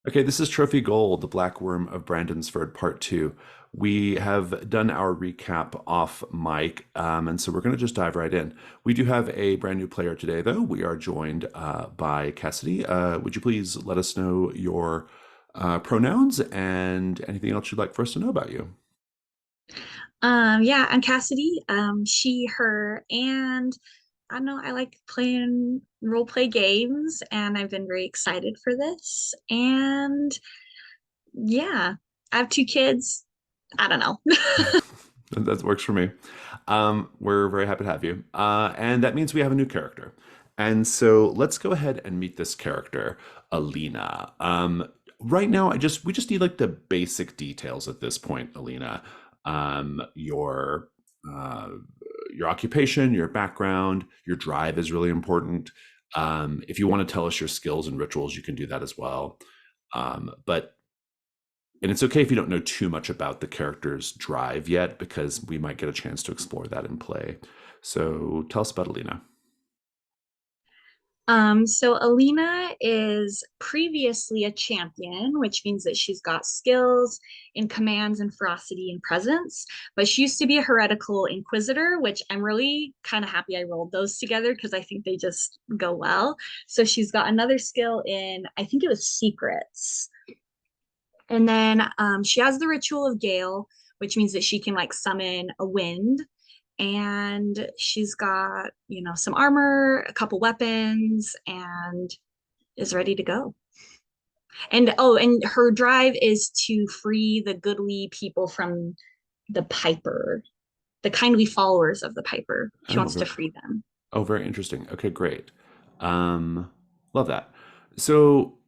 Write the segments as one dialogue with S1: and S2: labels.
S1: Okay, this is Trophy Gold, the Black Wyrm of Brandonsford, Part 2. We have done our recap off mic, and so we're going to just dive right in. We do have a brand new player today, though. We are joined by Cassidy. Would you please let us know your pronouns and anything else you'd like for us to know about you?
S2: Yeah, I'm Cassidy. She, her, and I don't know, I like playing role play games, and I've been very excited for this. And yeah, I have two kids. I don't know.
S1: That works for me. We're very happy to have you. And that means we have a new character. And so let's go ahead and meet this character, Alina. Right now, we just need like the basic details at this point, Alina. Your uh, your occupation, your background, your drive is really important. If you want to tell us your skills and rituals, you can do that as well. But and it's okay if you don't know too much about the character's drive yet, because we might get a chance to explore that in play. So tell us about Alina.
S2: So Alina is previously a champion, which means that she's got skills in commands and ferocity and presence. But she used to be a heretical inquisitor, which I'm really kind of happy I rolled those together because I think they just go well. So she's got another skill in, I think it was secrets. And then she has the ritual of Gale, which means that she can like summon a wind. And she's got, some armor, a couple weapons, and is ready to go. And oh, and her drive is to free the goodly people from the Piper, the kindly followers of the Piper. She
S1: Oh,
S2: wants to free them.
S1: very interesting. Okay, great. Um, Love that. So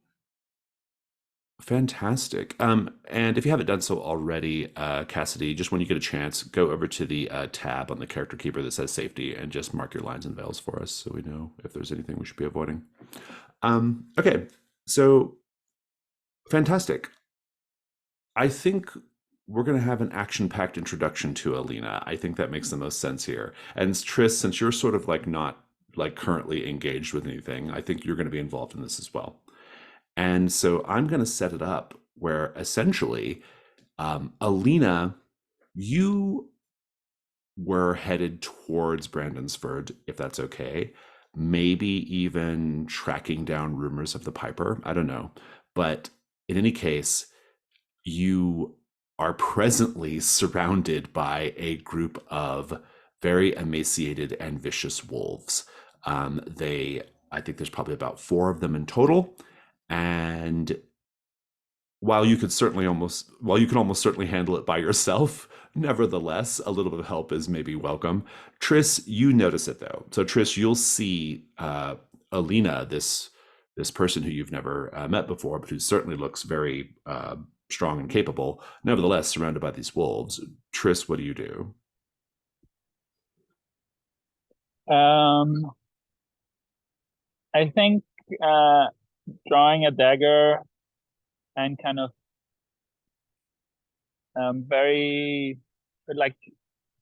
S1: fantastic. And if you haven't done so already, Cassidy, just when you get a chance, go over to the tab on the character keeper that says safety and just mark your lines and veils for us so we know if there's anything we should be avoiding. Okay, so fantastic. I think we're going to have an action-packed introduction to Alina. I think that makes the most sense here. And Tris, since you're sort of like not like currently engaged with anything, I think you're going to be involved in this as well. And so I'm going to set it up where essentially, Alina, you were headed towards Brandonsford, if that's okay. Maybe even tracking down rumors of the Piper. I don't know. But in any case, you are presently surrounded by a group of very emaciated and vicious wolves. I think there's probably about four of them in total. And while you can almost certainly handle it by yourself, nevertheless, a little bit of help is maybe welcome. Tris, you notice it though. So Tris, you'll see Alina, this person who you've never met before, but who certainly looks very strong and capable. Nevertheless, surrounded by these wolves. Tris, what do you do?
S3: Um, I think uh, drawing a dagger and kind of very like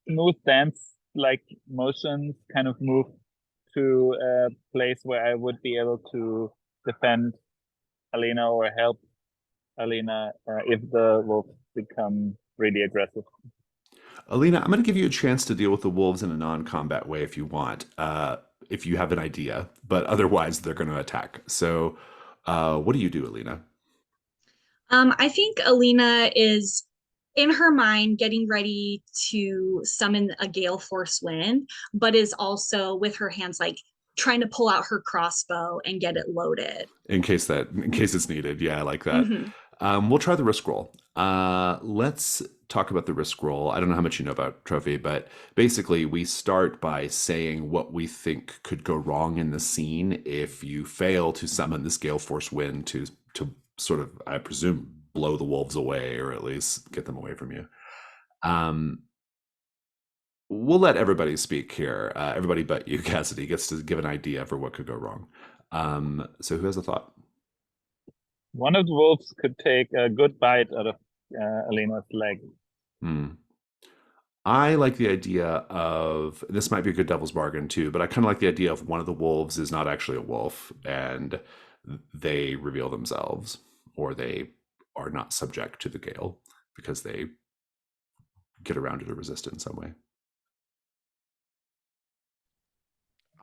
S3: smooth dance like motions kind of move to a place where I would be able to defend Alina or help Alina if the wolves become really aggressive.
S1: Alina, I'm going to give you a chance to deal with the wolves in a non-combat way if you want, if you have an idea, but otherwise they're going to attack. So, what do you do, Alina?
S2: I think Alina is in her mind getting ready to summon a gale force wind, but is also with her hands like trying to pull out her crossbow and get it loaded.
S1: In case it's needed. Yeah, I like that.
S2: Hmm.
S1: We'll try the risk roll. Let's talk about the risk roll. I don't know how much you know about Trophy, but basically we start by saying what we think could go wrong in the scene if you fail to summon this gale force wind to sort of, I presume, blow the wolves away or at least get them away from you. Um, we'll let everybody speak here. Everybody but you, Cassidy, gets to give an idea for what could go wrong. So who has a thought?
S3: One of the wolves could take a good bite out of Alina's leg.
S1: Hmm. I like the idea of this might be a good devil's bargain too, but I kind of like the idea of one of the wolves is not actually a wolf and they reveal themselves. or they are not subject to the gale because they get around it or resist it in some way.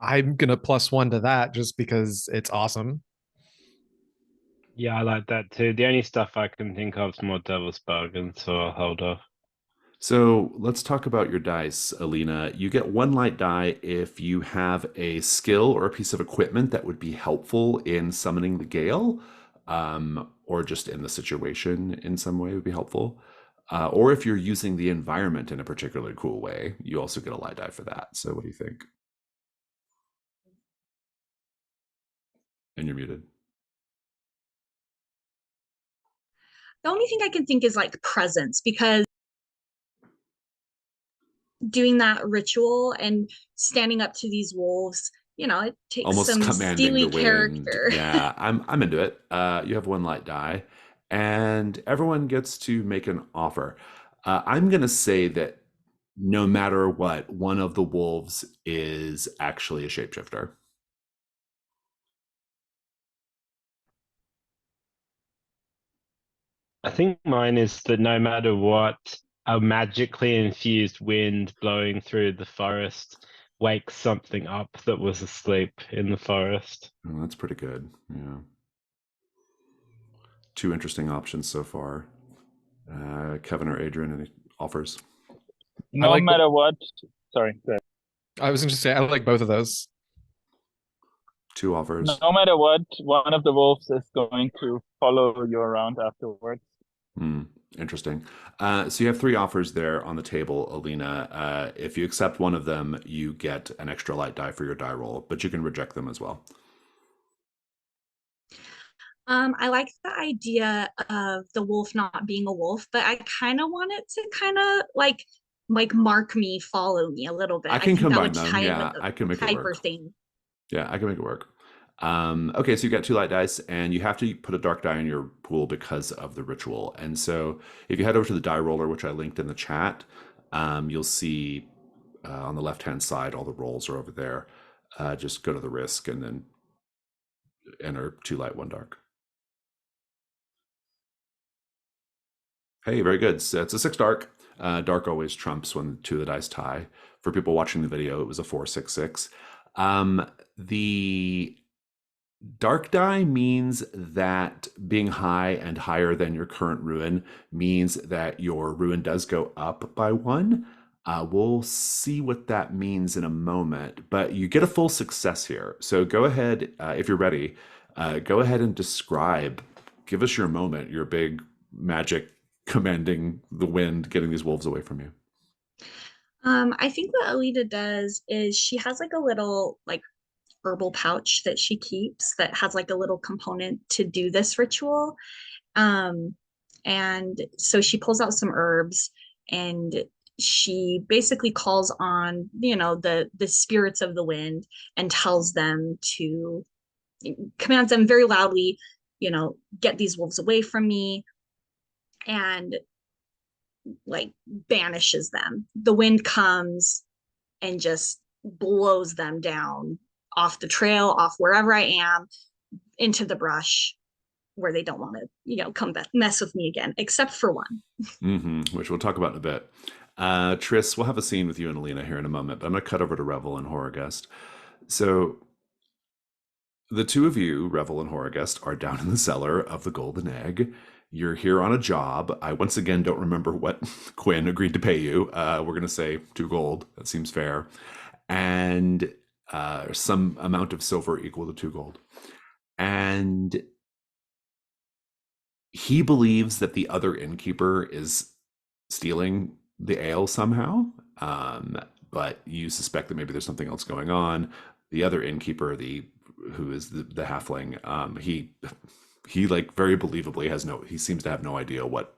S4: I'm gonna +1 to that just because it's awesome.
S5: Yeah, I like that too. The only stuff I can think of is more Devil's Bargain, so I'll hold off.
S1: So let's talk about your dice, Alina. You get 1 light die if you have a skill or a piece of equipment that would be helpful in summoning the gale, or just in the situation in some way would be helpful. Or if you're using the environment in a particularly cool way, you also get a light die for that. So what do you think? And you're muted.
S2: The only thing I can think is like presence, because doing that ritual and standing up to these wolves, you know, it takes
S1: Almost
S2: some
S1: commanding
S2: steely
S1: the wind.
S2: character.
S1: Yeah, I'm into it. You have 1 light die, and everyone gets to make an offer. I'm gonna say that no matter what, one of the wolves is actually a shapeshifter.
S5: I think mine is that no matter what, a magically infused wind blowing through the forest wakes something up that was asleep in the forest.
S1: Oh, that's pretty good. Yeah. 2 interesting options so far. Kevin or Adrian, any offers?
S3: No
S4: like
S3: matter what. Sorry. Go ahead.
S4: I was gonna say I like both of those.
S1: 2 offers.
S3: No matter what, one of the wolves is going to follow you around afterwards.
S1: Interesting. So you have 3 offers there on the table, Alina. If you accept one of them, you get an extra light die for your die roll, but you can reject them as well.
S2: I like the idea of the wolf not being a wolf, but I kind of want it to kind of like mark me, follow me a little bit.
S1: I can
S2: think that
S1: combine
S2: would
S1: them.
S2: tie in
S1: Yeah,
S2: with
S1: I can
S2: the
S1: make it
S2: hyper
S1: work.
S2: thing.
S1: Yeah, I can make it work. Okay, so you got 2 light dice, and you have to put a dark die in your pool because of the ritual. And so if you head over to the die roller, which I linked in the chat, you'll see on the left-hand side, all the rolls are over there. Just go to the risk and then enter 2 light, 1 dark. Hey, very good. So it's a 6 dark. Dark always trumps when 2 of the dice tie. For people watching the video, it was a 4-6-6. The dark die means that being high and higher than your current ruin means that your ruin does go up by 1. We'll see what that means in a moment, but you get a full success here. So go ahead, if you're ready, go ahead and describe, give us your moment, your big magic commanding the wind, getting these wolves away from you.
S2: I think what Alita does is she has like a little like herbal pouch that she keeps that has like a little component to do this ritual. And so she pulls out some herbs and she basically calls on, you know, the spirits of the wind and tells them to commands them very loudly, you know, get these wolves away from me, and like banishes them. The wind comes and just blows them down off the trail, off wherever I am, into the brush where they don't want to, you know, come back, mess with me again, except for one.
S1: Which we'll talk about in a bit. Tris, we'll have a scene with you and Alina here in a moment, but I'm going to cut over to Revel and Horrorgust. So the 2 of you, Revel and Horrorgust, are down in the cellar of the Golden Egg. You're here on a job. I once again don't remember what Quinn agreed to pay you. We're going to say 2 gold. That seems fair. And some amount of silver equal to 2 gold. And he believes that the other innkeeper is stealing the ale somehow. But you suspect that maybe there's something else going on. The other innkeeper, who is the halfling, he like very believably he seems to have no idea what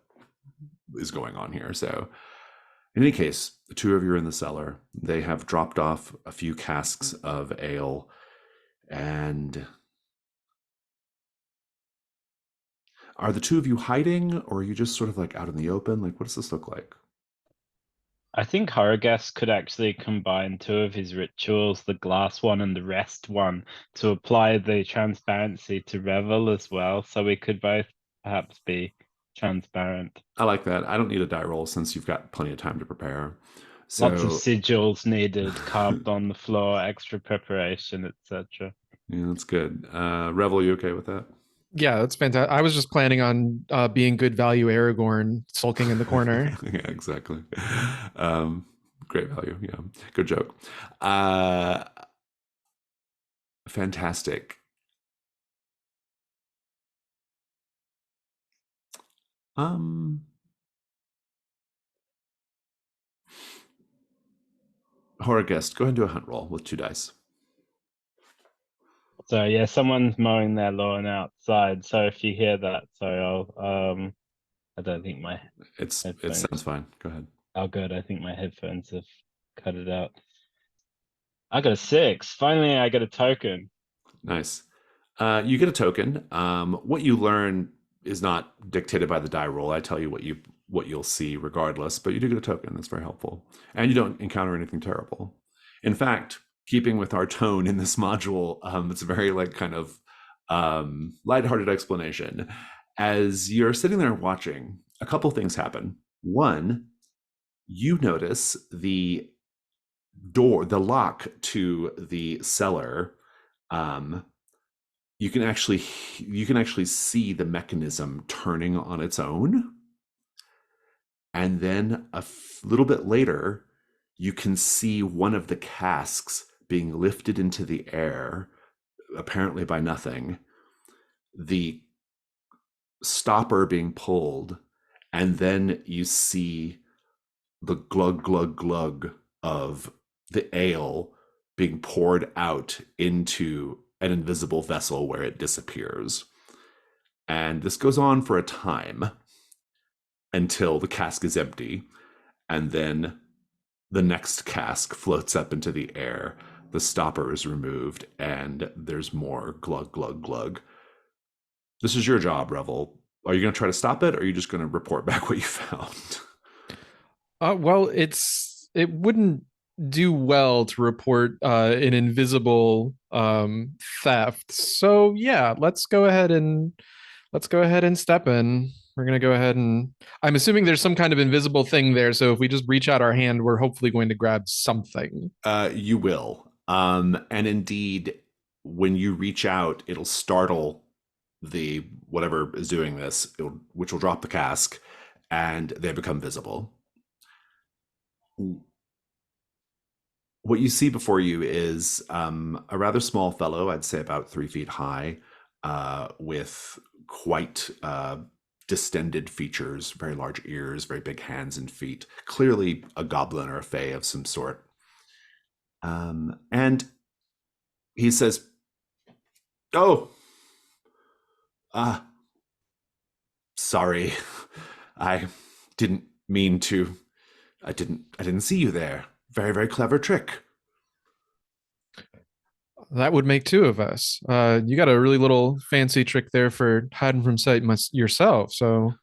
S1: is going on here. So in any case, the 2 of you are in the cellar. They have dropped off a few casks of ale, and are the 2 of you hiding, or are you just sort of like out in the open? Like, what does this look like?
S5: I think Horrorgust could actually combine 2 of his rituals, the glass one and the rest one, to apply the transparency to Revel as well. So we could both perhaps be transparent.
S1: I like that. I don't need a die roll since you've got plenty of time to prepare.
S5: Lots of
S1: So
S5: sigils needed, carved on the floor, extra preparation, etc.
S1: yeah, that's good. Revel, you okay with that?
S4: Yeah, that's fantastic. I was just planning on being good value Aragorn sulking in the corner.
S1: Yeah, exactly. Great value. Yeah, good joke. Fantastic. Horrorgest, go ahead and do a hunt roll with 2 dice.
S5: So yeah, someone's mowing their lawn outside. So if you hear that, sorry, I'll I don't think my
S1: It
S5: headphones.
S1: sounds fine. Go ahead.
S5: Oh good, I think my headphones have cut it out. I got a 6. Finally, I got a token.
S1: Nice. You get a token. What you learn is not dictated by the die roll. I tell you what you'll see regardless, but you do get a token. That's very helpful. And you don't encounter anything terrible. In fact, keeping with our tone in this module, it's a very like kind of lighthearted explanation. As you're sitting there watching, a couple things happen. One, you notice the door, the lock to the cellar. You can actually see the mechanism turning on its own, and then a little bit later, you can see one of the casks being lifted into the air, apparently by nothing. The stopper being pulled, and then you see the glug glug glug of the ale being poured out into an invisible vessel where it disappears. And this goes on for a time until the cask is empty, and then the next cask floats up into the air, the stopper is removed, and there's more glug glug glug. This is your job, Revel. Are you going to try to stop it, or are you just going to report back what you found?
S4: Well, it wouldn't do well to report an invisible theft. So yeah, let's go ahead and step in. We're gonna go ahead and I'm assuming there's some kind of invisible thing there. So if we just reach out our hand, we're hopefully going to grab something.
S1: You will. And indeed, when you reach out, it'll startle the whatever is doing this, which will drop the cask, and they become visible. What you see before you is a rather small fellow, I'd say about 3 feet high, with quite distended features, very large ears, very big hands and feet. Clearly a goblin or a fae of some sort. And he says, "Oh, sorry, I didn't mean to. I didn't see you there. Very, very clever trick."
S4: That would make 2 of us. You got a really little fancy trick there for hiding from sight yourself. So,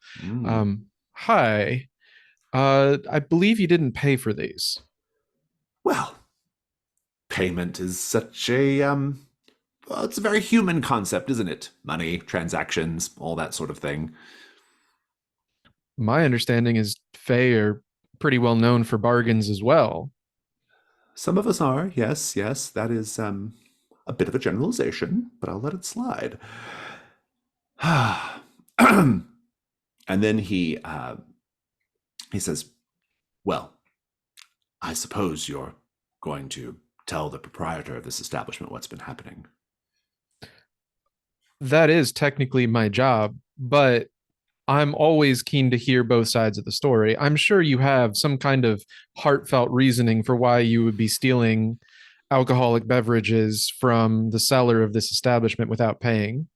S4: hi. I believe you didn't pay for these.
S1: Well, payment is such a well, it's a very human concept, isn't it? Money, transactions, all that sort of thing.
S4: My understanding is Fae are pretty well known for bargains as well.
S1: Some of us are, yes, yes. That is a bit of a generalization, but I'll let it slide. And then he says, "Well, I suppose you're going to tell the proprietor of this establishment what's been happening."
S4: That is technically my job, but I'm always keen to hear both sides of the story. I'm sure you have some kind of heartfelt reasoning for why you would be stealing alcoholic beverages from the cellar of this establishment without paying.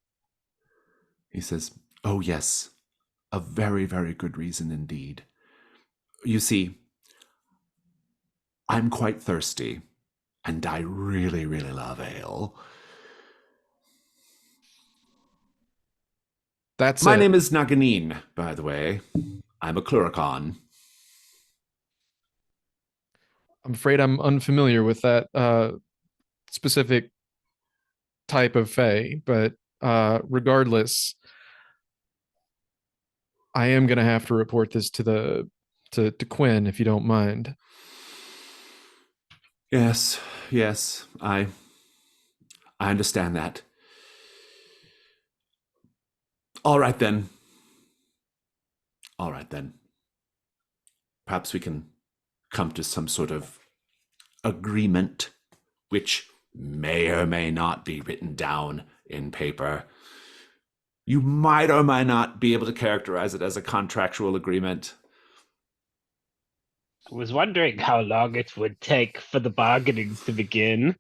S1: He says, "Oh, yes, a very, very good reason indeed. You see, I'm quite thirsty, and I really, really love ale. My name is Naganin, by the way. I'm a Cluricon."
S4: I'm afraid I'm unfamiliar with that specific type of fae, but regardless, I am gonna have to report this to Quinn if you don't mind.
S1: Yes, yes, I understand that. All right then. All right then. Perhaps we can come to some sort of agreement, which may or may not be written down in paper. You might or might not be able to characterize it as a contractual agreement.
S5: I was wondering how long it would take for the bargaining to begin,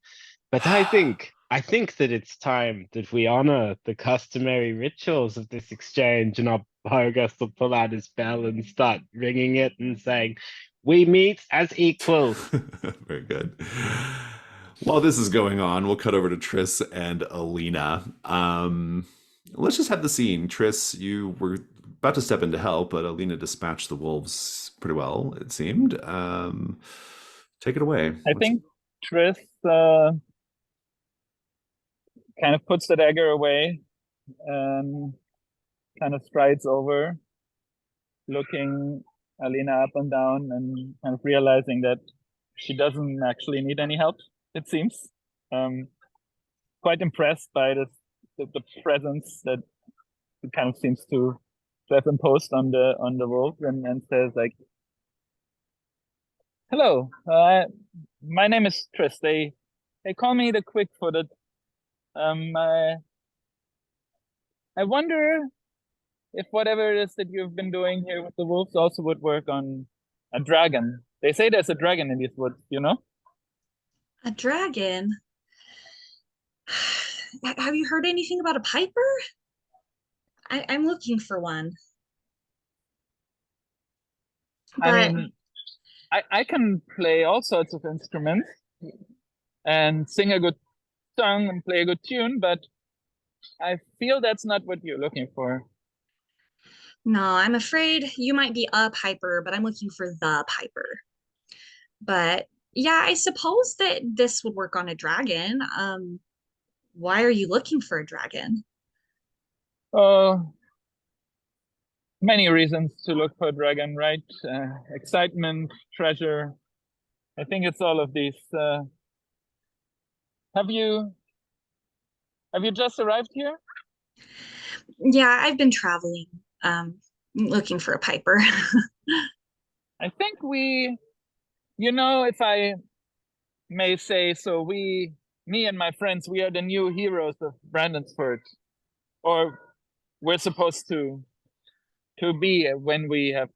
S5: but I think that it's time that we honor the customary rituals of this exchange, and our Bargus will pull out his bell and start ringing it and saying, "We meet as equals."
S1: Very good. While this is going on, we'll cut over to Tris and Alina. Let's just have the scene. Tris, you were about to step in to help, but Alina dispatched the wolves pretty well, it seemed. Take it away.
S3: I think Tris kind of puts the dagger away and kind of strides over, looking Alina up and down and kind of realizing that she doesn't actually need any help, it seems. Quite impressed by the presence that it kind of seems to have imposed on the wolf, and says like, "Hello, my name is Tris. They call me the Quick-footed. I wonder if whatever it is that you've been doing here with the wolves also would work on a dragon. They say there's a dragon in these woods, you know?"
S2: A dragon? Have you heard anything about a piper? I'm looking for one.
S3: I
S2: But
S3: mean, I can play all sorts of instruments and sing a good song and play a good tune, but I feel that's not what you're looking for.
S2: no, I'm afraid you might be a piper, but I'm looking for the piper. But yeah, I suppose that this would work on a dragon. Why are you looking for a dragon?
S3: Many reasons to look for a dragon, right? Excitement, treasure. I think it's all of these. Have you just arrived here?
S2: Yeah, I've been traveling, looking for a piper.
S3: I think if I may say so, me and my friends, we are the new heroes of Brandonsford, or we're supposed to be when we have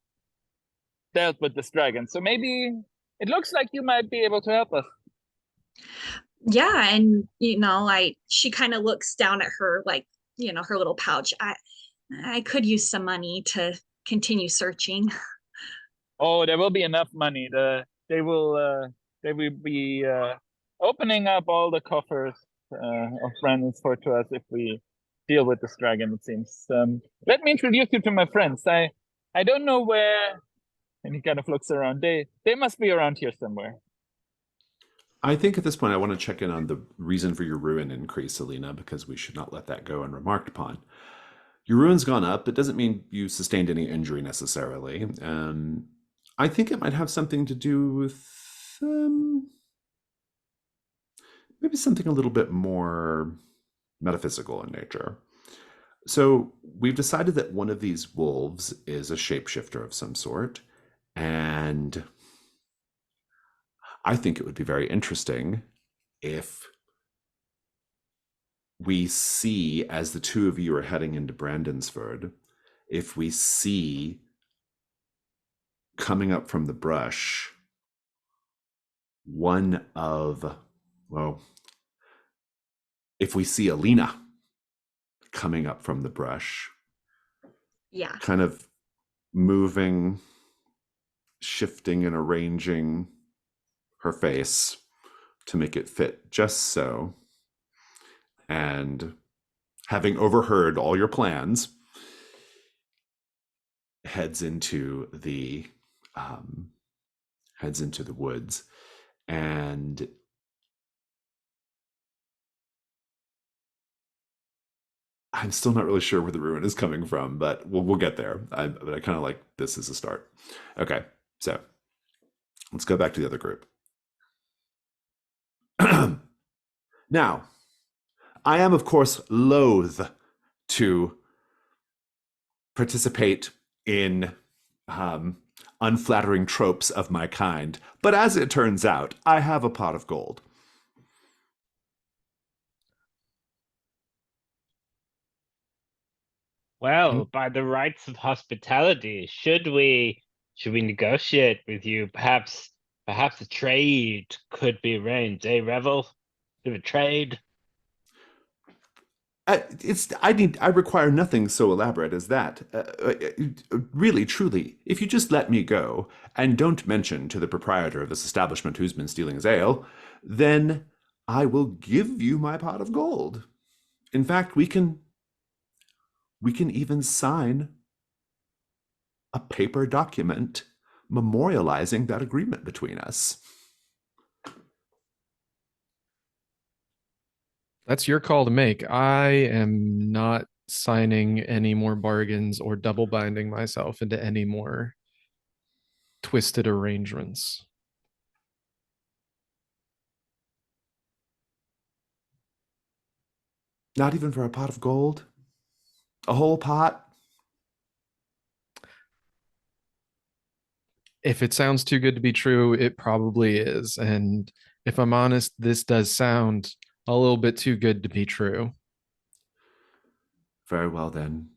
S3: dealt with this dragon. So maybe it looks like you might be able to help us.
S2: Yeah, and she kind of looks down at her like, her little pouch. I could use some money to continue searching.
S3: Oh, there will be enough money. They will be opening up all the coffers of Brandonsford to us if we deal with this dragon, it seems. Let me introduce you to my friends. I don't know where, and he kind of looks around. They must be around here somewhere.
S1: I think at this point I want to check in on the reason for your ruin increase, Alina, because we should not let that go unremarked upon. Your ruin's gone up. It doesn't mean you sustained any injury necessarily. I think it might have something to do with maybe something a little bit more metaphysical in nature. So we've decided that one of these wolves is a shapeshifter of some sort, and I think it would be very interesting if we see, as the two of you are heading into Brandonsford, if we see coming up from the brush if we see Alina coming up from the brush,
S2: Yeah.
S1: kind of moving, shifting and arranging her face to make it fit just so, and having overheard all your plans, heads into the woods. And I'm still not really sure where the ruin is coming from, but we'll get there. But I kind of like this as a start. Okay, so let's go back to the other group. Now, I am, of course, loath to participate in unflattering tropes of my kind, but as it turns out, I have a pot of gold.
S5: Well, by the rights of hospitality, should we negotiate with you? Perhaps a trade could be arranged, eh, Revel? Bit of a trade.
S1: I require nothing so elaborate as that. Really, truly, if you just let me go and don't mention to the proprietor of this establishment who's been stealing his ale, then I will give you my pot of gold. In fact, we can even sign a paper document memorializing that agreement between us.
S4: That's your call to make. I am not signing any more bargains or double binding myself into any more twisted arrangements.
S1: Not even for a pot of gold? A whole pot?
S4: If it sounds too good to be true, it probably is. And if I'm honest, this does sound a little bit too good to be true.
S1: Very well then.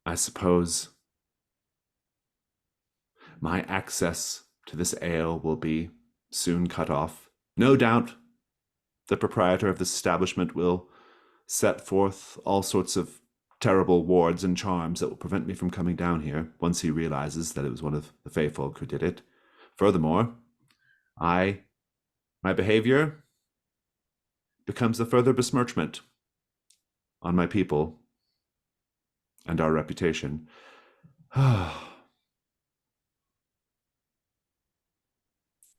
S1: I suppose my access to this ale will be soon cut off. No doubt the proprietor of this establishment will set forth all sorts of terrible wards and charms that will prevent me from coming down here once he realizes that it was one of the Feyfolk who did it. Furthermore, my behavior becomes a further besmirchment on my people and our reputation.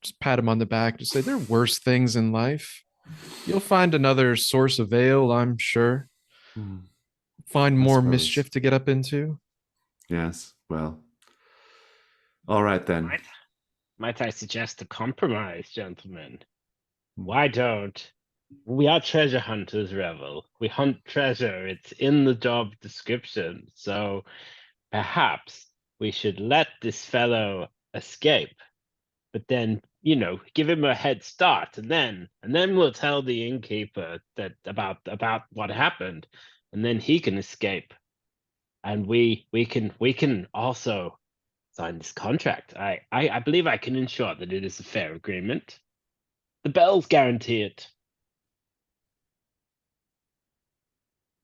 S4: Just pat him on the back. Just say there are worse things in life. You'll find another source of ale, I'm sure. Find more mischief to get up into.
S1: Yes, well. All right then.
S5: Might I suggest a compromise, gentlemen? Why don't we are treasure hunters, Revel. We hunt treasure. It's in the job description. So perhaps we should let this fellow escape, but then, give him a head start, and then we'll tell the innkeeper that about what happened, and then he can escape. And we can also sign this contract. I believe I can ensure that it is a fair agreement. The bells guarantee it.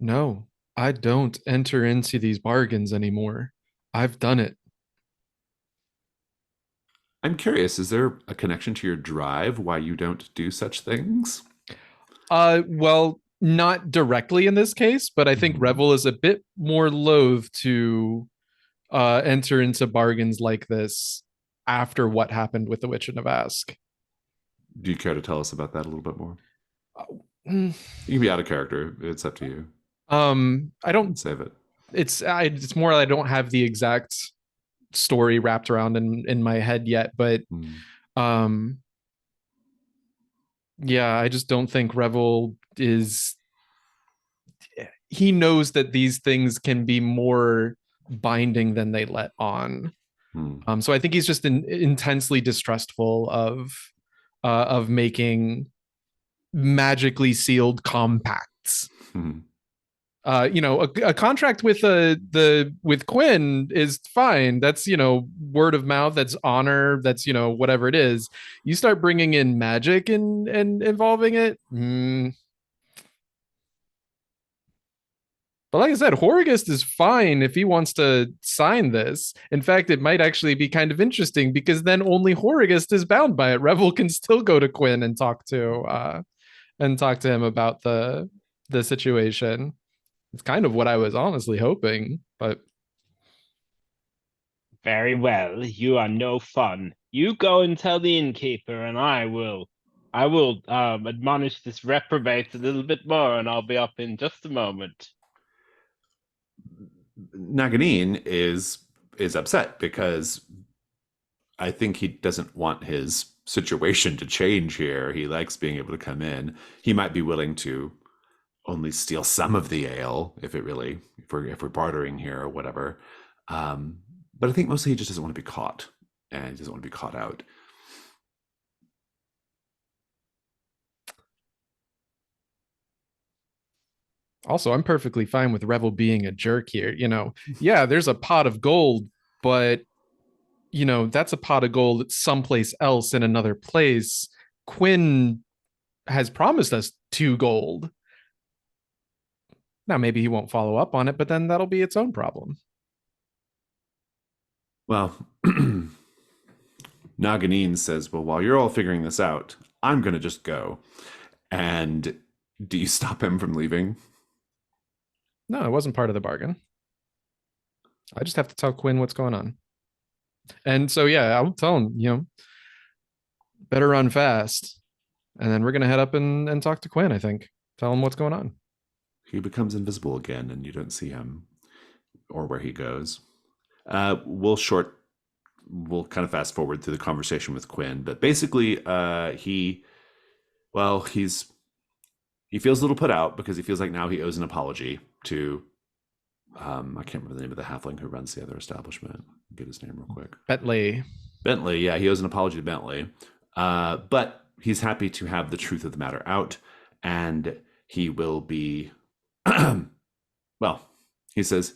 S4: No, I don't enter into these bargains anymore. I've done it.
S1: I'm curious, is there a connection to your drive why you don't do such things?
S4: Well, not directly in this case, but I think Revel is a bit more loath to enter into bargains like this after what happened with the Witch of Navask.
S1: Do you care to tell us about that a little bit more?
S4: You
S1: can be out of character. It's up to you.
S4: I don't
S1: save it.
S4: It's more I don't have the exact story wrapped around in my head yet, but yeah, I just don't think Revel is. He knows that these things can be more binding than they let on. So I think he's just intensely distrustful of making magically sealed compacts. A contract with with Quinn is fine. That's word of mouth. That's honor. That's whatever it is. You start bringing in magic and involving it. But like I said, Horgist is fine if he wants to sign this. In fact, it might actually be kind of interesting because then only Horgist is bound by it. Revel can still go to Quinn and talk to him about the situation. It's kind of what I was honestly hoping, but
S5: very well. You are no fun. You go and tell the innkeeper, and I will admonish this reprobate a little bit more, and I'll be up in just a moment.
S1: Naganin is upset because I think he doesn't want his situation to change here. He likes being able to come in. He might be willing to only steal some of the ale if we're bartering here or whatever. But I think mostly he just doesn't want to be caught, and he doesn't want to be caught out.
S4: Also, I'm perfectly fine with Revel being a jerk here. Yeah, there's a pot of gold, but that's a pot of gold someplace else in another place. Quinn has promised us 2 gold. Now, maybe he won't follow up on it, but then that'll be its own problem.
S1: Well, Naganin says, well, while you're all figuring this out, I'm going to just go. And do you stop him from leaving?
S4: No, it wasn't part of the bargain. I just have to tell Quinn what's going on. And so, yeah, I'll tell him, better run fast. And then we're going to head up and talk to Quinn, I think. Tell him what's going on.
S1: He becomes invisible again, and you don't see him or where he goes. We'll kind of fast forward through the conversation with Quinn, but basically, he feels a little put out because he feels like now he owes an apology to, I can't remember the name of the halfling who runs the other establishment. I'll get his name real quick.
S4: Bentley,
S1: yeah, he owes an apology to Bentley. But he's happy to have the truth of the matter out, and he will be, well, he says,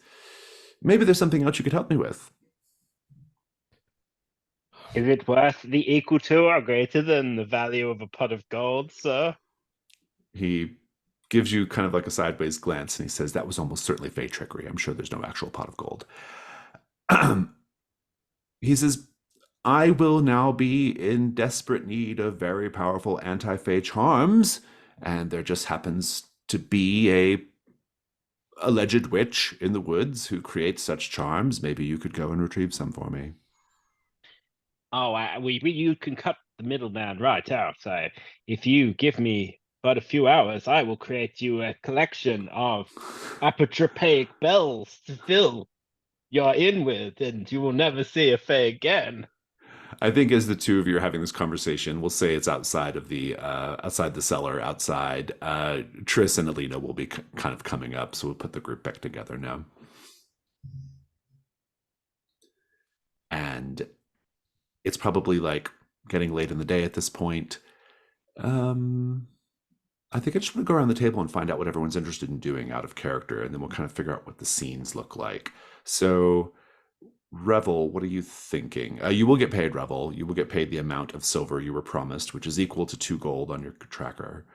S1: maybe there's something else you could help me with.
S5: Is it worth the equal to or greater than the value of a pot of gold, sir?
S1: He gives you kind of like a sideways glance, and he says, that was almost certainly fey trickery. I'm sure there's no actual pot of gold. He says, I will now be in desperate need of very powerful anti-fey charms, and there just happens to be a alleged witch in the woods who creates such charms. Maybe you could go and retrieve some for me.
S5: Oh, you can cut the middleman right out. So if you give me but a few hours, I will create you a collection of apotropaic bells to fill your inn with, and you will never see a fey again.
S1: I think as the two of you are having this conversation, we'll say it's outside of the cellar, outside. Tris and Alina will be kind of coming up, so we'll put the group back together now. And it's probably like getting late in the day at this point. I think I just want to go around the table and find out what everyone's interested in doing out of character, and then we'll kind of figure out what the scenes look like. So, Revel, what are you thinking? You will get paid, Revel. You will get paid the amount of silver you were promised, which is equal to 2 gold on your tracker.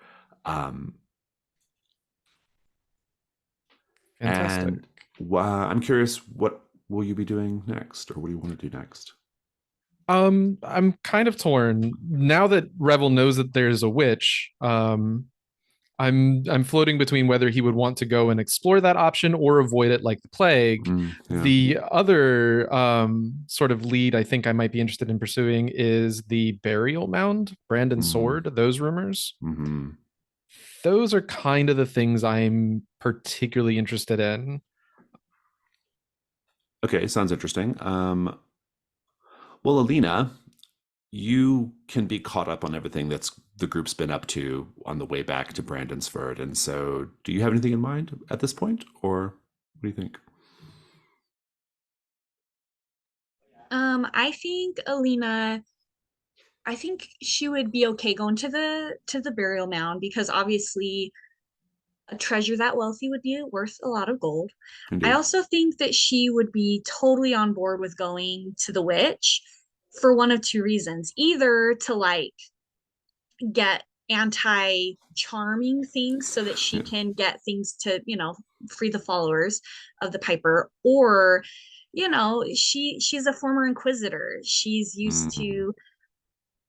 S4: Fantastic.
S1: And I'm curious, what will you be doing next, or what do you want to do next?
S4: I'm kind of torn now that Revel knows that there's a witch. I'm floating between whether he would want to go and explore that option or avoid it like the plague.
S1: Yeah.
S4: The other sort of lead I think I might be interested in pursuing is the burial mound, Brandonsford, those rumors.
S1: Mm-hmm.
S4: Those are kind of the things I'm particularly interested in.
S1: Okay, sounds interesting. Well, Alina, you can be caught up on everything that's the group's been up to on the way back to Brandonsford. And so do you have anything in mind at this point, or what do you think?
S2: I think Alina, I think she would be okay going to the burial mound, because obviously a treasure that wealthy would be worth a lot of gold.
S1: Indeed.
S2: I also think that she would be totally on board with going to the witch for one of 2 reasons. Either to like get anti-charming things so that she can get things to, free the followers of the Piper, or she's a former inquisitor. She's used to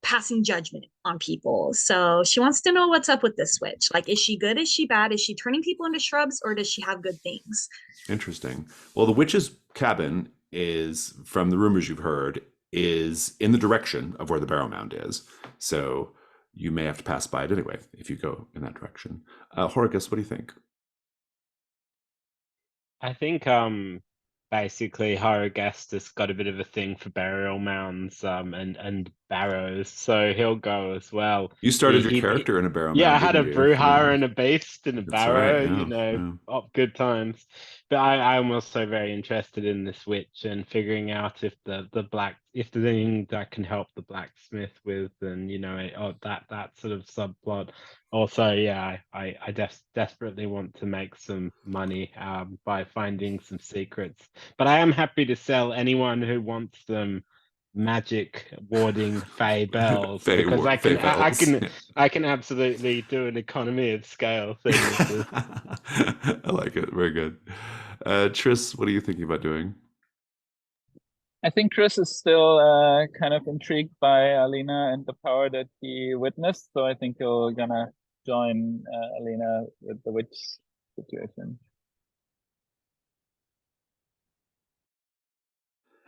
S2: passing judgment on people, so she wants to know what's up with this witch. Like, is she good? Is she bad? Is she turning people into shrubs, or does she have good things?
S1: Interesting. Well, the witch's cabin is, from the rumors you've heard, is in the direction of where the barrow mound is. So you may have to pass by it anyway if you go in that direction. Horicus, what do you think?
S5: I think basically Haragastus got a bit of a thing for burial mounds and barrows, so he'll go as well.
S1: You
S5: He,
S1: started your
S5: he, he
S1: character in a barrow
S5: yeah, I
S1: mound,
S5: had a
S1: didn't you? Yeah,
S5: Bruhara and a Beast and a
S1: that's right.
S5: barrow, you
S1: Yeah,
S5: know,
S1: yeah.
S5: oh, good times. But I'm also very interested in this witch and figuring out if if there's anything that can help the blacksmith with, and you know, that sort of subplot. Also, yeah, I desperately want to make some money by finding some secrets. But I am happy to sell anyone who wants them magic warding fey bells, because I
S1: Fey
S5: can I
S1: bells.
S5: can
S1: Yeah.
S5: I can absolutely do an economy of scale thing with this.
S1: I like it. Very good. Tris, what are you thinking about doing?
S3: I think Chris is still kind of intrigued by Alina and the power that he witnessed, so I think he'll gonna join Alina with the witch situation.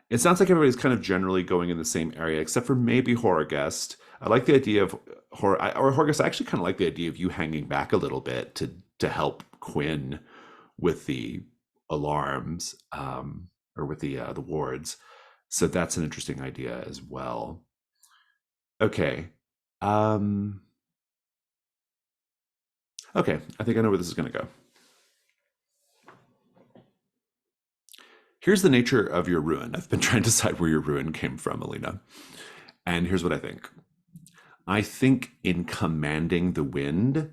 S1: It sounds like everybody's kind of generally going in the same area, except for maybe Horrorgest. I like the idea of Horrorgest. I actually kind of like the idea of you hanging back a little bit to help Quinn with the alarms, or with the wards. So that's an interesting idea as well. Okay. Okay, I think I know where this is going to go. Here's the nature of your ruin. I've been trying to decide where your ruin came from, Alina. And here's what I think. I think in commanding the wind,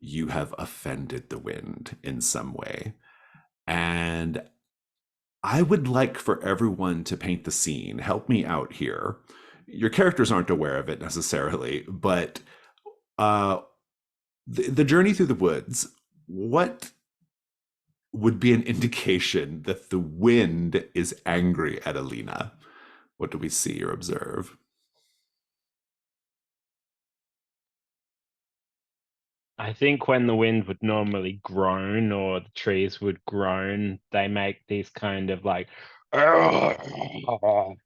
S1: you have offended the wind in some way. And I would like for everyone to paint the scene. Help me out here. Your characters aren't aware of it necessarily, but the journey through the woods, what would be an indication that the wind is angry at Alina? What do we see or observe?
S5: I think when the wind would normally groan or the trees would groan, they make these kind of like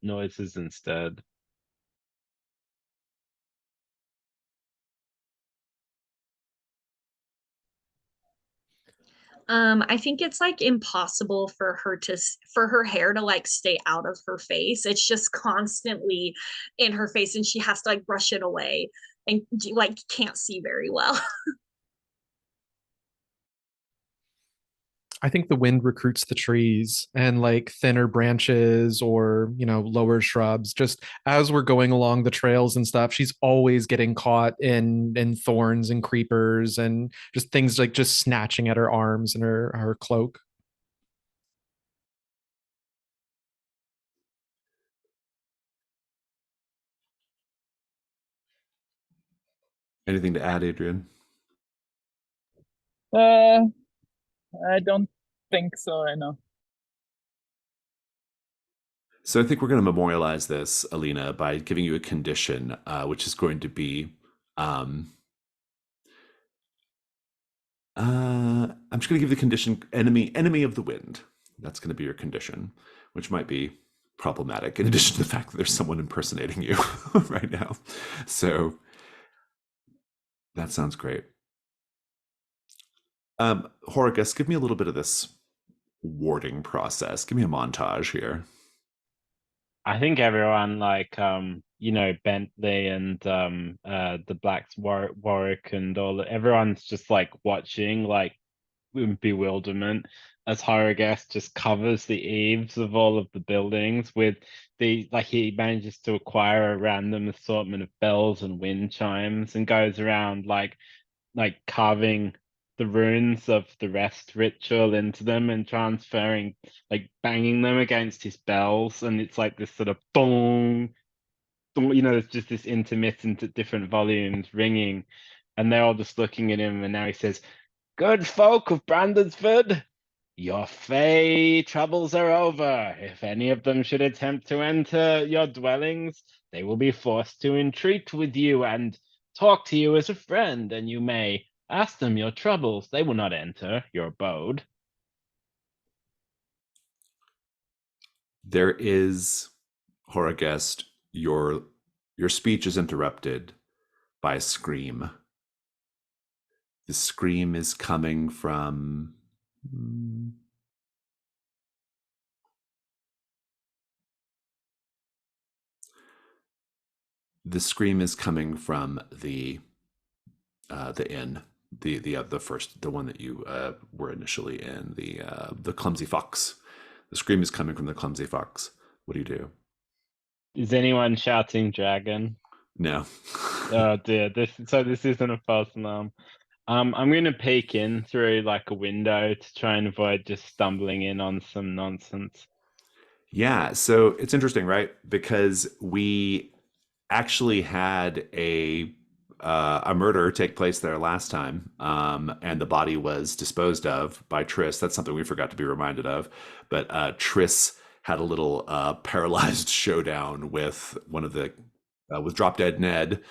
S5: noises instead.
S2: I think it's like impossible for for her hair to like stay out of her face. It's just constantly in her face and she has to like brush it away and like can't see very well.
S4: I think the wind recruits the trees and like thinner branches or, you know, lower shrubs. Just as we're going along the trails and stuff, she's always getting caught in thorns and creepers and just things like just snatching at her arms and her cloak.
S1: Anything to add, Adrian?
S3: I don't think so. I know.
S1: So I think we're going to memorialize this, Alina, by giving you a condition, which is going to be, I'm just going to give the condition enemy of the wind. That's going to be your condition, which might be problematic in addition to the fact that there's someone impersonating you right now. So that sounds great. Horacus, give me a little bit of this warding process. Give me a montage here.
S5: I think everyone like you know, Bentley and the Blacks Warwick and everyone's just like watching like in bewilderment as Harrogast just covers the eaves of all of the buildings with he manages to acquire a random assortment of bells and wind chimes and goes around like carving the runes of the rest ritual into them and transferring, like banging them against his bells, and it's like this sort of boom, you know, it's just this intermittent at different volumes ringing, and they're all just looking at him, and now he says, "Good folk of Brandonsford, your fey troubles are over. If any of them should attempt to enter your dwellings, they will be forced to entreat with you and talk to you as a friend, and you may ask them your troubles. They will not enter your abode."
S1: There is, Horagest, your speech is interrupted by a scream. The scream is coming from The scream is coming from the inn, the one that you were initially in, the clumsy fox. The scream is coming from the clumsy fox. What do you do?
S5: Is anyone shouting dragon?
S1: No.
S5: Oh dear, this isn't a false alarm. I'm gonna peek in through like a window to try and avoid just stumbling in on some nonsense.
S1: Yeah, so it's interesting, right? Because we actually had a murder take place there last time, and the body was disposed of by Tris. That's something we forgot to be reminded of. But Tris had a little paralyzed showdown with one of the with Drop Dead Ned.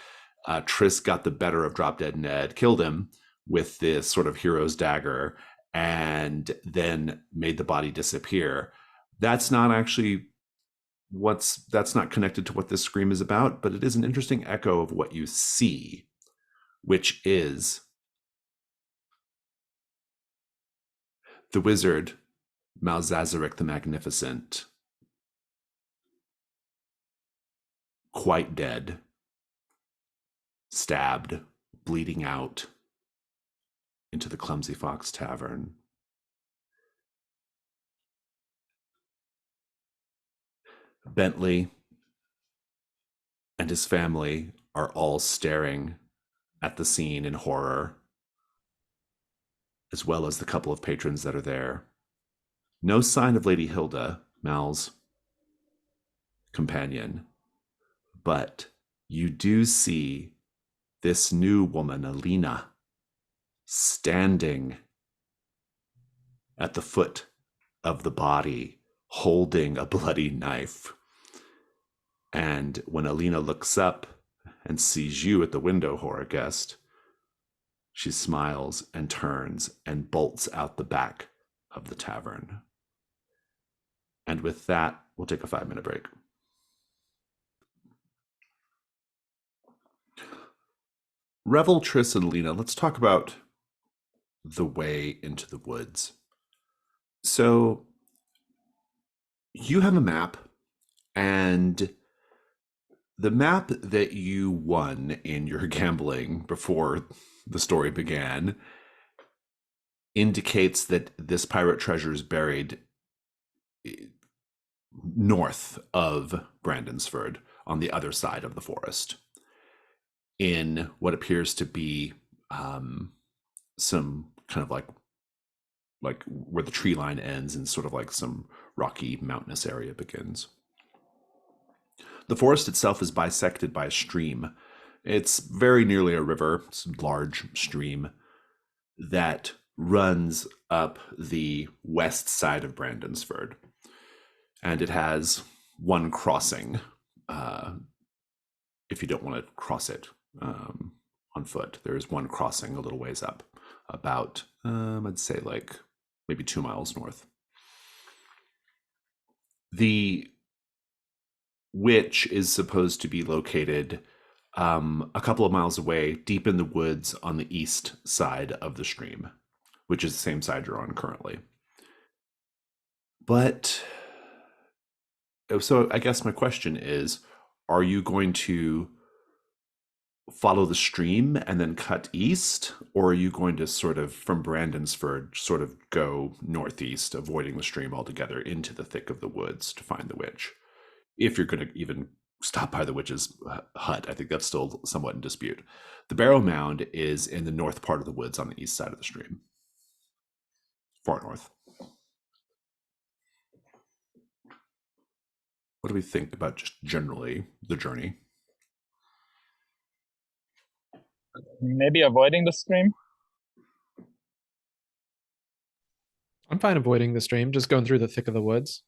S1: Tris got the better of Drop Dead Ned, killed him with this sort of hero's dagger, and then made the body disappear. That's not actually that's not connected to what this scream is about, but it is an interesting echo of what you see, which is the wizard Malzazarik the Magnificent, quite dead, stabbed, bleeding out into the Clumsy Fox Tavern. Bentley and his family are all staring at the scene in horror, as well as the couple of patrons that are there. No sign of Lady Hilda, Mal's companion, but you do see this new woman, Alina, standing at the foot of the body, holding a bloody knife. And when Alina looks up and sees you at the window, horror guest, she smiles and turns and bolts out the back of the tavern. And with that, we'll take a 5-minute break. Revel, Tris, and Lena, let's talk about the way into the woods. So you have a map, and the map that you won in your gambling before the story began indicates that this pirate treasure is buried north of Brandonsford on the other side of the forest in what appears to be some kind of like where the tree line ends and sort of like some rocky mountainous area begins. The forest itself is bisected by a stream. It's very nearly a river. It's a large stream that runs up the west side of Brandonsford. And it has one crossing if you don't want to cross it on foot. There is one crossing a little ways up, about, I'd say like maybe 2 miles north. The witch is supposed to be located a couple of miles away, deep in the woods on the east side of the stream, which is the same side you're on currently. But so I guess my question is, are you going to follow the stream and then cut east, or are you going to sort of from Brandonsford sort of go northeast, avoiding the stream altogether into the thick of the woods to find the witch? If you're going to even stop by the witch's hut, I think that's still somewhat in dispute. The Barrow Mound is in the north part of the woods on the east side of the stream, far north. What do we think about just generally the journey?
S3: Maybe avoiding the stream.
S4: I'm fine avoiding the stream, just going through the thick of the woods.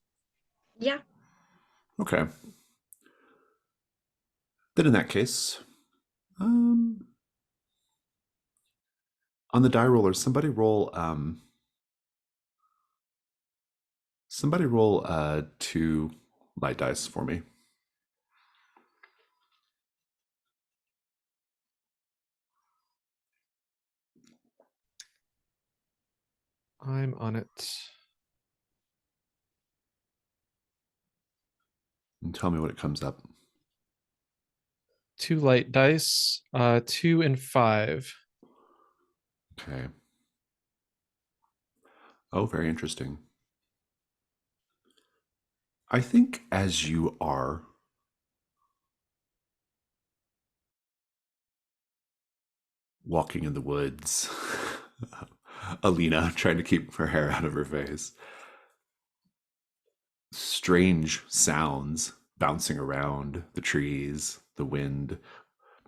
S2: Yeah.
S1: Okay. Then in that case, on the die roller, somebody roll 2 light dice for me.
S4: I'm on it.
S1: And tell me what it comes up.
S4: 2 light dice, 2 and 5.
S1: Okay. Oh, very interesting. I think as you are walking in the woods, Alina trying to keep her hair out of her face, strange sounds bouncing around the trees, the wind.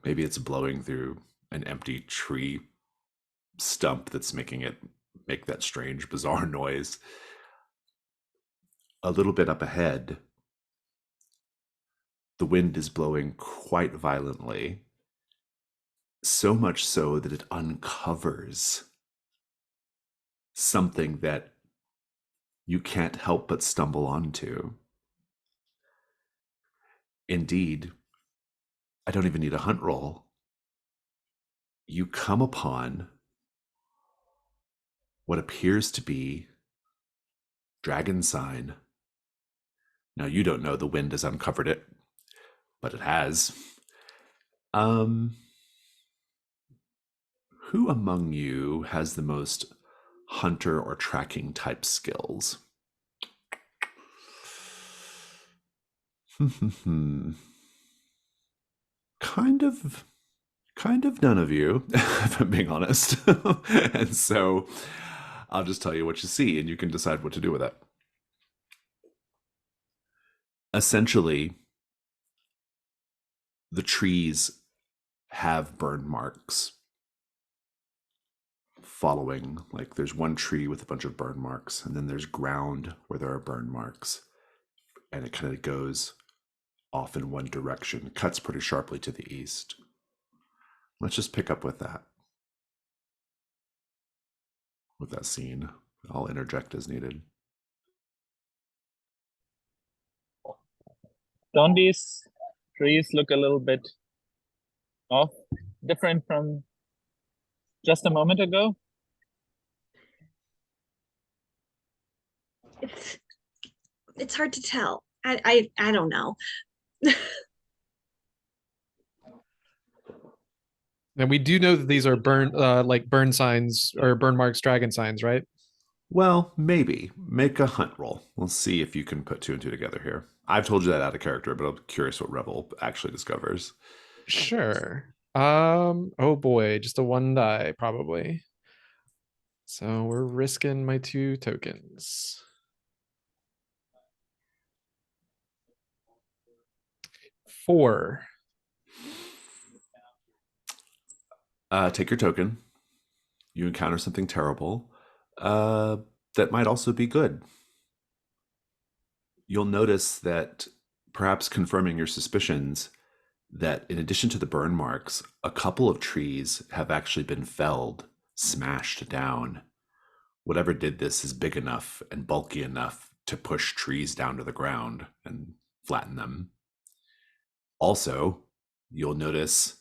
S1: Maybe it's blowing through an empty tree stump that's making it make that strange, bizarre noise. A little bit up ahead, the wind is blowing quite violently, so much so that it uncovers something that you can't help but stumble onto. Indeed, I don't even need a hunt roll. You come upon what appears to be dragon sign. Now, you don't know the wind has uncovered it, but it has. Who among you has the most hunter or tracking type skills? Kind of none of you, if I'm being honest. And so I'll just tell you what you see and you can decide what to do with it. Essentially, the trees have burn marks following. Like there's one tree with a bunch of burn marks, and then there's ground where there are burn marks. And it kind of goes off in one direction, cuts pretty sharply to the east. Let's just pick up with that scene. I'll interject as needed.
S3: Don't these trees look a little bit off, different from just a moment ago?
S2: It's hard to tell. I don't know.
S4: And we do know that these are burn, like burn signs or burn marks, dragon signs, right?
S1: Well, maybe. Make a hunt roll. We'll see if you can put 2 and 2 together here. I've told you that out of character, but I'm curious what Revel actually discovers.
S4: Sure. Oh boy, just a 1 die probably. So we're risking my 2 tokens. 4.
S1: Take your token. You encounter something terrible that might also be good. You'll notice that, perhaps confirming your suspicions, that in addition to the burn marks, a couple of trees have actually been felled, smashed down. Whatever did this is big enough and bulky enough to push trees down to the ground and flatten them. Also, you'll notice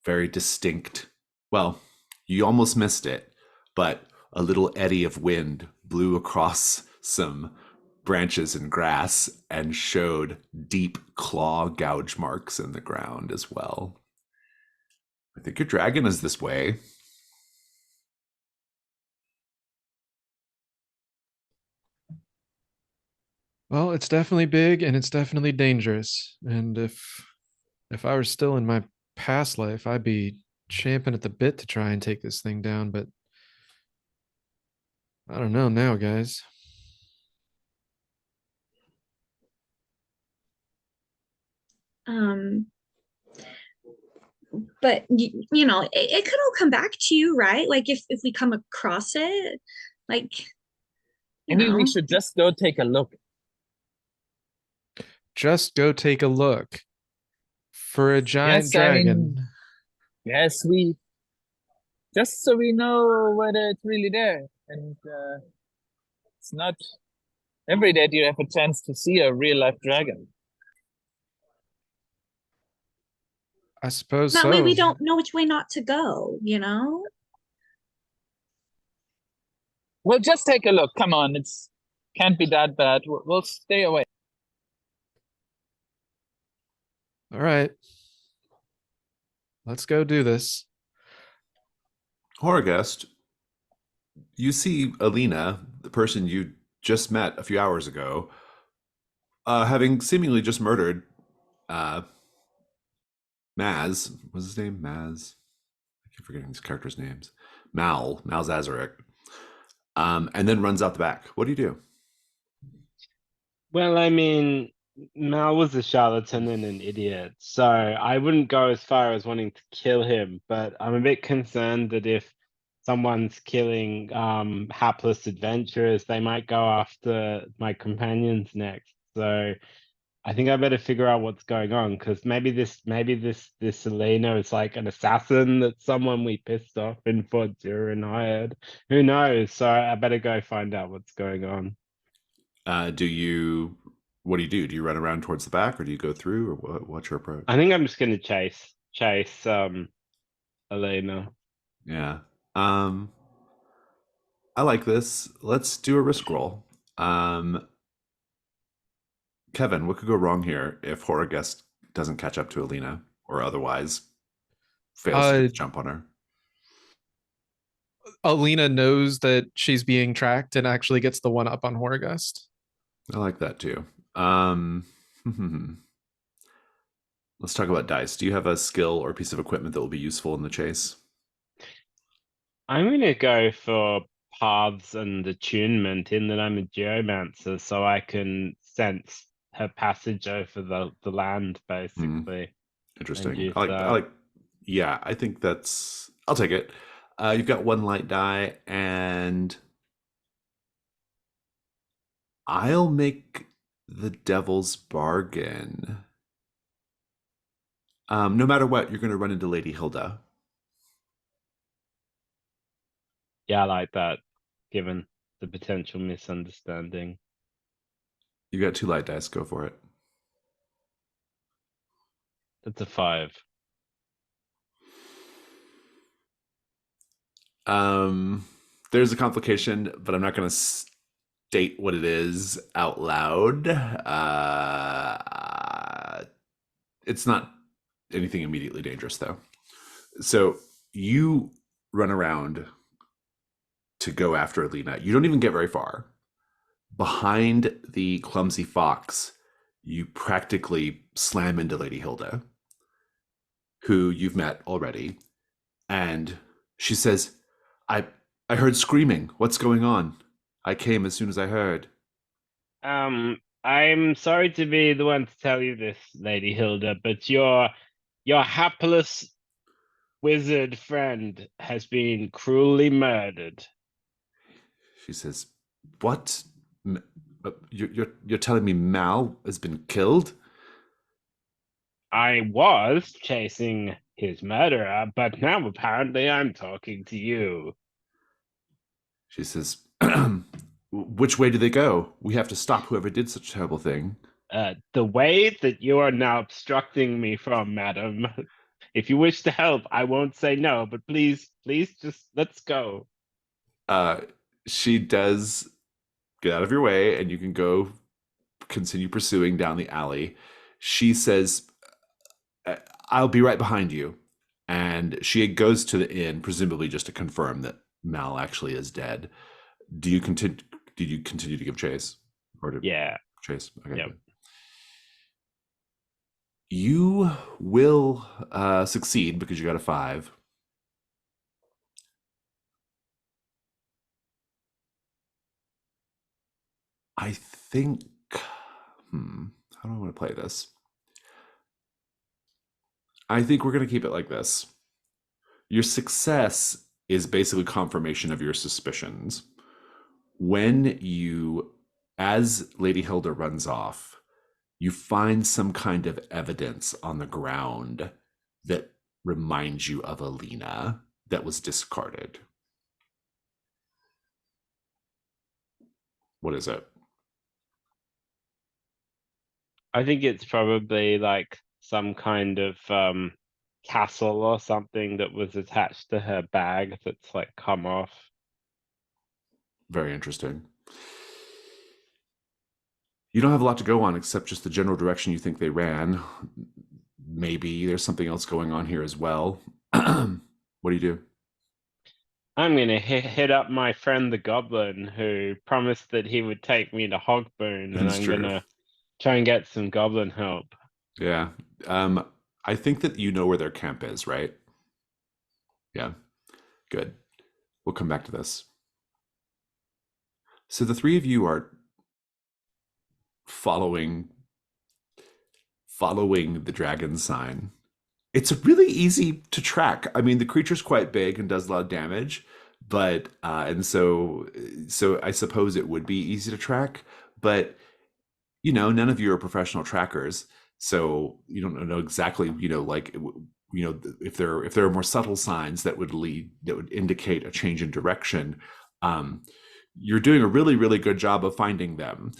S1: very distinct, well, you almost missed it, but a little eddy of wind blew across some branches and grass and showed deep claw gouge marks in the ground as well. I think your dragon is this way.
S4: Well, it's definitely big and it's definitely dangerous. And if I were still in my past life, I'd be champing at the bit to try and take this thing down, but I don't know now, guys.
S2: But you know, it could all come back to you, right? Like if we come across it, like
S3: Maybe we should just go take a look.
S4: Just go take a look for a giant
S3: Yes, I mean,
S4: dragon.
S3: yes, we just so we know whether it's really there. And it's not every day you have a chance to see a real life dragon.
S4: I suppose
S2: that
S4: so.
S2: way we don't know which way not to go, you know?
S3: Well, just take a look. Come on, it's can't be that bad. We'll stay away.
S4: All right. Let's go do this.
S1: Horrorguest, you see Alina, the person you just met a few hours ago, having seemingly just murdered Maz. What's his name? Maz. I keep forgetting these characters' names. Mal Zazarik. And then runs out the back. What do you do?
S5: Well, I mean, Mal was a charlatan and an idiot, so I wouldn't go as far as wanting to kill him, but I'm a bit concerned that if someone's killing hapless adventurers, they might go after my companions next. So I think I better figure out what's going on, because maybe this Alina is like an assassin that someone we pissed off in Fort Durin hired. Who knows? So I better go find out what's going on.
S1: What do you do? Do you run around towards the back, or do you go through, or what's your approach?
S5: I think I'm just gonna chase Alina.
S1: Yeah. I like this. Let's do a risk roll. Kevin, what could go wrong here if Horrorguest doesn't catch up to Alina, or otherwise fails to get the jump on her?
S4: Alina knows that she's being tracked and actually gets the one up on Horrorgust.
S1: I like that too. Let's talk about dice. Do you have a skill or piece of equipment that will be useful in the chase?
S5: I'm gonna go for paths and attunement, in that I'm a geomancer, so I can sense her passage over the land, basically.
S1: Interesting.
S5: use
S1: Yeah, I think I'll take it. You've got one light die, and I'll make the devil's bargain. No matter what, you're going to run into Lady Hilda.
S5: Yeah, I like that, given the potential misunderstanding.
S1: You got 2 light dice. Go for it.
S5: That's a 5.
S1: There's a complication, but I'm not going to state what it is out loud. It's not anything immediately dangerous, though. So you run around to go after Alina. You don't even get very far. Behind the clumsy fox, you practically slam into Lady Hilda, who you've met already. And she says, I heard screaming. What's going on? I came as soon as I heard.
S5: I'm sorry to be the one to tell you this, Lady Hilda, but your hapless wizard friend has been cruelly murdered.
S1: She says, "What? You're telling me Mal has been killed?"
S5: I was chasing his murderer, but now apparently I'm talking to you.
S1: She says, "Which way do they go? We have to stop whoever did such a terrible thing."
S5: The way that you are now obstructing me from, madam. If you wish to help, I won't say no, but please just let's go.
S1: She does get out of your way, and you can go continue pursuing down the alley. She says, "I'll be right behind you." And she goes to the inn, presumably just to confirm that Mal actually is dead. Do you continue? Did you continue to give chase, or to chase? Okay.
S5: Yep.
S1: Good. You will succeed because you got a 5. I think. How do I want to play this? I think we're going to keep it like this. Your success is basically confirmation of your suspicions. When you, as Lady Hilda runs off, you find some kind of evidence on the ground that reminds you of Alina that was discarded. What is it?
S5: I think it's probably like some kind of castle or something that was attached to her bag that's like come off.
S1: Very interesting. You don't have a lot to go on except just the general direction you think they ran. maybe there's something else going on here as well. What do you do?
S5: I'm gonna hit up my friend the Goblin, who promised that he would take me to Hogboon, and
S1: That's
S5: I'm
S1: true.
S5: gonna try and get some Goblin help.
S1: Yeah. I think that you know where their camp is, right? Yeah. Good. We'll come back to this. So the three of you are following the dragon sign. It's really easy to track. I mean, the creature's quite big and does a lot of damage, but and so I suppose it would be easy to track, but you know, none of you are professional trackers, so you don't know exactly, you know, like, you know, if there are more subtle signs that would indicate a change in direction. You're doing a really good job of finding them.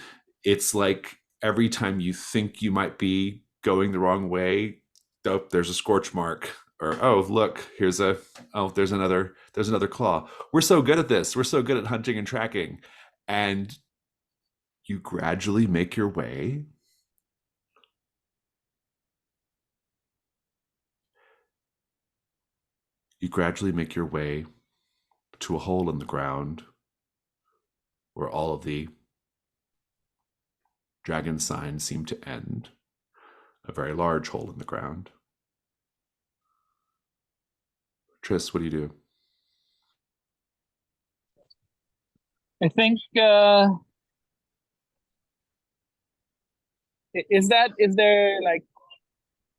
S1: It's like every time you think you might be going the wrong way, oh, there's a scorch mark, or oh, look, there's another claw. We're so good at this. We're so good at hunting and tracking, and you gradually make your way to a hole in the ground where all of the dragon signs seem to end. A very large hole in the ground. Tris, what do you do?
S3: I think is there like,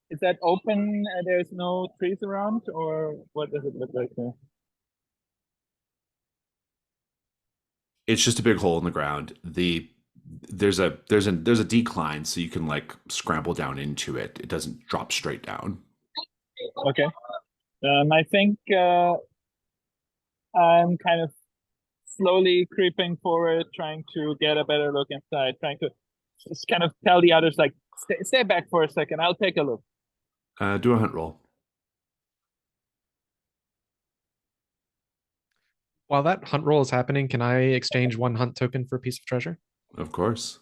S3: is that open? There's no trees around, or what does it look like there?
S1: It's just a big hole in the ground. There's a decline, so you can like scramble down into it. It doesn't drop straight down.
S3: Okay. I think I'm kind of slowly creeping forward, trying to get a better look inside, trying to just kind of tell the others, like, stay back for a second, I'll take a look.
S1: Do a hunt roll.
S4: While that hunt roll is happening, can I exchange one hunt token for a piece of treasure?
S1: Of course.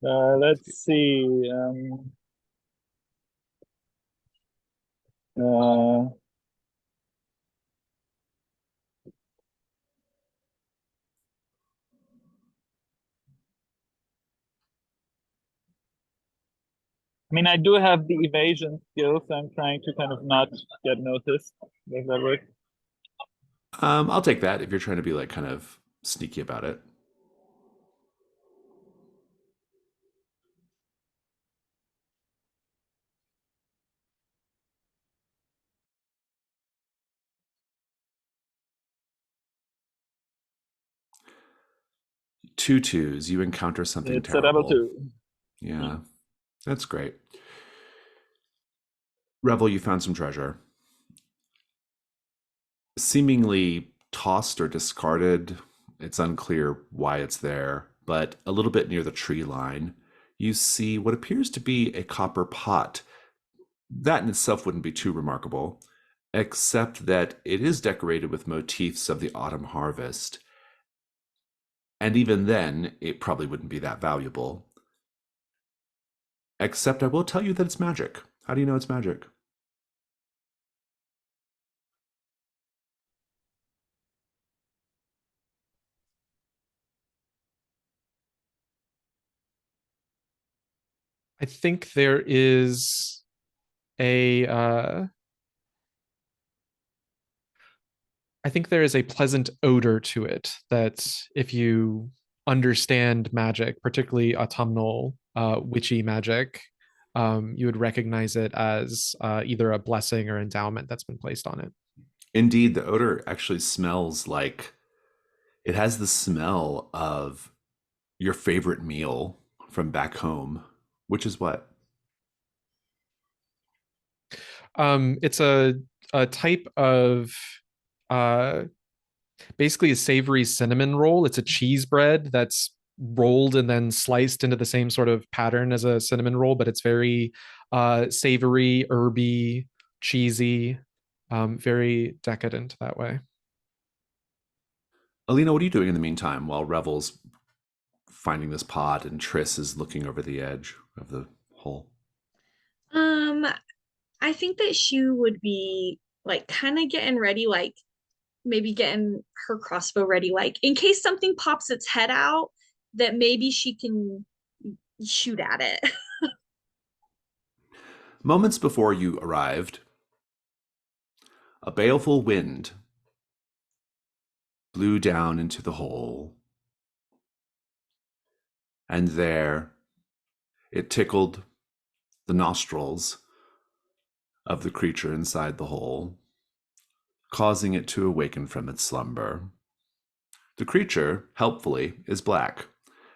S3: Let's see. I mean, I do have the evasion skill, so I'm trying to kind of not get noticed. Does that work?
S1: I'll take that if you're trying to be like kind of sneaky about it. Two twos, you encounter something
S3: It's
S1: terrible.
S3: a double two.
S1: Yeah, that's great. Revel, you found some treasure. Seemingly tossed or discarded. It's unclear why it's there, but a little bit near the tree line, you see what appears to be a copper pot. That in itself wouldn't be too remarkable, except that it is decorated with motifs of the autumn harvest. And even then, it probably wouldn't be that valuable. Except I will tell you that it's magic. How do you know it's magic?
S4: I think there is a I think there is a pleasant odor to it that, if you understand magic, particularly autumnal witchy magic, you would recognize it as either a blessing or endowment that's been placed on it.
S1: Indeed, the odor actually smells like, it has the smell of your favorite meal from back home, which is what?
S4: It's a type of uh, basically a savory cinnamon roll. It's a cheese bread that's rolled and then sliced into the same sort of pattern as a cinnamon roll, but it's very savory, herby, cheesy, very decadent that way.
S1: Alina, what are you doing in the meantime while Revel's finding this pot and Tris is looking over the edge of the hole?
S2: I think that she would be like kind of getting ready, like maybe getting her crossbow ready, like in case something pops its head out, that maybe she can shoot at it.
S1: Moments before you arrived, a baleful wind blew down into the hole, and there it tickled the nostrils of the creature inside the hole, causing it to awaken from its slumber. The creature, helpfully, is black,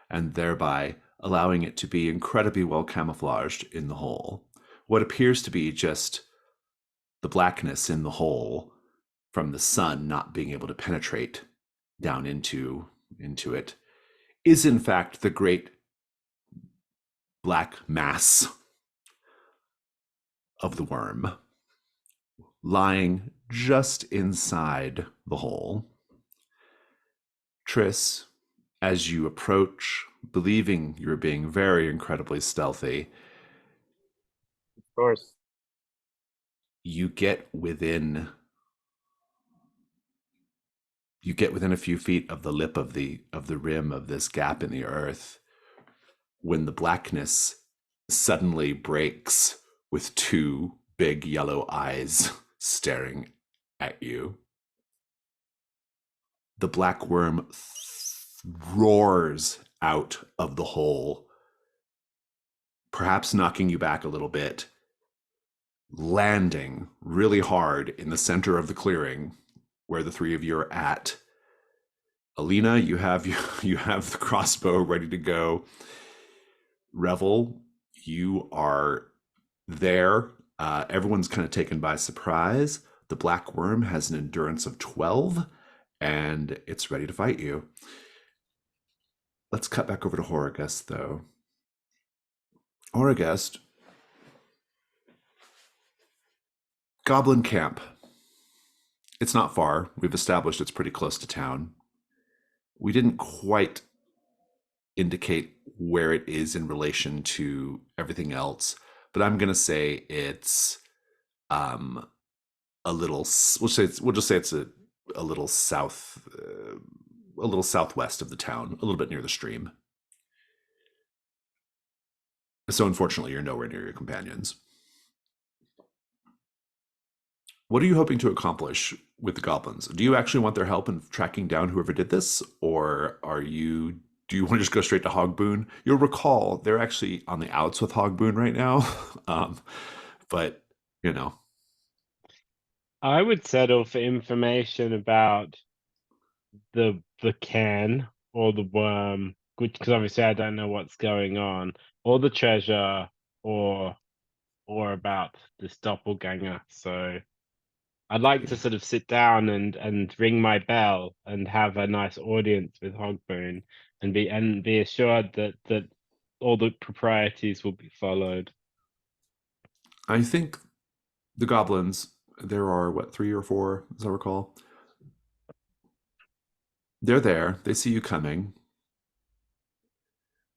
S1: and thereby allowing it to be incredibly well camouflaged in the hole. What appears to be just the blackness in the hole from the sun not being able to penetrate down into it is in fact the great black mass of the Wyrm lying just inside the hole. Tris, as you approach, believing you're being very incredibly stealthy,
S3: Of course.
S1: you get within a few feet of the lip of the rim of this gap in the earth, when the blackness suddenly breaks with two big yellow eyes staring at you. The black Wyrm roars out of the hole, perhaps knocking you back a little bit, landing really hard in the center of the clearing where the three of you are at. Alina, you have the crossbow ready to go. Revel, you are there. Everyone's kind of taken by surprise. The black Wyrm has an endurance of 12, and it's ready to fight you. Let's cut back over to Horagust, though. Horagust, Goblin camp. It's not far. We've established it's pretty close to town. We didn't quite indicate where it is in relation to everything else, but I'm going to say it's a little, we'll just say it's a little south, a little southwest of the town, a little bit near the stream. So unfortunately, you're nowhere near your companions. What are you hoping to accomplish with the goblins? Do you actually want their help in tracking down whoever did this, or do you want to just go straight to Hogboon? You'll recall they're actually on the outs with Hogboon right now, but you know.
S5: I would settle for information about the can or the worm, because obviously I don't know what's going on, or the treasure, or about this doppelganger. So I'd like to sort of sit down and ring my bell and have a nice audience with Hogboon and be assured that all the proprieties will be followed.
S1: I think the goblins, there are, 3 or 4, as I recall. They're there. They see you coming.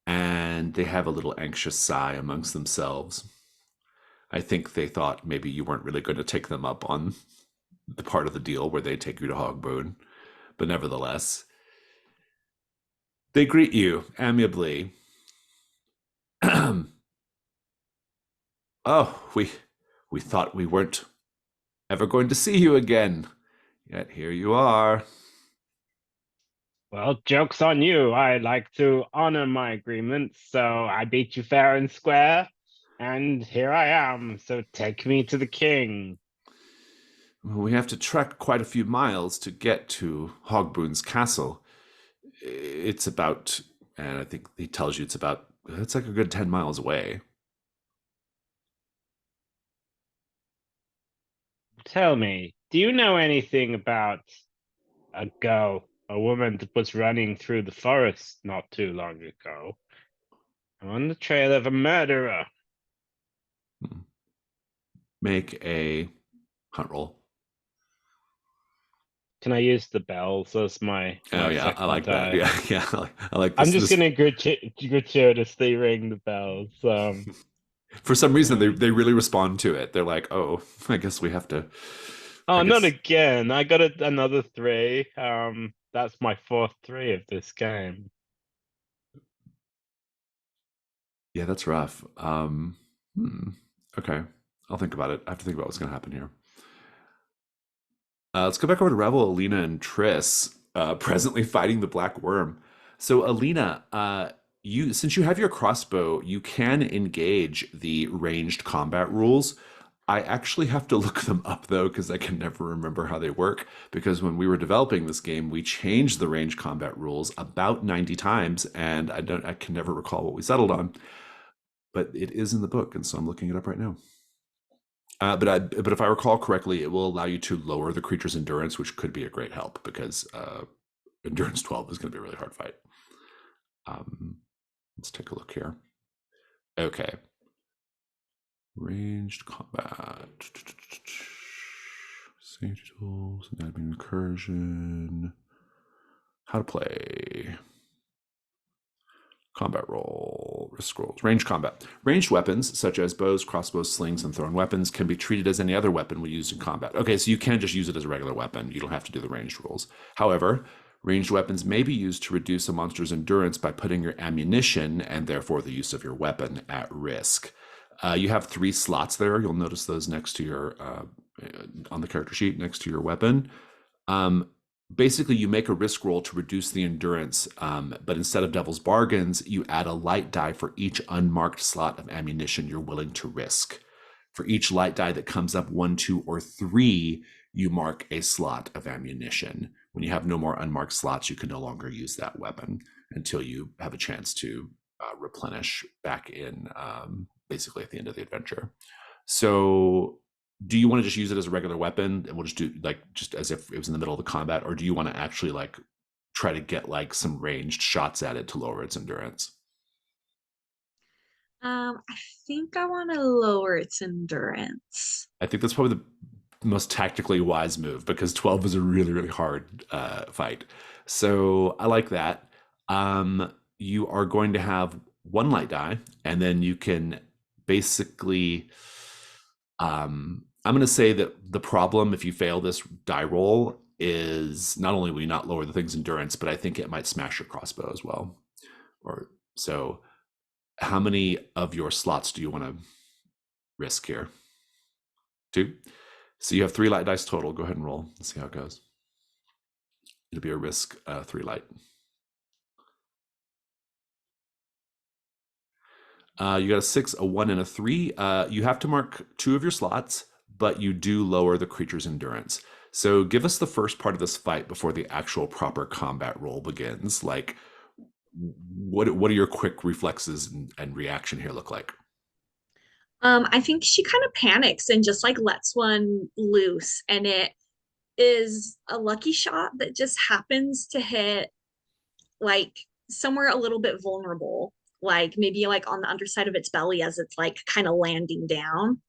S1: And they have a little anxious sigh amongst themselves. I think they thought maybe you weren't really going to take them up on the part of the deal where they take you to Hogboon. But nevertheless, they greet you amiably. Oh, we thought we weren't ever going to see you again. Yet here you are.
S5: Well, joke's on you. I like to honor my agreements, so I beat you fair and square, and here I am, so take me to the king.
S1: Well, we have to trek quite a few miles to get to Hogboon's castle. It's about, and I think he tells you it's like a good 10 miles away.
S5: Tell me, do you know anything about a woman that was running through the forest not too long ago? I'm on the trail of a murderer.
S1: Make a hunt roll.
S5: Can I use the bells as my
S1: Oh yeah, I like that.
S5: die?
S1: Yeah, I like this.
S5: I'm just gonna gratuitously ring the bells.
S1: For some reason, they really respond to it. They're like, "Oh, I guess we have to." I
S5: Oh, not
S1: guess,
S5: again. I got another 3. That's my 4th 3 of this game.
S1: yeah, that's rough. Okay, I'll think about it. I have to think about what's going to happen here. Let's go back over to Revel, Alina, and Tris, presently fighting the Black Wyrm. So, Alina, you since you have your crossbow, you can engage the ranged combat rules. I actually have to look them up though, because I can never remember how they work. Because when we were developing this game, we changed the ranged combat rules about 90 times, and I can never recall what we settled on. But it is in the book, and so I'm looking it up right now. But if I recall correctly, it will allow you to lower the creature's endurance, which could be a great help because endurance 12 is going to be a really hard fight. Let's take a look here. Okay. Ranged combat. Safety tools, anatomy incursion. How to play. Combat roll, risk rolls, ranged combat. Ranged weapons, such as bows, crossbows, slings, and thrown weapons, can be treated as any other weapon we use in combat. Okay, so you can just use it as a regular weapon. You don't have to do the ranged rolls. However, ranged weapons may be used to reduce a monster's endurance by putting your ammunition, and therefore the use of your weapon, at risk. You have 3 slots there. You'll notice those next to your, on the character sheet, next to your weapon. Basically, you make a risk roll to reduce the endurance, but instead of devil's bargains, you add a light die for each unmarked slot of ammunition you're willing to risk. For each light die that comes up 1, 2, or 3, you mark a slot of ammunition. When you have no more unmarked slots, you can no longer use that weapon until you have a chance to replenish back in, basically at the end of the adventure. So do you want to just use it as a regular weapon and we'll just do just as if it was in the middle of the combat, or do you want to actually try to get some ranged shots at it to lower its endurance?
S2: I think I want to lower its endurance.
S1: I think that's probably the most tactically wise move because 12 is a really, really hard fight. So I like that. You are going to have 1 light die, and then you can basically I'm going to say that the problem, if you fail this die roll, is not only will you not lower the thing's endurance, but I think it might smash your crossbow as well. Or so, how many of your slots do you want to risk here? 2. So you have 3 light dice total. Go ahead and roll. Let's see how it goes. It'll be a risk 3 light. You got a 6, a 1, and a 3. You have to mark 2 of your slots, but you do lower the creature's endurance. So give us the first part of this fight before the actual proper combat roll begins. What are your quick reflexes and reaction here look like?
S2: I think she kind of panics and just lets one loose, and it is a lucky shot that just happens to hit somewhere a little bit vulnerable, maybe on the underside of its belly as it's kind of landing down.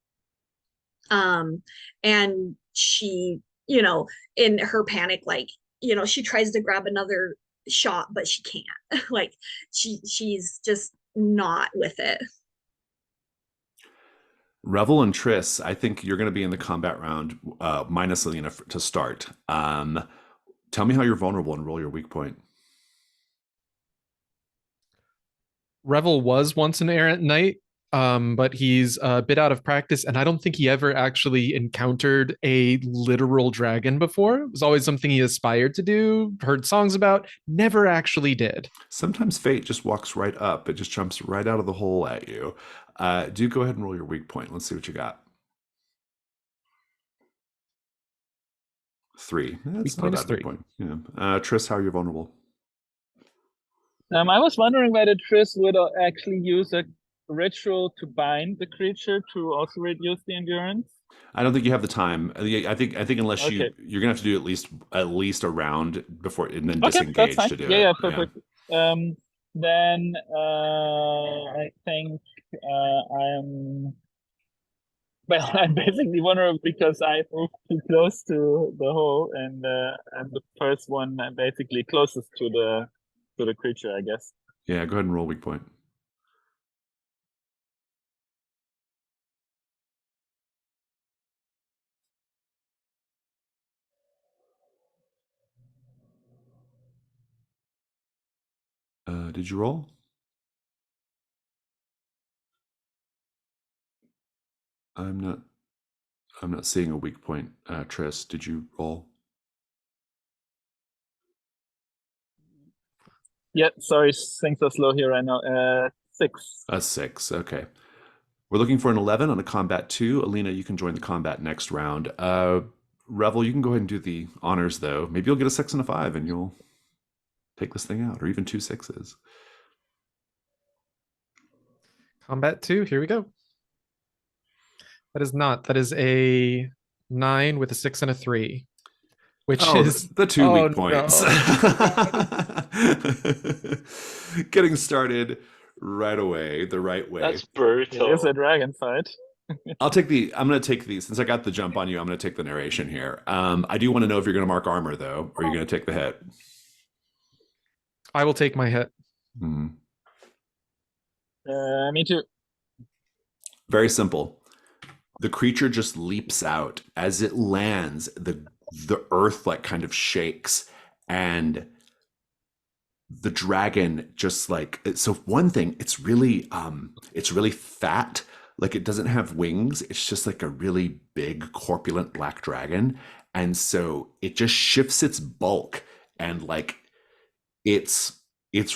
S2: And she, in her panic, she tries to grab another shot, but she can't. She's just not with it.
S1: Revel and Tris, I think you're going to be in the combat round, minus Alina to start. Tell me how you're vulnerable and roll your weak point.
S4: Revel was once an errant knight, but he's a bit out of practice, and I don't think he ever actually encountered a literal dragon before. It was always something he aspired to do, heard songs about, never actually did.
S1: Sometimes fate just walks right up. It just jumps right out of the hole at you. Do go ahead and roll your weak point. Let's see what you got. 3. That's not a bad weak point. Yeah. Tris, how are you vulnerable?
S3: I was wondering whether Tris would actually use a ritual to bind the creature to also reduce the endurance.
S1: I don't think you have the time. I think unless you're gonna have to do at least a round before and then disengage to do it.
S3: Yeah, perfect. Yeah. Then I think I'm basically vulnerable because I moved too close to the hole, and the first one basically closest to the creature, I guess.
S1: Yeah, go ahead and roll weak point. Did you roll? I'm not seeing a weak point. Tris, did you roll?
S3: Yeah, sorry, things are slow here right now. 6.
S1: A 6. Okay. We're looking for an 11 on a combat 2. Alina, you can join the combat next round. Revel, you can go ahead and do the honors, though. Maybe you'll get a 6 and a 5, and you'll take this thing out, or even 2 6s.
S4: Combat 2, here we go. That is not. That is a 9 with a 6 and a 3. Which is
S1: the 2
S4: oh,
S1: weak points.
S4: No.
S1: Getting started right away, the right way.
S5: That's brutal.
S3: It is a dragon fight.
S1: I'm going to take these. Since I got the jump on you, I'm going to take the narration here. I do want to know if you're going to mark armor, though, or you're going to take the hit.
S4: I will take my hit.
S1: Hmm.
S3: Me too.
S1: Very simple. The creature just leaps out. As it lands, the earth like kind of shakes, and the dragon just like, so one thing, it's really fat. Like, it doesn't have wings. It's just like a really big corpulent black dragon. And so it just shifts its bulk, and like its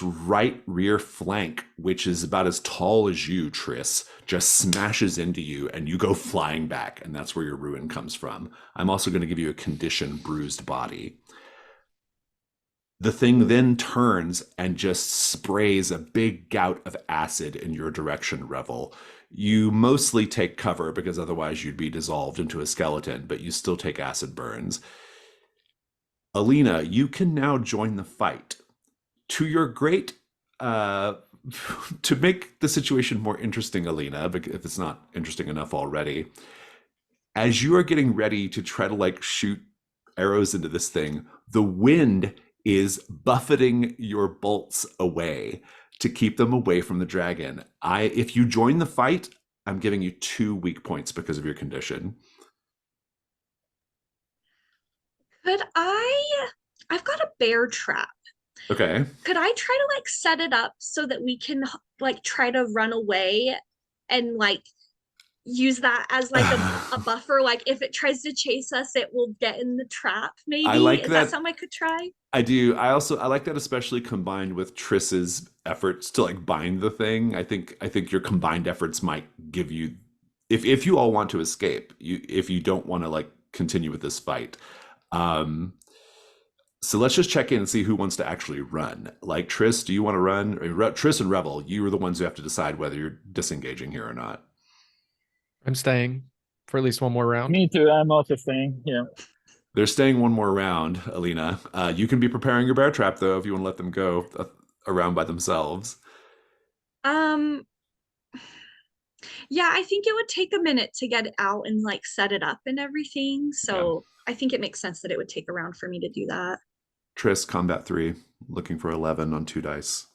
S1: right rear flank, which is about as tall as you, Tris, just smashes into you, and you go flying back, and that's where your ruin comes from. I'm also going to give you a condition, bruised body. The thing then turns and just sprays a big gout of acid in your direction, Revel. You mostly take cover because otherwise you'd be dissolved into a skeleton, but you still take acid burns. Alina, you can now join the fight. To your great, to make the situation more interesting, Alina, if it's not interesting enough already, as you are getting ready to try to like shoot arrows into this thing, the wind is buffeting your bolts away to keep them away from the dragon. If you join the fight, I'm giving you 2 weak points because of your condition.
S2: I've got a bear trap.
S1: Okay.
S2: Could I try to like set it up so that we can like try to run away and like use that as like a buffer? Like, if it tries to chase us, it will get in the trap, maybe.
S1: I like
S2: Is
S1: that.
S2: that something I could try?
S1: I do. I like that, especially combined with Tris's efforts to like bind the thing. I think your combined efforts might give you, if you all want to escape, if you don't want to like continue with this fight. So let's just check in and see who wants to actually run. Like, Tris, do you want to run? Tris and Revel, you are the ones who have to decide whether you're disengaging here or not.
S4: I'm staying for at least one more round.
S3: Me too. I'm also staying. Yeah.
S1: They're staying one more round, Alina. You can be preparing your bear trap, though, if you want to let them go around by themselves.
S2: Yeah, I think it would take a minute to get it out and like set it up and everything. So I think it makes sense that it would take a round for me to do that.
S1: Tris, combat 3, looking for 11 on 2 dice.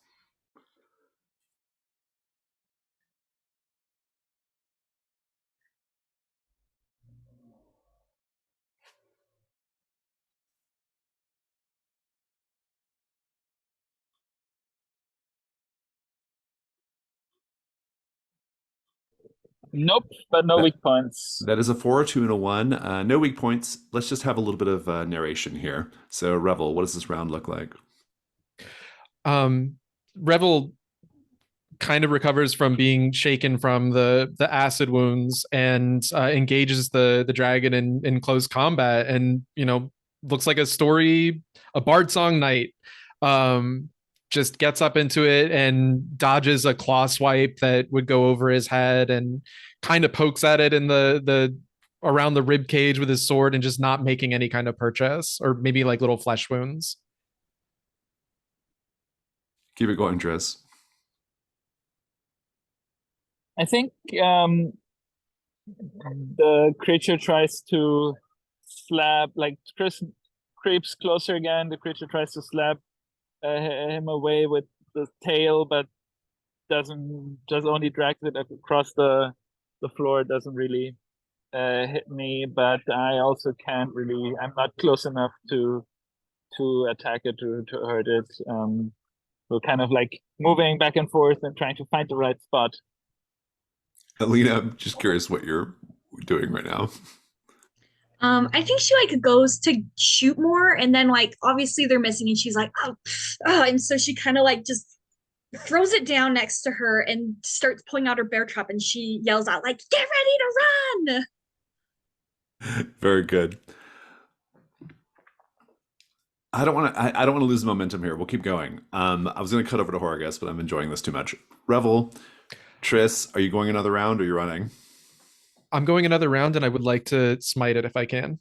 S3: Nope, but no weak points.
S1: That is a 4, a 2, and a 1. No weak points. Let's just have a little bit of narration here. So, Revel, what does this round look like?
S4: Revel kind of recovers from being shaken from the acid wounds and engages the dragon in close combat, and looks like a bard song night. Just gets up into it and dodges a claw swipe that would go over his head, and kind of pokes at it in the around the rib cage with his sword, and just not making any kind of purchase, or maybe like little flesh wounds.
S1: Keep it going, Tris.
S3: I think the creature tries to slap, like Chris creeps closer again. The creature tries to slap him away with the tail, but doesn't, just only drags it across the floor. It doesn't really hit me, but I also can't really, I'm not close enough to attack it, to hurt it. So kind of like moving back and forth and trying to find the right spot.
S1: Alina, I'm just curious what you're doing right now.
S2: I think she like goes to shoot more, and then like obviously they're missing, and she's like, oh, and so she kind of like just throws it down next to her and starts pulling out her bear trap, and she yells out like, "Get ready to run!"
S1: Very good. I don't want to lose momentum here. We'll keep going. I was going to cut over to Horgus, but I'm enjoying this too much. Revel, Tris, are you going another round or are you running?
S4: I'm going another round, and I would like to smite it if I can.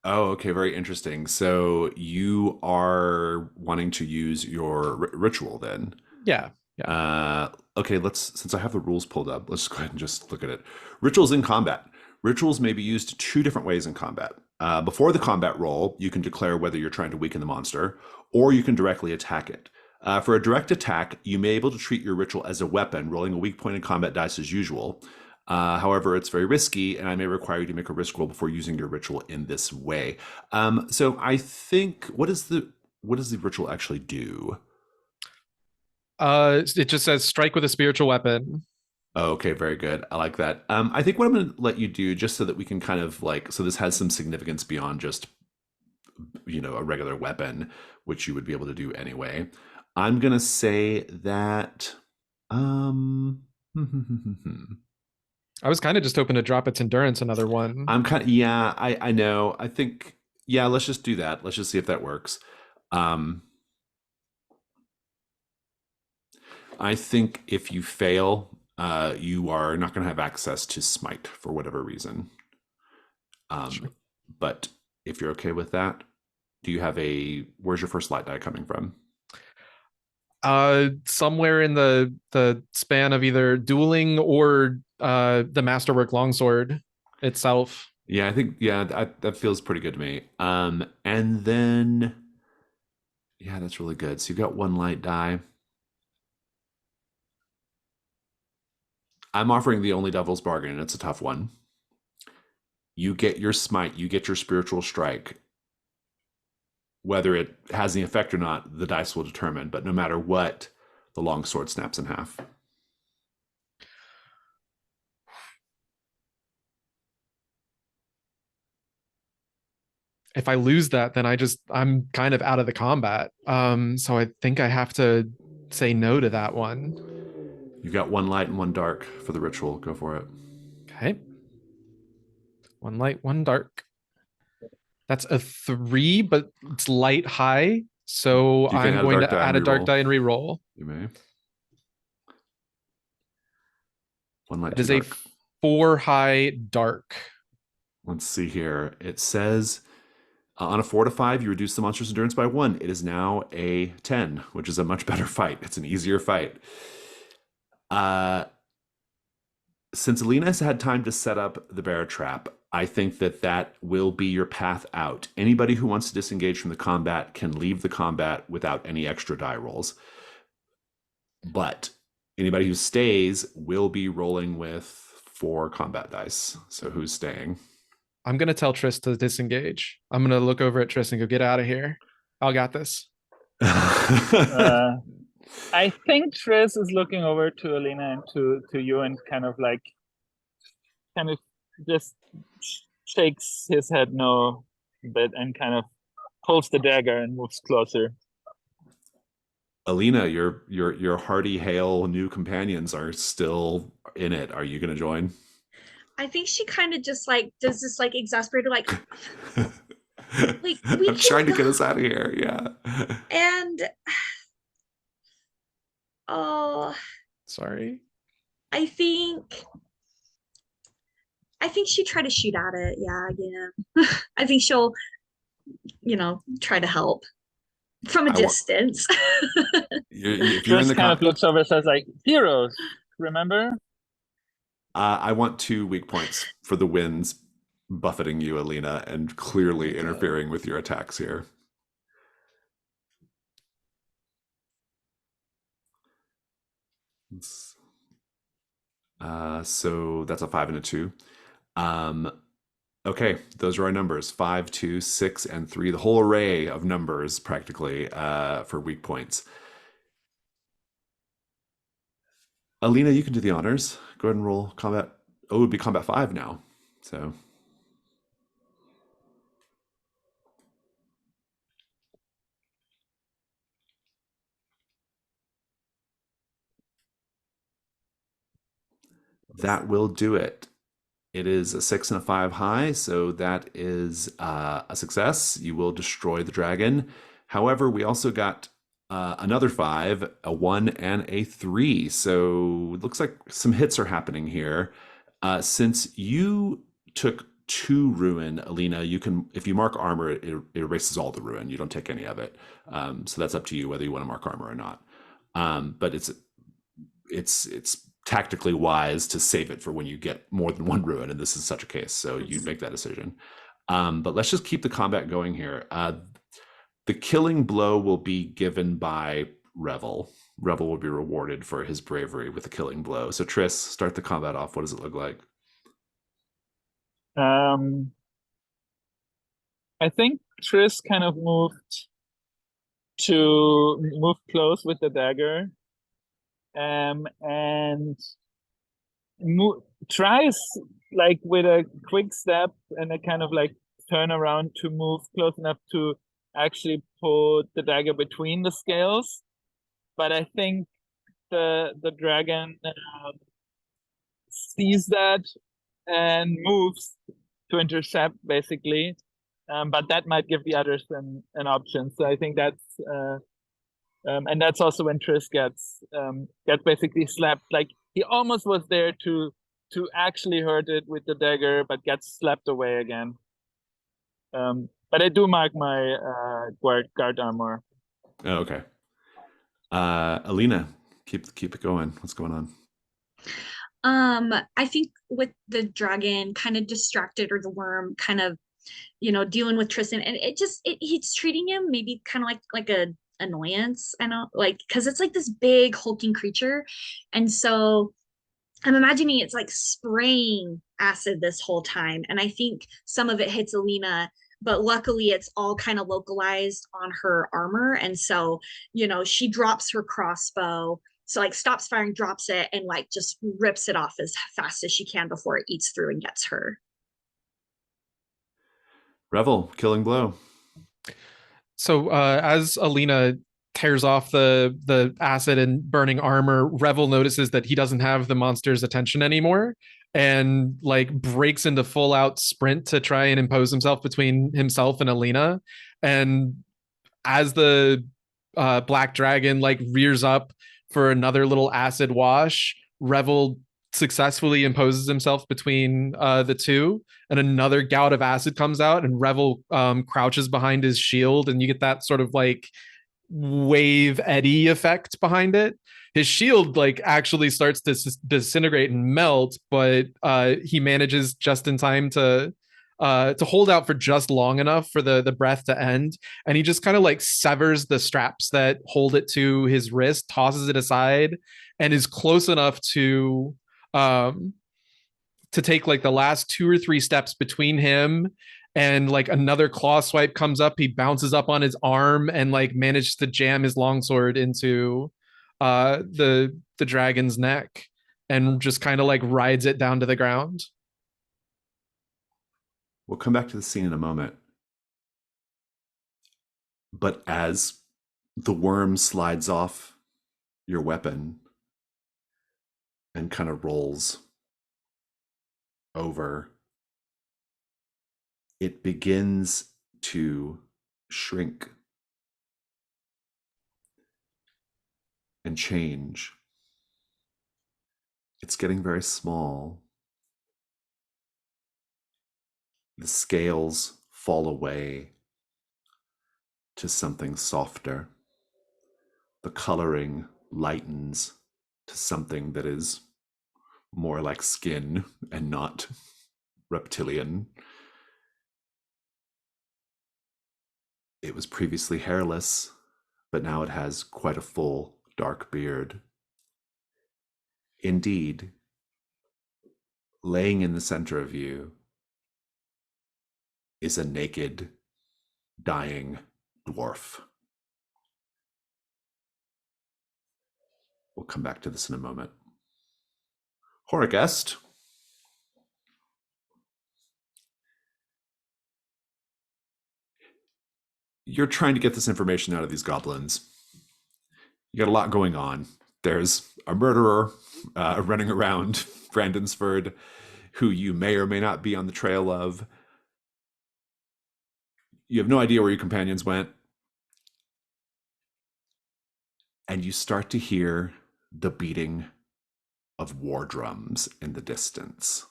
S1: Oh, okay, very interesting. So you are wanting to use your ritual then?
S4: Yeah.
S1: Okay, since I have the rules pulled up, let's go ahead and just look at it. Rituals in combat. Rituals may be used 2 different ways in combat. Before the combat roll, you can declare whether you're trying to weaken the monster, or you can directly attack it. For a direct attack, you may be able to treat your ritual as a weapon, rolling a weak point in combat dice as usual. However, it's very risky, and I may require you to make a risk roll before using your ritual in this way. So I think, what does the ritual actually do?
S4: It just says strike with a spiritual weapon.
S1: Okay, very good. I like that. I think what I'm going to let you do, just so that we can kind of like, so this has some significance beyond just, a regular weapon, which you would be able to do anyway. I'm going to say that,
S4: I was kind of just hoping to drop its endurance another one.
S1: yeah, I know. I think, yeah, let's just do that. Let's just see if that works. I think if you fail, you are not going to have access to smite for whatever reason.
S4: Sure.
S1: But if you're okay with that, do you have where's your first light die coming from?
S4: Somewhere in the span of either dueling or the masterwork longsword itself.
S1: Yeah, I think, that feels pretty good to me. And then, yeah, that's really good. So you've got 1 light die. I'm offering the only devil's bargain, and it's a tough one. You get your smite, you get your spiritual strike. Whether it has any effect or not, the dice will determine, but no matter what, the longsword snaps in half.
S4: If I lose that, then I'm kind of out of the combat. So I think I have to say no to that one.
S1: You've got 1 light and 1 dark for the ritual. Go for it.
S4: Okay. 1 light, 1 dark. That's a 3, but it's light high. So I'm going to add a dark die and re-roll.
S1: You may. 1 light,
S4: It is
S1: 2
S4: a
S1: dark.
S4: 4 high dark.
S1: Let's see here. It says on a 4 to 5, you reduce the monster's endurance by 1. It is now a 10, which is a much better fight. It's an easier fight. Since Alina has had time to set up the bear trap, I think that will be your path out. Anybody who wants to disengage from the combat can leave the combat without any extra die rolls. But anybody who stays will be rolling with 4 combat dice. So who's staying?
S4: I'm going to tell Tris to disengage. I'm going to look over at Tris and go, get out of here. I got this.
S3: I think Tris is looking over to Alina and to you and kind of just shakes his head no bit and kind of pulls the dagger and moves closer.
S1: Alina, your hearty, hale new companions are still in it. Are you going to join?
S2: I think she kind of just like does this like exasperated like
S1: I'm trying to get us out of here. Yeah.
S2: And
S4: Sorry.
S2: I think she tried to shoot at it. Yeah, again. I think she'll, try to help from a distance.
S1: If you're in the
S3: kind of looks over and says like, heroes, remember?
S1: I want 2 weak points for the winds buffeting you, Alina, and clearly interfering with your attacks here. So that's a 5 and a 2. Okay, those are our numbers: 5, 2, 6, and 3. The whole array of numbers, practically, for weak points. Alina, you can do the honors. Go ahead and roll combat. Oh, it would be combat 5 now. So that will do it. It is a 6 and a 5 high, so that is a success. You will destroy the dragon. However, we also got another 5, a 1, and a 3. So it looks like some hits are happening here. Since you took 2 ruin, Alina, you can, if you mark armor, it erases all the ruin. You don't take any of it. So that's up to you whether you want to mark armor or not. But it's tactically wise to save it for when you get more than 1 ruin, and this is such a case, so you make that decision. But let's just keep the combat going here. The killing blow will be given by Revel. Revel will be rewarded for his bravery with the killing blow. So Tris, start the combat off. What does it look like?
S3: I think Tris kind of moved close with the dagger, and tries like with a quick step and a kind of like turn around to move close enough to actually put the dagger between the scales. But I think the dragon sees that and moves to intercept, basically. But that might give the others an option. So I think that's and that's also when Tris gets basically slapped. Like he almost was there to actually hurt it with the dagger, but gets slapped away again. But I do mark my guard armor.
S1: Oh, okay. Alina, keep it going. What's going on?
S2: I think with the dragon kind of distracted, or the worm kind of, dealing with Tristan, and he's treating him maybe kind of like a annoyance. I know, like, because it's like this big hulking creature, and so I'm imagining it's like spraying acid this whole time, and I think some of it hits Alina, but luckily it's all kind of localized on her armor, and so she drops her crossbow, so like stops firing, drops it, and like just rips it off as fast as she can before it eats through and gets her.
S1: Revel, killing blow.
S4: So as Alina tears off the acid and burning armor, Revel notices that he doesn't have the monster's attention anymore, and like breaks into full out sprint to try and impose himself between himself and Alina. And as the black dragon like rears up for another little acid wash, Revel successfully imposes himself between the two, and another gout of acid comes out, and Revel crouches behind his shield, and you get that sort of like wave eddy effect behind it. His shield like actually starts to disintegrate and melt, but he manages just in time to hold out for just long enough for the breath to end, and he just kind of like severs the straps that hold it to his wrist, tosses it aside, and is close enough to take like the last 2 or 3 steps between him and like another claw swipe comes up. He bounces up on his arm and like manages to jam his longsword into the dragon's neck and just kind of like rides it down to the ground.
S1: We'll come back to the scene in a moment. But as the worm slides off your weapon and kind of rolls over, it begins to shrink and change. It's getting very small. The scales fall away to something softer. The coloring lightens to something that is more like skin and not reptilian. It was previously hairless, but now it has quite a full, dark beard. Indeed, laying in the center of you is a naked, dying dwarf. We'll come back to this in a moment. Horagest. You're trying to get this information out of these goblins. You got a lot going on. There's a murderer running around Brandonsford who you may or may not be on the trail of. You have no idea where your companions went. And you start to hear the beating of war drums in the distance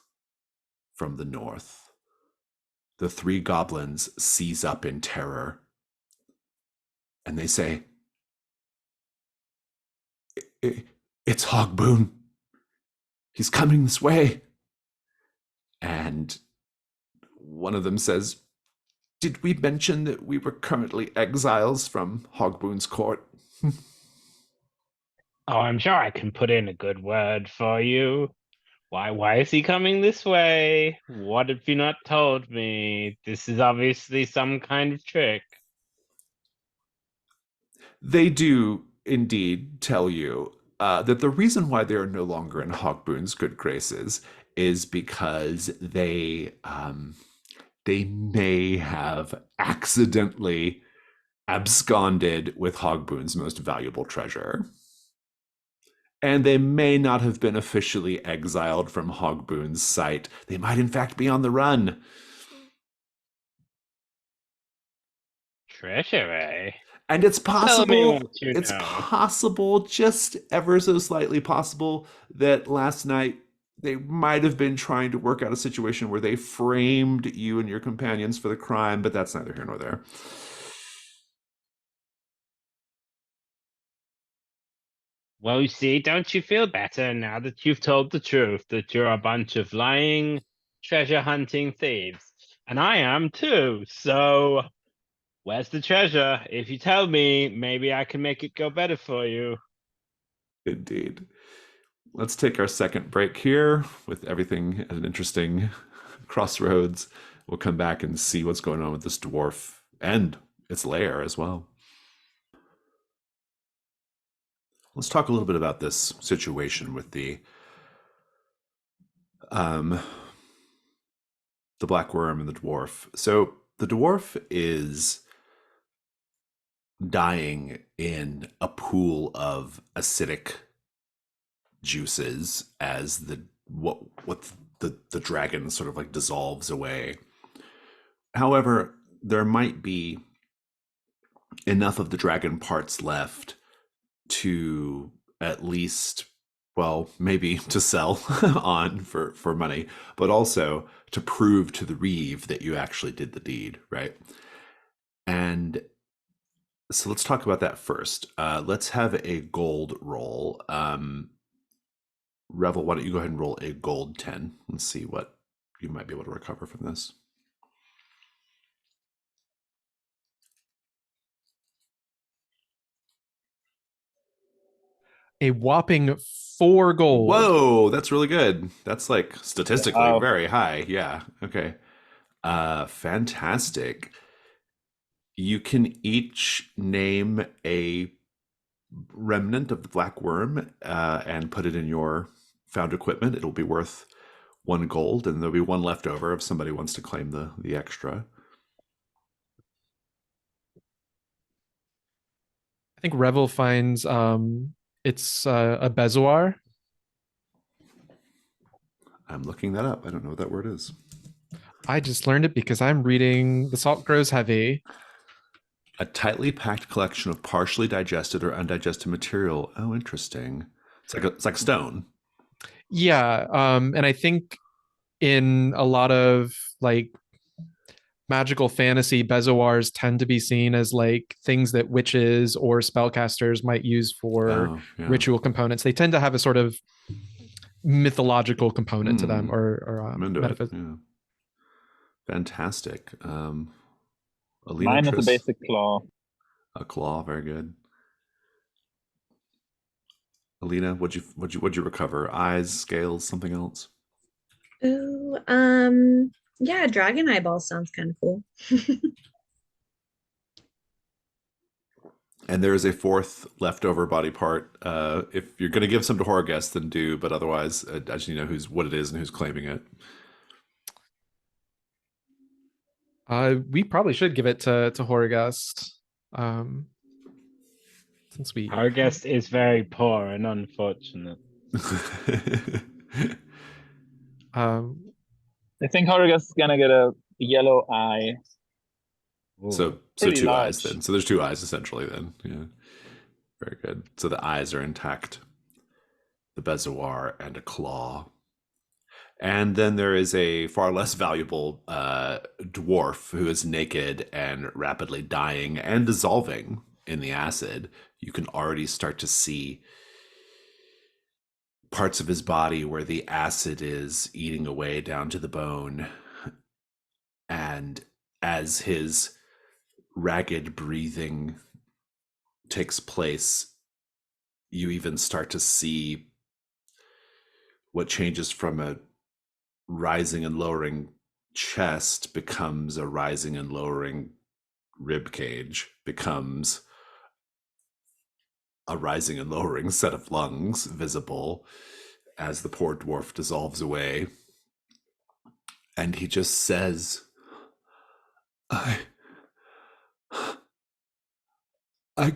S1: from the north. The three goblins seize up in terror. And they say, it's Hogboon. He's coming this way. And one of them says, did we mention that we were currently exiles from Hogboon's court?
S5: Oh, I'm sure I can put in a good word for you. Why is he coming this way? What have you not told me? This is obviously some kind of trick.
S1: They do indeed tell you that the reason why they are no longer in Hogboon's good graces is because they may have accidentally absconded with Hogboon's most valuable treasure. And they may not have been officially exiled from Hogboon's sight. They might, in fact, be on the run.
S5: Treasure, eh?
S1: And it's
S5: Tell me
S1: possible,
S5: what you
S1: it's
S5: know.
S1: possible, just ever so slightly possible, that last night they might have been trying to work out a situation where they framed you and your companions for the crime, but that's neither here nor there.
S5: Well, you see, don't you feel better now that you've told the truth, that you're a bunch of lying, treasure hunting thieves? And I am too, so where's the treasure? If you tell me, maybe I can make it go better for you.
S1: Indeed. Let's take our second break here with everything at an interesting crossroads. We'll come back and see what's going on with this dwarf and its lair as well. Let's talk a little bit about this situation with the black Wyrm and the dwarf. So the dwarf is dying in a pool of acidic juices as the dragon sort of like dissolves away. However, there might be enough of the dragon parts left to at least, well, maybe to sell on for money, but also to prove to the Reeve that you actually did the deed, right? And so let's talk about that first. Let's have a gold roll. Revel, why don't you go ahead and roll a gold 10 and see what you might be able to recover from this.
S4: A whopping 4 gold.
S1: Whoa, that's really good. That's like statistically
S3: Wow.
S1: very high. Yeah. Okay. Fantastic. You can each name a remnant of the black Wyrm and put it in your found equipment. It'll be worth 1 gold, and there'll be 1 left over if somebody wants to claim the extra.
S4: I think Revel finds it's a bezoar.
S1: I'm looking that up. I don't know what that word is.
S4: I just learned it because I'm reading The Salt Grows Heavy.
S1: A tightly packed collection of partially digested or undigested material. Oh, interesting. It's like stone.
S4: Yeah, and I think in a lot of like magical fantasy, bezoars tend to be seen as like things that witches or spellcasters might use for ritual components. They tend to have a sort of mythological component to them, or metaphysical.
S1: Yeah. Fantastic. Alina,
S3: Mine is a
S1: Tris?
S3: basic claw.
S1: A claw, very good. Alina, what'd you recover? Eyes, scales, something else?
S2: Ooh, yeah, dragon eyeball sounds kind of cool.
S1: And there is a fourth leftover body part. If you're going to give some to Horrorgast, then do. But otherwise, I just need to know what it is and who's claiming it.
S4: We probably should give it to Horrorgast. Since we
S5: Our guest is very poor and unfortunate.
S4: um
S3: I think Horrigus is gonna get a yellow eye.
S1: So
S3: Pretty
S1: two
S3: large.
S1: eyes then. So there's two eyes essentially then. Yeah. Very good. So the eyes are intact. The bezoar and a claw. And then there is a far less valuable dwarf who is naked and rapidly dying and dissolving in the acid. You can already start to see parts of his body where the acid is eating away down to the bone. And as his ragged breathing takes place, you even start to see what changes from a rising and lowering chest becomes a rising and lowering rib cage, becomes a rising and lowering set of lungs visible as the poor dwarf dissolves away. And he just says, I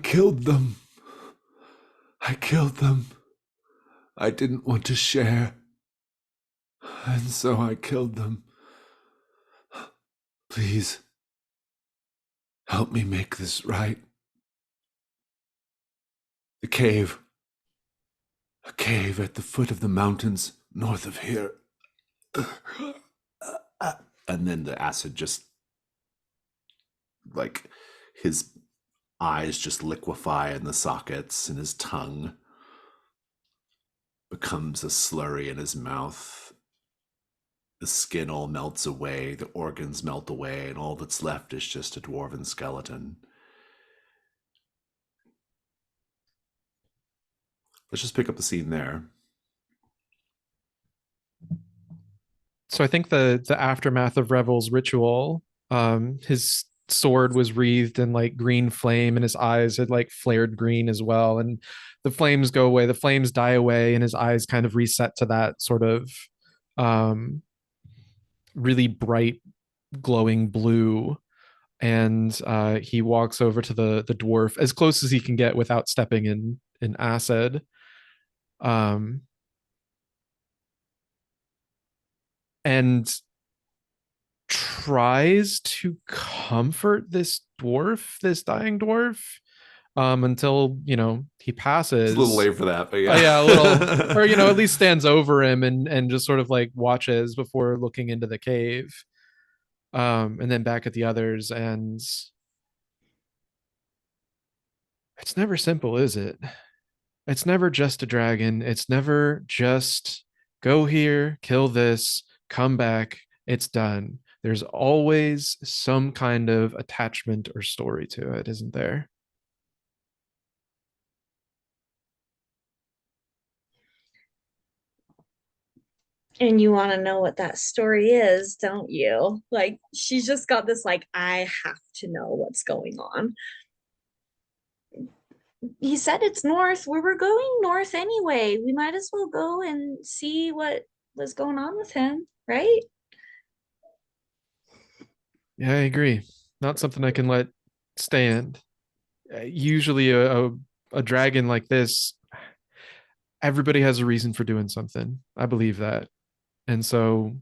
S1: killed them. I killed them. I didn't want to share. And so I killed them. Please, help me make this right. The cave. A cave at the foot of the mountains north of here. And then the acid just, like, his eyes just liquefy in the sockets, and his tongue becomes a slurry in his mouth. The skin all melts away, the organs melt away, and all that's left is just a dwarven skeleton. Let's just pick up the scene there.
S4: So I think the aftermath of Revel's ritual, his sword was wreathed in like green flame, and his eyes had like flared green as well. And the flames go away, the flames die away, and his eyes kind of reset to that sort of really bright, glowing blue. And he walks over to the dwarf as close as he can get without stepping in acid. And tries to comfort this dying dwarf, until he passes.
S1: It's a little late for that, but yeah.
S4: Oh, yeah, a little, or at least stands over him and just sort of like watches before looking into the cave, and then back at the others. And it's never simple, is it? It's never just a dragon. It's never just go here, kill this, come back, it's done. There's always some kind of attachment or story to it, isn't there?
S2: And you want to know what that story is, don't you? Like, she's just got this, like, I have to know what's going on. He said it's north. We were going north anyway. We might as well go and see what was going on with him, right?
S4: Yeah, I agree. Not something I can let stand. Usually a dragon like this, everybody has a reason for doing something. I believe that. And so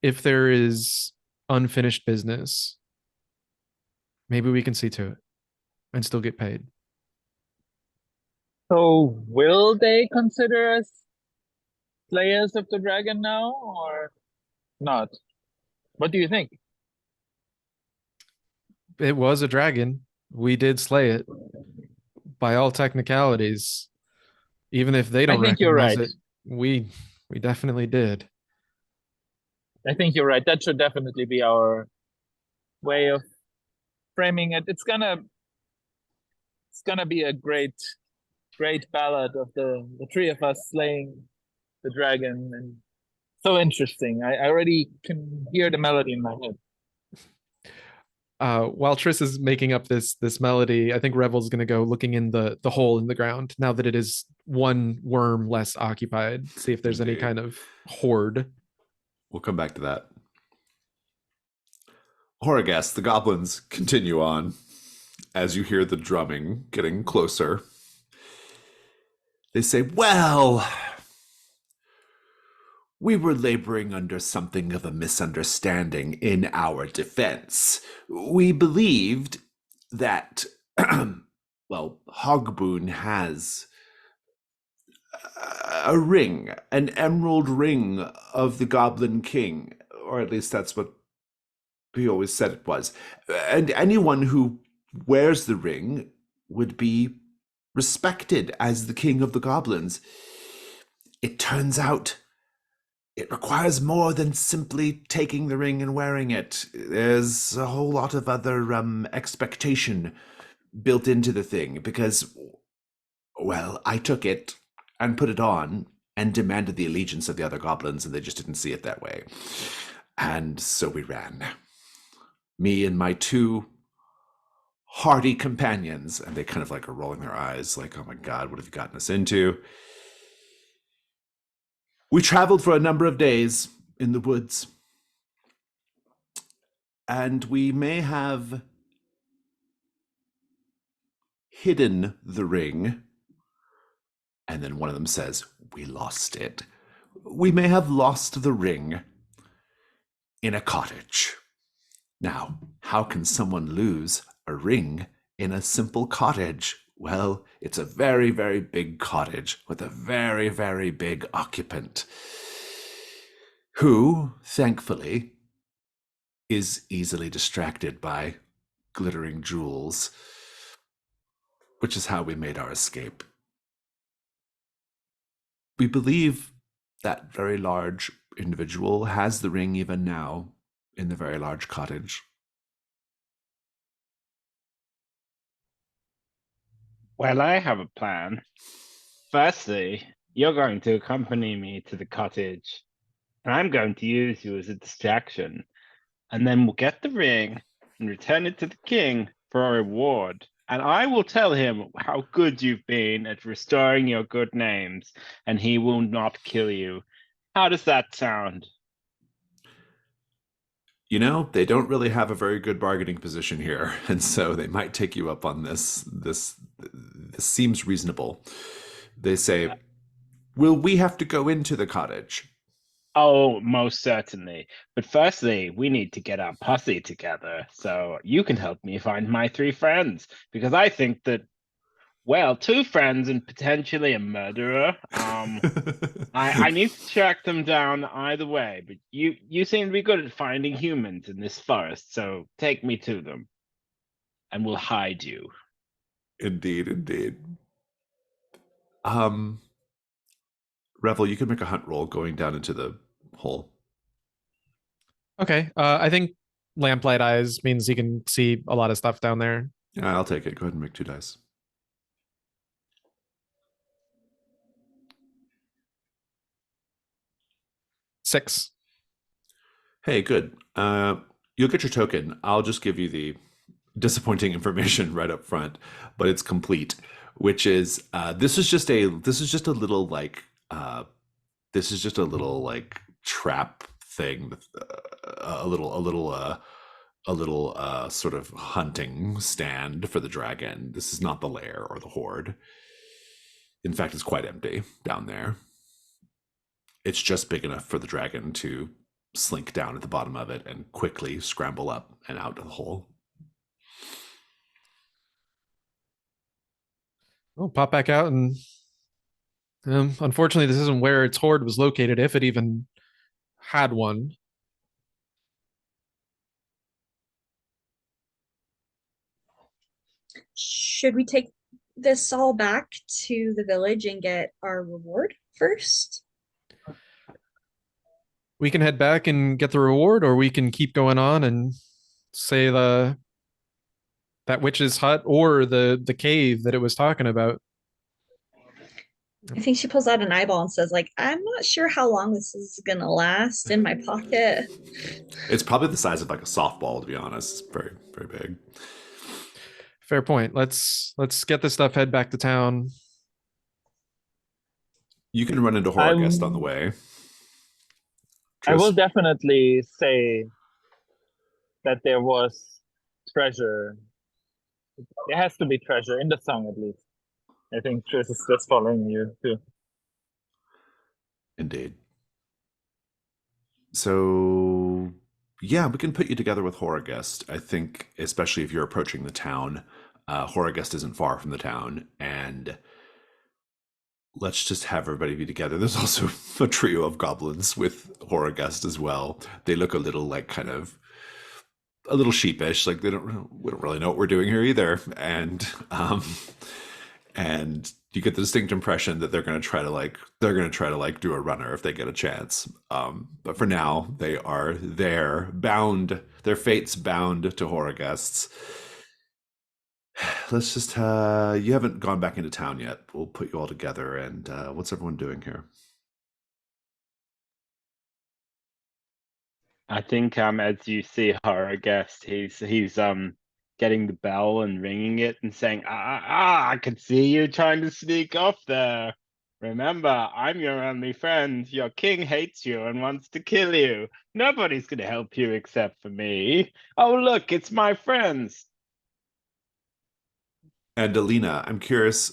S4: if there is unfinished business, maybe we can see to it and still get paid.
S3: So will they consider us slayers of the dragon now, or not? What do you think?
S4: It was a dragon. We did slay it by all technicalities. Even if they don't
S3: I think you're
S4: recognize
S3: right.
S4: it, we definitely did.
S3: I think you're right. That should definitely be our way of framing it. It's gonna be a great ballad of the three of us slaying the dragon, and so interesting. I already can hear the melody in my head.
S4: While Tris is making up this melody, I think Revel's going to go looking in the hole in the ground now that it is one worm less occupied. See if there's any
S1: Indeed.
S4: kind of hoard.
S1: We'll come back to that. Horrorghast, the goblins continue on as you hear the drumming getting closer. They say, well, we were laboring under something of a misunderstanding in our defense. We believed that, well, Hogboon has a ring, an emerald ring of the Goblin King, or at least that's what he always said it was. And anyone who wears the ring would be respected as the king of the goblins. It turns out it requires more than simply taking the ring and wearing it. There's a whole lot of other expectation built into the thing because, well, I took it and put it on and demanded the allegiance of the other goblins, and they just didn't see it that way. And so we ran. Me and my two hardy companions, and they kind of like are rolling their eyes like, oh my God, what have you gotten us into? We traveled for a number of days in the woods, and we may have hidden the ring. And then one of them says, we lost it. We may have lost the ring in a cottage. Now, how can someone lose a ring in a simple cottage? Well, it's a very, very big cottage with a very, very big occupant who, thankfully, is easily distracted by glittering jewels, which is how we made our escape. We believe that very large individual has the ring even now in the very large cottage.
S5: Well, I have a plan. Firstly, you're going to accompany me to the cottage, and I'm going to use you as a distraction. And then we'll get the ring and return it to the king for a reward. And I will tell him how good you've been at restoring your good names, and he will not kill you. How does that sound?
S1: You know, they don't really have a very good bargaining position here, and so they might take you up on this. This seems reasonable. They say, will we have to go into the cottage?
S5: Oh, most certainly. But firstly, we need to get our posse together. So you can help me find my 3 friends, because I think that, well, 2 friends and potentially a murderer. I need to track them down either way, but you seem to be good at finding humans in this forest, so take me to them, and we'll hide you.
S1: Indeed, indeed. Revel, you can make a hunt roll going down into the hole.
S4: Okay. I think lamplight eyes means he can see a lot of stuff down there.
S1: Yeah, I'll take it. Go ahead and make 2 dice.
S4: Six.
S1: Hey, good. You'll get your token. I'll just give you the disappointing information right up front, but it's complete. Which is this is just a little trap thing, a little sort of hunting stand for the dragon. This is not the lair or the hoard. In fact, it's quite empty down there. It's just big enough for the dragon to slink down at the bottom of it and quickly scramble up and out of the hole.
S4: We'll pop back out and unfortunately this isn't where its hoard was located, if it even had one.
S2: Should we take this all back to the village and get our reward first?
S4: We can head back and get the reward, or we can keep going on and say that witch's hut or the cave that it was talking about.
S2: I think she pulls out an eyeball and says, like, I'm not sure how long this is gonna last in my pocket.
S1: It's probably the size of like a softball, to be honest. It's very, very big.
S4: Fair point. Let's get this stuff, head back to town.
S1: You can run into Horrorguest on the way.
S3: I will
S1: Tris?
S3: definitely say that there was treasure. There has to be treasure in the song, at least. I think Tris is just following you too.
S1: Indeed. So, yeah, we can put you together with Horrorguest. I think, especially if you're approaching the town, Horrorguest isn't far from the town, and let's just have everybody be together. There's also a trio of goblins with Horrorguest as well. They look a little like kind of a little sheepish, like we don't really know what we're doing here either, and you get the distinct impression that they're going to try to like do a runner if they get a chance. But for now, they are there, bound. Their fate's bound to Horrorguests. Let's just you haven't gone back into town yet. We'll put you all together. And what's everyone doing here?
S5: I think as you see Horrorguest, he's getting the bell and ringing it and saying, I can see you trying to sneak off there. Remember, I'm your only friend. Your king hates you and wants to kill you. Nobody's gonna help you except for me. Oh, look, it's my friends.
S1: And Alina, I'm curious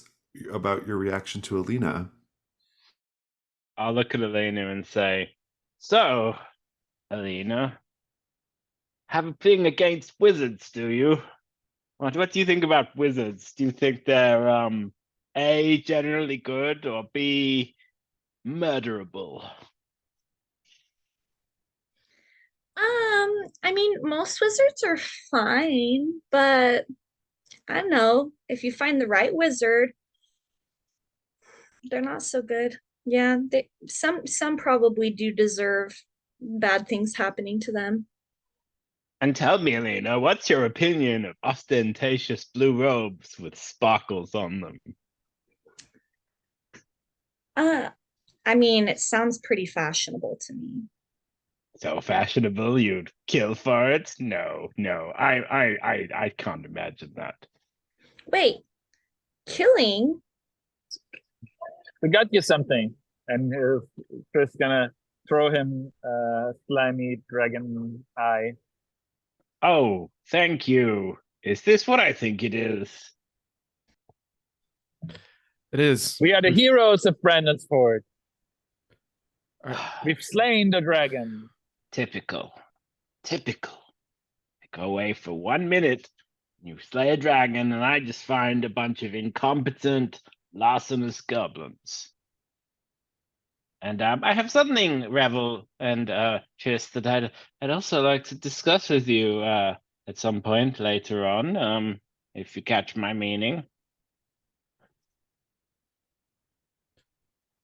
S1: about your reaction to Alina.
S5: I'll look at Alina and say, so, Alina, have a thing against wizards, do you? What do you think about wizards? Do you think they're A, generally good, or B, murderable?
S2: I mean, most wizards are fine, but I don't know. If you find the right wizard, they're not so good. Yeah, some probably do deserve bad things happening to them.
S5: And tell me, Alina, what's your opinion of ostentatious blue robes with sparkles on them?
S2: Uh, I mean, it sounds pretty fashionable to me.
S5: So fashionable, you'd kill for it? No, I can't imagine that.
S2: Wait, killing?
S3: We got you something. And Tris gonna throw him a slimy dragon eye.
S5: Oh, thank you. Is this what I think it is?
S4: It is.
S3: We are the heroes of Brandonsford.
S4: Alright.
S3: We've slain the dragon.
S5: Typical. Typical. I go away for 1 minute, you slay a dragon, and I just find a bunch of incompetent, larcenous goblins. And I have something, Revel and Tris, that I'd also like to discuss with you at some point later on, if you catch my meaning.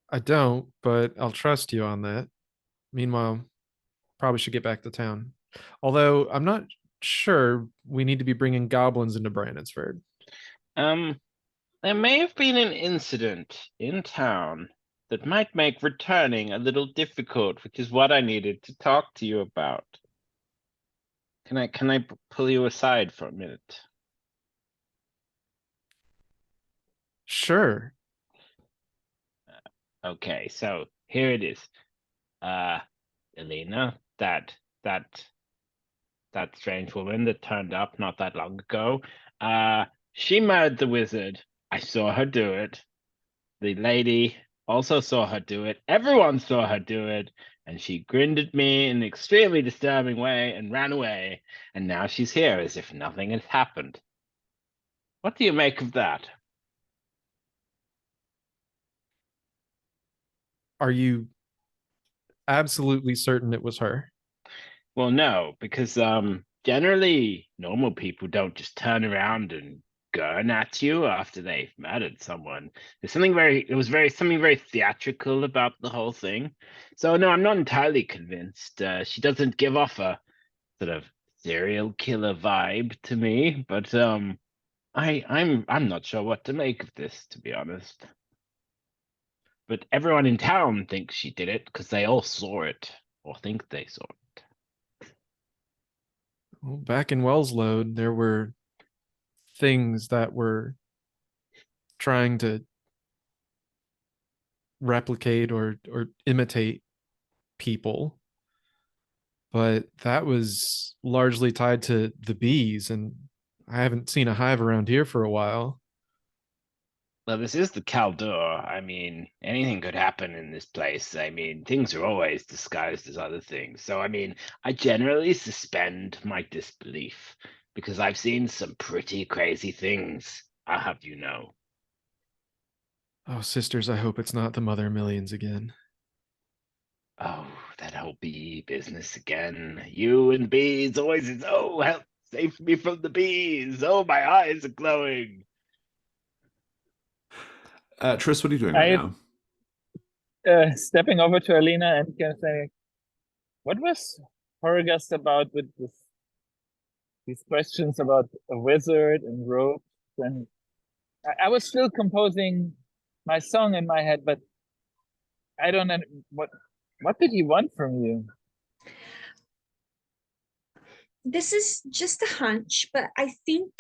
S4: I don't, but I'll trust you on that. Meanwhile, probably should get back to town. Although I'm not sure we need to be bringing goblins into Brandonsford.
S5: There may have been an incident in town that might make returning a little difficult, which is what I needed to talk to you about. Can I pull you aside for a minute?
S4: Sure.
S5: Okay, so here it is. Alina, that strange woman that turned up not that long ago, she murdered the wizard. I saw her do it. The lady also saw her do it. Everyone saw her do it. And she grinned at me in an extremely disturbing way and ran away. And now she's here as if nothing had happened. What do you make of that?
S4: Are you absolutely certain it was her?
S5: Well, no, because generally normal people don't just turn around and gun at you after they've murdered someone. There's something something very theatrical about the whole thing. So no, I'm not entirely convinced. She doesn't give off a sort of serial killer vibe to me, but I'm not sure what to make of this, to be honest. but everyone in town thinks she did it because they all saw it or think they saw it.
S4: Well, back in Wellslode, there were things that were trying to replicate or imitate people, but that was largely tied to the bees, and I haven't seen a hive around here for a while.
S5: Well, this is the Caldor. I mean, anything could happen in this place. I mean, things are always disguised as other things. So, I mean, I generally suspend my disbelief because I've seen some pretty crazy things, I'll have you know.
S4: Oh, sisters, I hope it's not the mother of millions again.
S5: Oh, that whole bee business again. You and bees always is, oh, help, save me from the bees. Oh, my eyes are glowing.
S1: Tris, what are you doing right now?
S3: Stepping over to Alina and gonna say, what was Horagast about with these questions about a wizard and ropes? And I was still composing my song in my head, but I don't know what did he want from you?
S2: This is just a hunch, but I think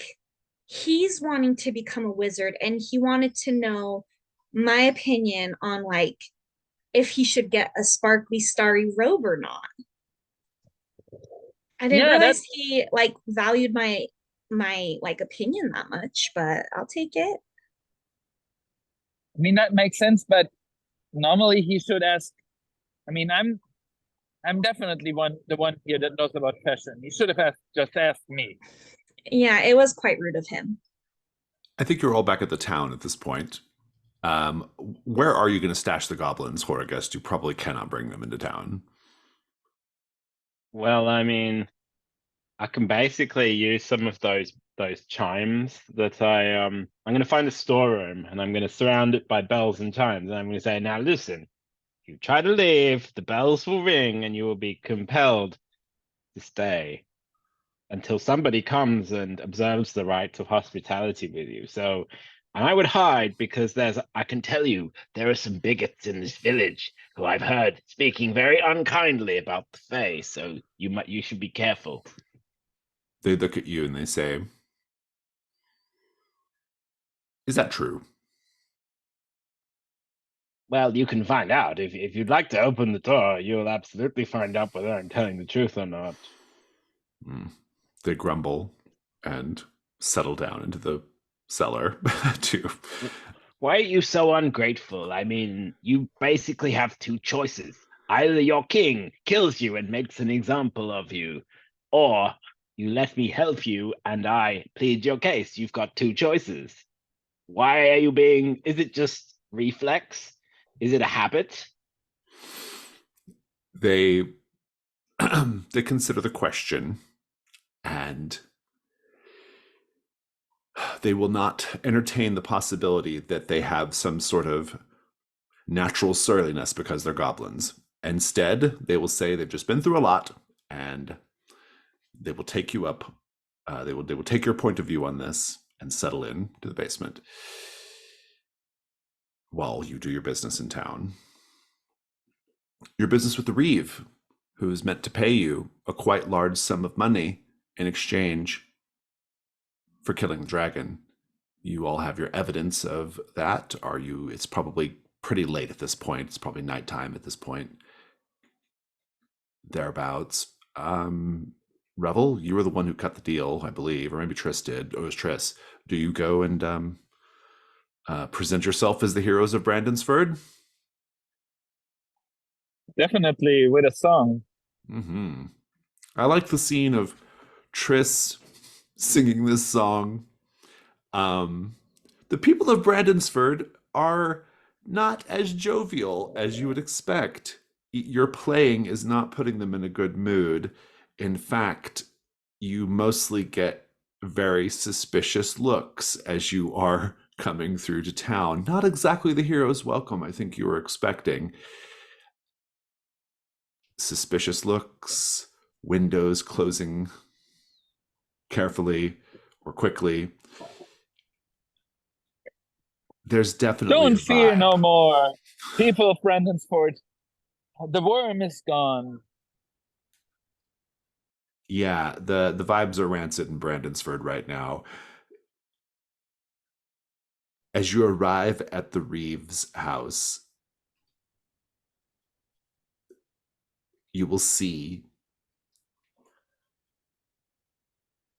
S2: he's wanting to become a wizard and he wanted to know my opinion on like if he should get a sparkly starry robe or not. I didn't
S3: Yeah,
S2: realize he like valued my like opinion that much, but I'll take it.
S3: I mean, that makes sense, but normally he should ask. I mean, I'm definitely the one here that knows about fashion. He should have just asked me.
S2: Yeah, it was quite rude of him.
S1: I think you're all back at the town at this point. Where are you going to stash the goblins, Horagast? You probably cannot bring them into town.
S5: Well, I mean, I can basically use some of those chimes that I'm gonna find a storeroom and I'm gonna surround it by bells and chimes, and I'm gonna say, now listen, if you try to leave, the bells will ring and you will be compelled to stay until somebody comes and observes the rites of hospitality with you. So, and I would hide because I can tell you, there are some bigots in this village who I've heard speaking very unkindly about the Fae, so you should be careful.
S1: They look at you and they say, is that true?
S5: Well, you can find out. If you'd like to open the door, you'll absolutely find out whether I'm telling the truth or not.
S1: They grumble and settle down into the cellar to...
S5: Why are you so ungrateful? I mean, you basically have two choices. Either your king kills you and makes an example of you, or you let me help you and I plead your case. You've got two choices. Why are you being... Is it just reflex? Is it a habit?
S1: They they consider the question, and they will not entertain the possibility that they have some sort of natural surliness because they're goblins. Instead, they will say they've just been through a lot, and they will take you up. They will take your point of view on this and settle in to the basement while you do your business in town. Your business with the Reeve, who is meant to pay you a quite large sum of money in exchange for killing the dragon. You all have your evidence of that. It's probably pretty late at this point. It's probably nighttime at this point. Thereabouts. Revel, you were the one who cut the deal, I believe, or maybe Tris did. Oh, it was Tris. Do you go and present yourself as the heroes of Brandonsford?
S3: Definitely with a song.
S1: Mm-hmm. I like the scene of Tris singing this song. The people of Brandonsford are not as jovial as you would expect. Your playing is not putting them in a good mood. In fact, you mostly get very suspicious looks as you are coming through to town. Not exactly the hero's welcome I think you were expecting. Suspicious looks, windows closing carefully or quickly. There's definitely
S3: Don't fear no more. People of Brandonsford, the Wyrm is gone.
S1: Yeah, the vibes are rancid in Brandonsford right now. As you arrive at the Reeves house, you will see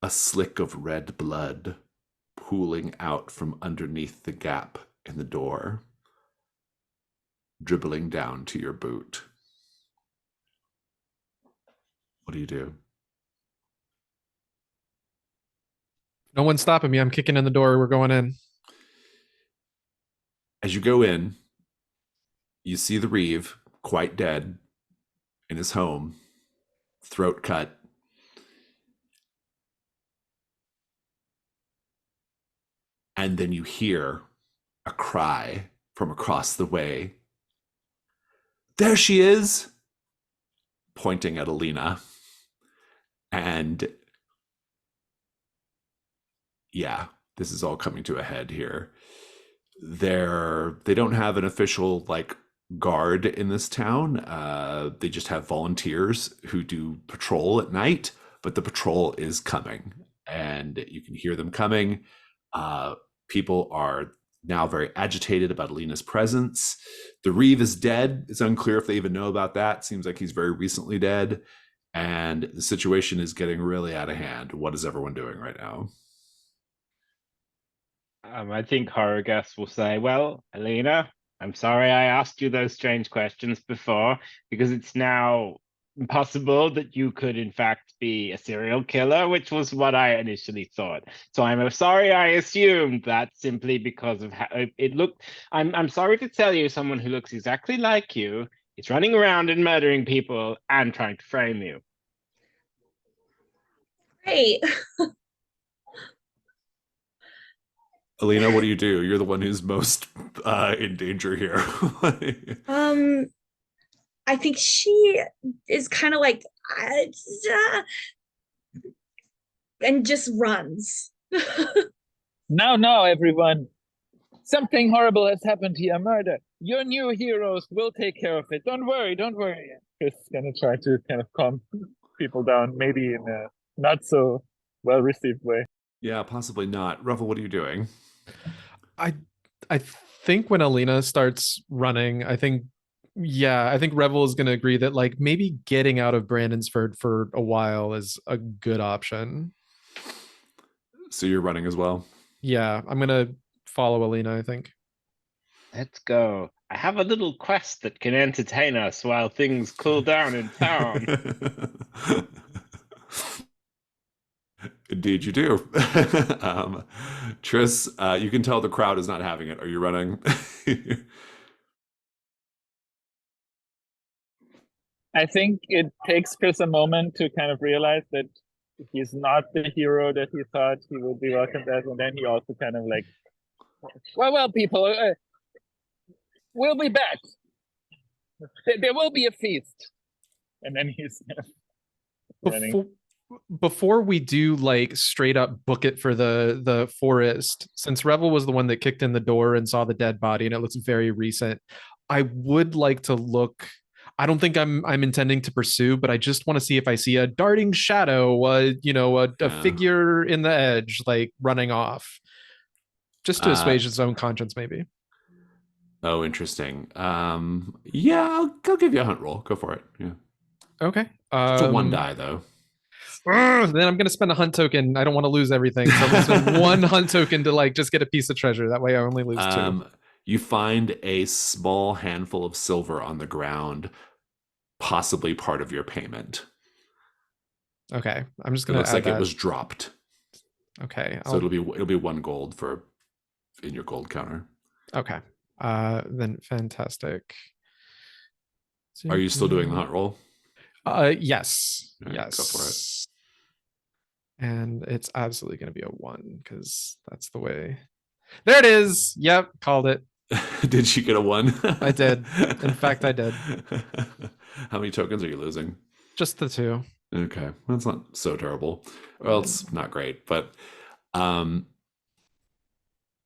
S1: a slick of red blood pooling out from underneath the gap in the door, dribbling down to your boot. What do you do?
S4: No one's stopping me. I'm kicking in the door. We're going in.
S1: As you go in, you see the Reeve, quite dead, in his home, throat cut. And then you hear a cry from across the way. There she is! Pointing at Alina. And yeah, this is all coming to a head here. They don't have an official like guard in this town. They just have volunteers who do patrol at night, but the patrol is coming and you can hear them coming. People are now very agitated about Alina's presence. The Reeve is dead. It's unclear if they even know about that. Seems like he's very recently dead. And the situation is getting really out of hand. What is everyone doing right now?
S5: I think Horrorgus will say, well, Alina, I'm sorry I asked you those strange questions before, because it's now possible that you could in fact be a serial killer, which was what I initially thought. So I'm sorry I assumed that simply because of how it looked. I'm sorry to tell you, someone who looks exactly like you is running around and murdering people and trying to frame you.
S2: Great.
S1: Alina, what do you do? You're the one who's most in danger here.
S2: I think she is kind of like, and just runs.
S3: Now, everyone. Something horrible has happened here. Murder. Your new heroes will take care of it. Don't worry. Chris is gonna try to kind of calm people down, maybe in a not so well received way.
S1: Yeah, possibly not. Ruffle, what are you doing?
S4: I think when Alina starts running, I think Revel is going to agree that like maybe getting out of Brandonsford for a while is a good option.
S1: So you're running as well?
S4: Yeah, I'm going to follow Alina, I think.
S5: Let's go. I have a little quest that can entertain us while things cool down in town.
S1: Indeed you do. Tris, you can tell the crowd is not having it. Are you running?
S3: I think it takes Chris a moment to kind of realize that he's not the hero that he thought he would be welcomed as, and then he also kind of like, well, people, we'll be back. There will be a feast, and then he's kind of running.
S4: Before we do like straight up book it for the forest, since Revel was the one that kicked in the door and saw the dead body and it looks very recent, I would like to look. I don't think I'm intending to pursue, but I just want to see if I see a darting shadow, a figure in the edge, like running off, just to assuage its own conscience, maybe.
S1: Oh, interesting. Yeah, I'll give you a hunt roll. Go for it. Yeah.
S4: Okay.
S1: It's a 1 die though.
S4: Then I'm gonna spend a hunt token. I don't want to lose everything, so I'm gonna spend 1 hunt token to like just get a piece of treasure. That way, I only lose 2.
S1: You find a small handful of silver on the ground, possibly part of your payment.
S4: Okay, I'm just gonna.
S1: It looks like it was dropped.
S4: Okay,
S1: so it'll be 1 gold in your gold counter.
S4: Okay, then fantastic.
S1: Are you still doing the hunt roll?
S4: Yes.
S1: Right,
S4: yes.
S1: Go for it.
S4: And it's absolutely going to be a 1 because that's the way. There it is. Yep, called it.
S1: Did you get a 1?
S4: I did. In fact, I did.
S1: How many tokens are you losing?
S4: Just the 2.
S1: Okay, that's not so terrible. Well, it's not great, but and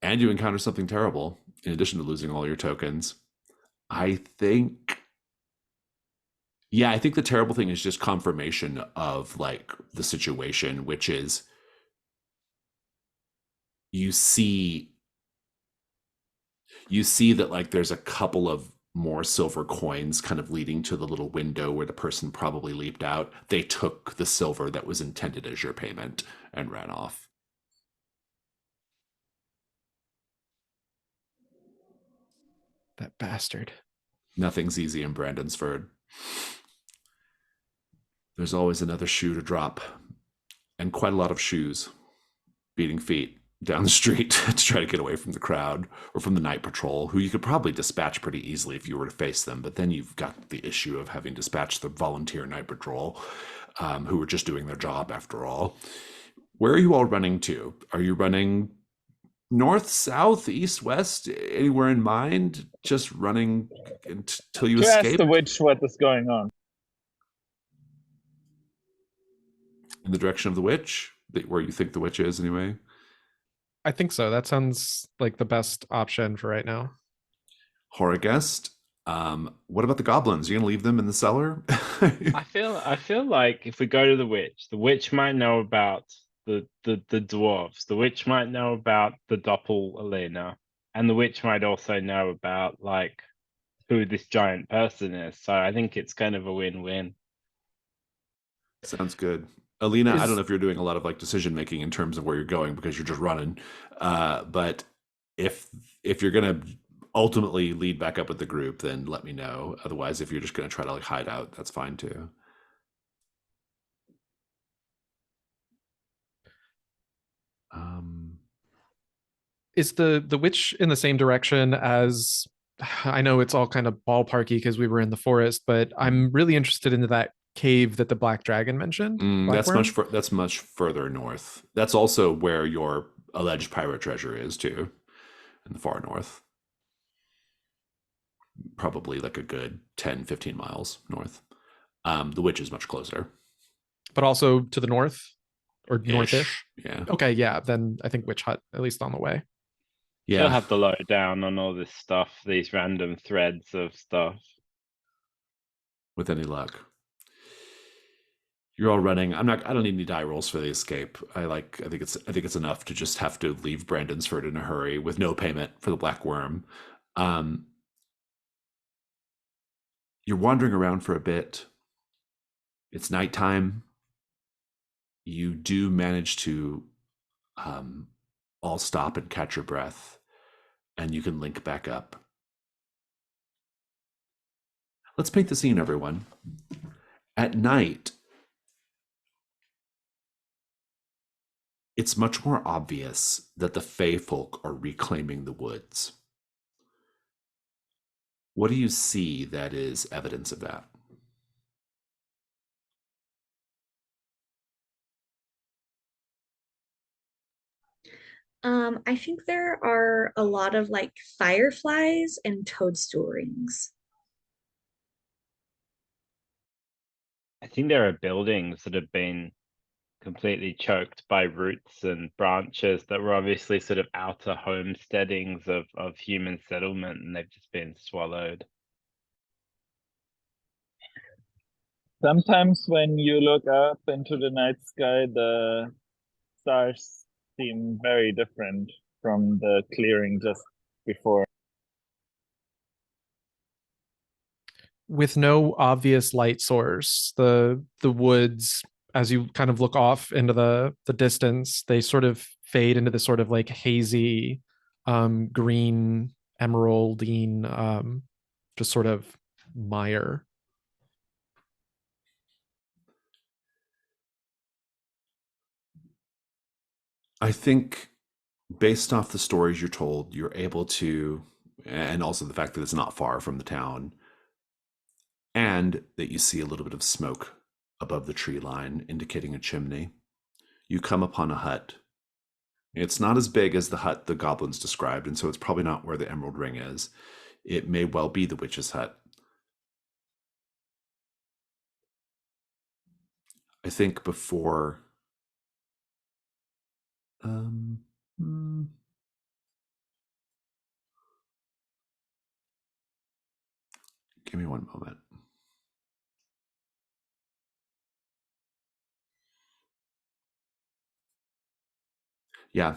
S1: you encounter something terrible in addition to losing all your tokens. I think, yeah, I think the terrible thing is just confirmation of like the situation, which is you see you see that like there's a couple of more silver coins kind of leading to the little window where the person probably leaped out. They took the silver that was intended as your payment and ran off.
S4: That bastard.
S1: Nothing's easy in Brandonsford. There's always another shoe to drop, and quite a lot of shoes beating feet down the street to try to get away from the crowd or from the night patrol, who you could probably dispatch pretty easily if you were to face them. But then you've got the issue of having dispatched the volunteer night patrol, who were just doing their job after all. Where are you all running to? Are you running north, south, east, west? Anywhere in mind? Just running until you
S3: To ask
S1: escape?
S3: the witch what is going on.
S1: In the direction of the witch? Where you think the witch is, anyway?
S4: I think so. That sounds like the best option for right now.
S1: Horrorguest. What about the goblins? You gonna leave them in the cellar?
S5: I feel like if we go to the witch might know about the dwarves. The witch might know about the doppel Alina, and the witch might also know about like who this giant person is. So I think it's kind of a win-win.
S1: Sounds good. Alina, I don't
S4: Is
S1: know if you're doing a lot of like decision making in terms of where you're going because you're just running. But if you're gonna ultimately lead back up with the group, then let me know. Otherwise, if you're just gonna try to like hide out, that's fine too. Um,
S4: is the witch in the same direction as I know it's all kind of ballparky because we were in the forest, but I'm really interested into that cave that the black dragon mentioned.
S1: that's
S4: Blackworm?
S1: that's much further north. That's also where your alleged pirate treasure is too, in the far north. Probably like a good 10, 15 miles north. The witch is much closer.
S4: But also to the north or northish.
S1: Ish. Yeah.
S4: Okay, yeah, then I think Witch Hut, at least on the way.
S5: She'll
S1: Yeah.
S5: have the lowdown on all this stuff, these random threads of stuff.
S1: With any luck. You're all running. I don't need any die rolls for the escape. I think it's enough to just have to leave Brandonsford in a hurry with no payment for the black worm. Um, you're wandering around for a bit. It's nighttime. You do manage to all stop and catch your breath, and you can link back up. Let's paint the scene, everyone. At night, it's much more obvious that the Fey folk are reclaiming the woods. What do you see that is evidence of that?
S2: I think there are a lot of like fireflies and toadstool rings.
S5: I think there are buildings that have been completely choked by roots and branches that were obviously sort of outer homesteadings of human settlement, and they've just been swallowed.
S3: Sometimes when you look up into the night sky, the stars seem very different from the clearing just before.
S4: With no obvious light source, the woods, as you kind of look off into the distance, they sort of fade into this sort of like hazy green emeraldine just sort of mire.
S1: I think based off the stories you're told, you're able to, and also the fact that it's not far from the town, and that you see a little bit of smoke above the tree line, indicating a chimney. You come upon a hut. It's not as big as the hut the goblins described, and so it's probably not where the emerald ring is. It may well be the witch's hut. I think before um, hmm, Give me one moment. Yeah.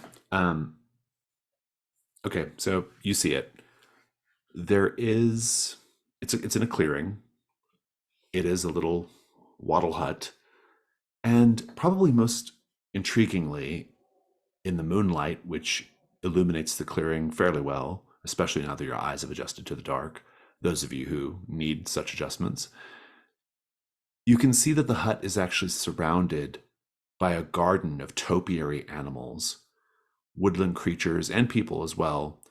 S1: Okay, so you see it. There is, it's in a clearing. It is a little wattle hut. And probably most intriguingly, in the moonlight, which illuminates the clearing fairly well, especially now that your eyes have adjusted to the dark, those of you who need such adjustments, you can see that the hut is actually surrounded by a garden of topiary animals, woodland creatures, and people as well,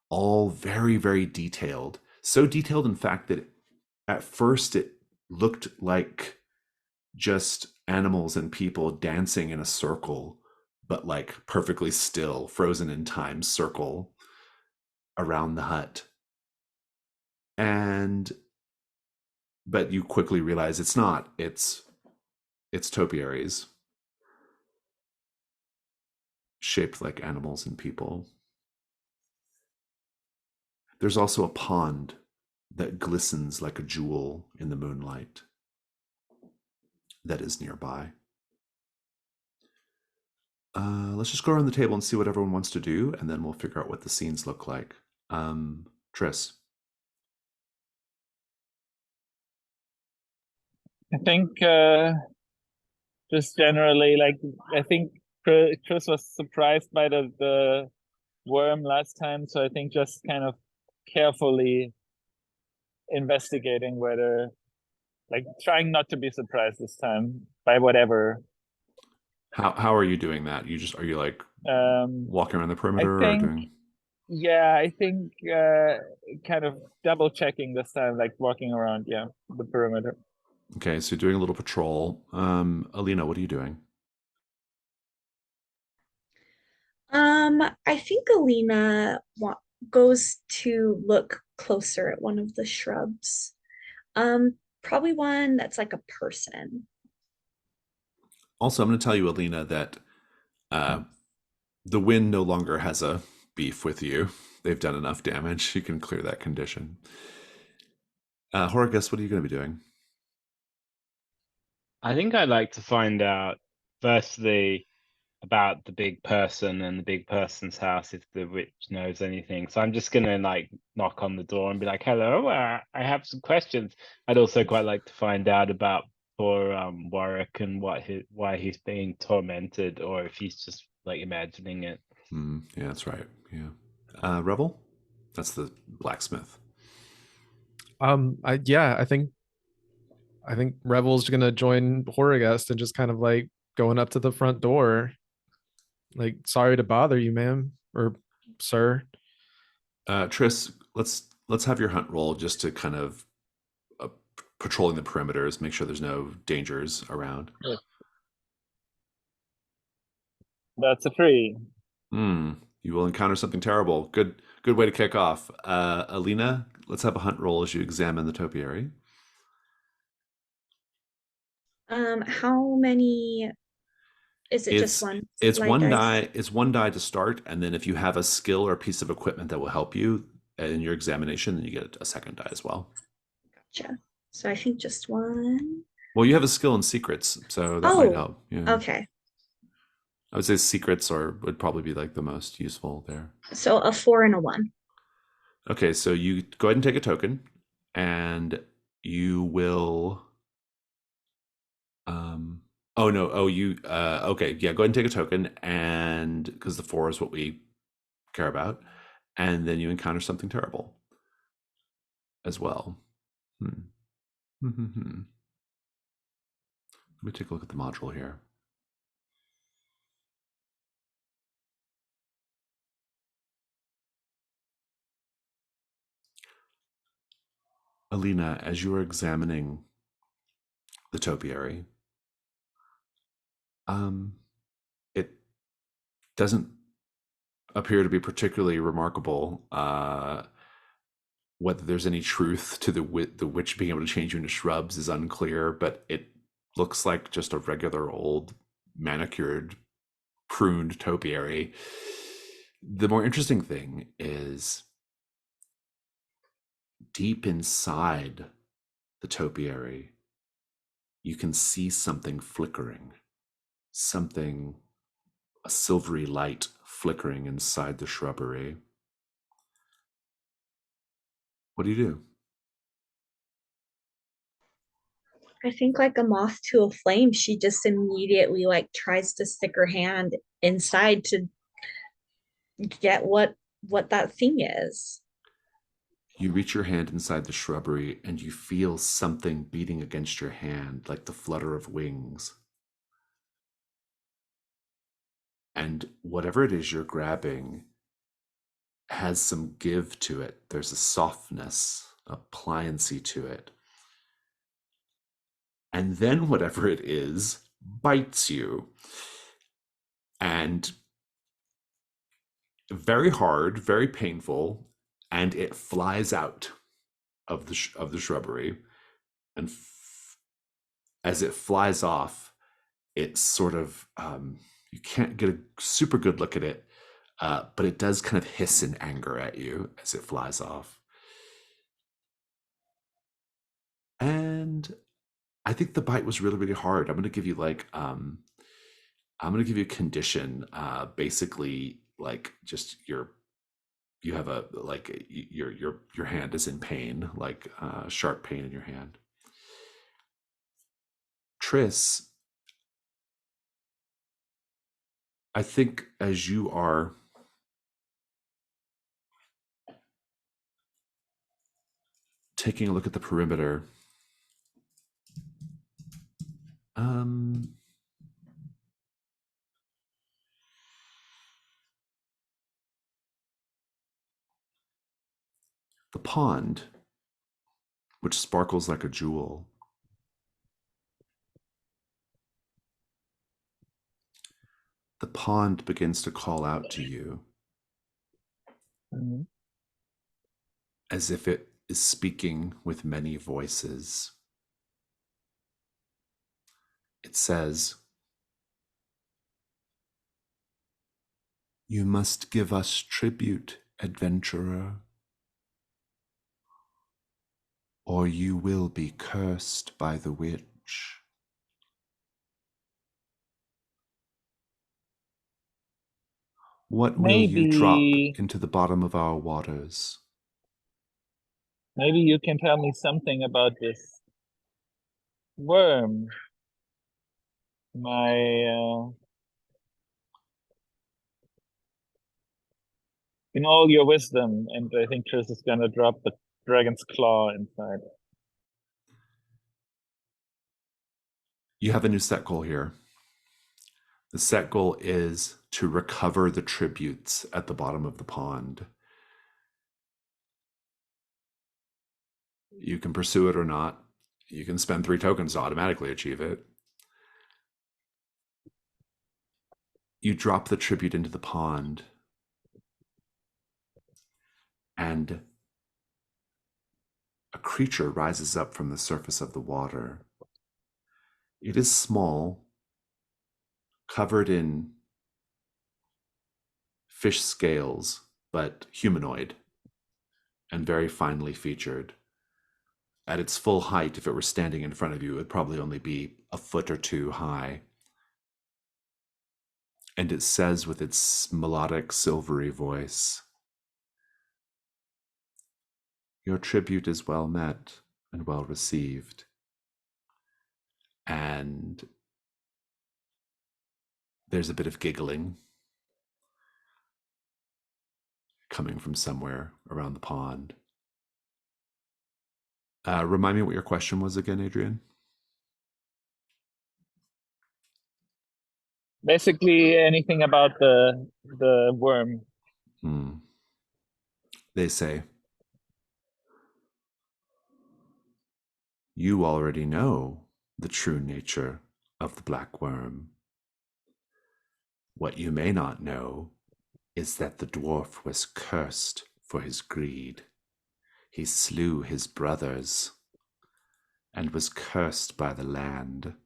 S1: all very, very detailed. So detailed, in fact, that at first it looked like just animals and people dancing in a circle, but like perfectly still, frozen in time circle around the hut. But you quickly realize it's not. It's topiaries shaped like animals and people. There's also a pond that glistens like a jewel in the moonlight that is nearby. Let's just go around the table and see what everyone wants to do, and then we'll figure out what the scenes look like. Tris.
S3: I think just generally, like, I think Chris was surprised by the Wyrm last time, so I think just kind of carefully investigating whether, like, trying not to be surprised this time by whatever.
S1: How are you doing that? Are you like walking around the perimeter or doing?
S3: Yeah, I think kind of double checking this time, like walking around, the perimeter.
S1: Okay, so doing a little patrol. Alina, what are you doing?
S2: I think Alina goes to look closer at one of the shrubs. Probably one that's like a person.
S1: Also, I'm going to tell you, Alina, that the wind no longer has a beef with you. They've done enough damage. You can clear that condition. Horgus, what are you going to be doing?
S5: I think I'd like to find out, firstly, about the big person and the big person's house, if the witch knows anything. So I'm just gonna like knock on the door and be like, "Hello, I have some questions." I'd also quite like to find out about poor Warwick and why he's being tormented, or if he's just like imagining it.
S1: Yeah, that's right. Yeah. Revel? That's the blacksmith.
S4: I think Revel's gonna join Horagast and just kind of like going up to the front door. Like, sorry to bother you, ma'am or sir.
S1: Tris, let's have your hunt roll just to kind of patrolling the perimeters, make sure there's no dangers around.
S3: Yes. That's a 3.
S1: You will encounter something terrible. Good way to kick off. Alina, let's have a hunt roll as you examine the topiary.
S2: How many? Is it just one?
S1: It's
S2: light
S1: one
S2: dice?
S1: die. It's one die to start, and then if you have a skill or a piece of equipment that will help you in your examination, then you get a second die as well.
S2: Gotcha. So I think just one.
S1: Well, you have a skill in secrets, so that might help. Yeah.
S2: Okay.
S1: I would say secrets would probably be like the most useful there.
S2: So a 4 and a 1.
S1: Okay, so you go ahead and take a token, and you will. Oh no! Oh, you. Okay, yeah. Go ahead and take a token, and because the 4 is what we care about, and then you encounter something terrible as well. Let me take a look at the module here. Alina, as you are examining the topiary, it doesn't appear to be particularly remarkable. Whether there's any truth to the witch being able to change you into shrubs is unclear, but it looks like just a regular old manicured, pruned topiary. The more interesting thing is deep inside the topiary, you can see something flickering, a silvery light flickering inside the shrubbery. What do you do?
S2: I think like a moth to a flame, she just immediately like tries to stick her hand inside to get what that thing is.
S1: You reach your hand inside the shrubbery and you feel something beating against your hand, like the flutter of wings. And whatever it is you're grabbing has some give to it. There's a softness, a pliancy to it. And then whatever it is bites you. And very hard, very painful, and it flies out of the shrubbery. And as it flies off, it's sort of you can't get a super good look at it, but it does kind of hiss in anger at you as it flies off. And I think the bite was really, really hard. I'm going to give you like I'm going to give you a condition, basically like just you have a like your hand is in pain, like sharp pain in your hand. Tris, I think as you are taking a look at the perimeter, the pond, which sparkles like a jewel, the pond begins to call out to you as if it is speaking with many voices. It says, "You must give us tribute, adventurer, or you will be cursed by the witch. What will you drop into the bottom of our waters?"
S3: Maybe you can tell me something about this Wyrm. In all your wisdom, and I think Tris is gonna drop the dragon's claw inside.
S1: You have a new set goal here. The set goal is to recover the tributes at the bottom of the pond. You can pursue it or not. You can spend 3 tokens to automatically achieve it. You drop the tribute into the pond, and a creature rises up from the surface of the water. It is small, covered in fish scales, but humanoid and very finely featured. At its full height, if it were standing in front of you, it would probably only be a foot or 2 high. And it says with its melodic, silvery voice, "Your tribute is well met and well received." And there's a bit of giggling coming from somewhere around the pond. Remind me what your question was again, Adrian.
S3: Basically, anything about the Wyrm.
S1: They say, "You already know the true nature of the black worm. What you may not know is that the dwarf was cursed for his greed. He slew his brothers and was cursed by the land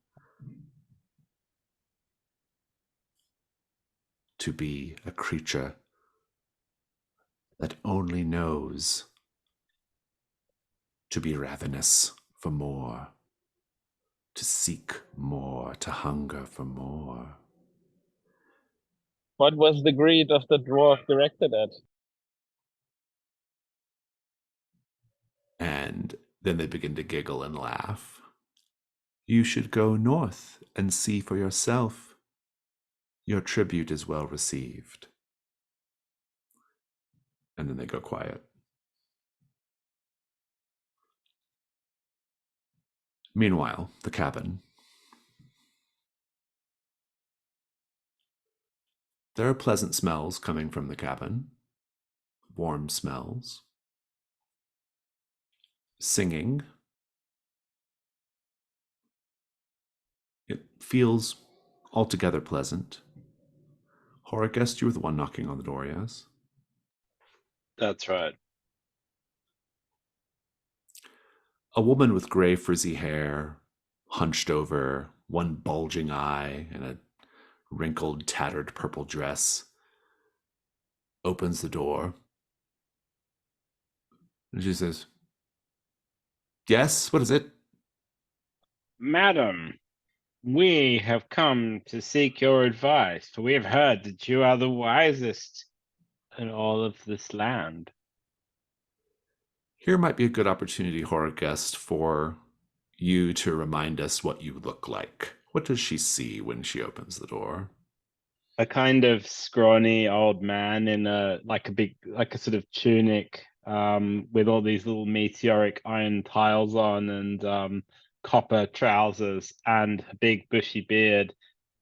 S1: to be a creature that only knows to be ravenous for more, to seek more, to hunger for more.
S3: What was the greed of the dwarf directed at?
S1: And then they begin to giggle and laugh. You should go north and see for yourself. Your tribute is well received. And then they go quiet. Meanwhile, the cabin. There are pleasant smells coming from the cabin. Warm smells. Singing. It feels altogether pleasant. Horrorguest, you were the one knocking on the door, yes?
S5: That's right.
S1: A woman with gray frizzy hair, hunched over, one bulging eye, and a wrinkled, tattered purple dress, opens the door. And she says, "Yes, what is it?"
S5: Madam, we have come to seek your advice, for we have heard that you are the wisest in all of this land.
S1: Here might be a good opportunity, Horrorguest, for you to remind us what you look like. What does she see when she opens the door?
S5: A kind of scrawny old man in a sort of tunic, with all these little meteoric iron tiles on, and copper trousers, and a big bushy beard,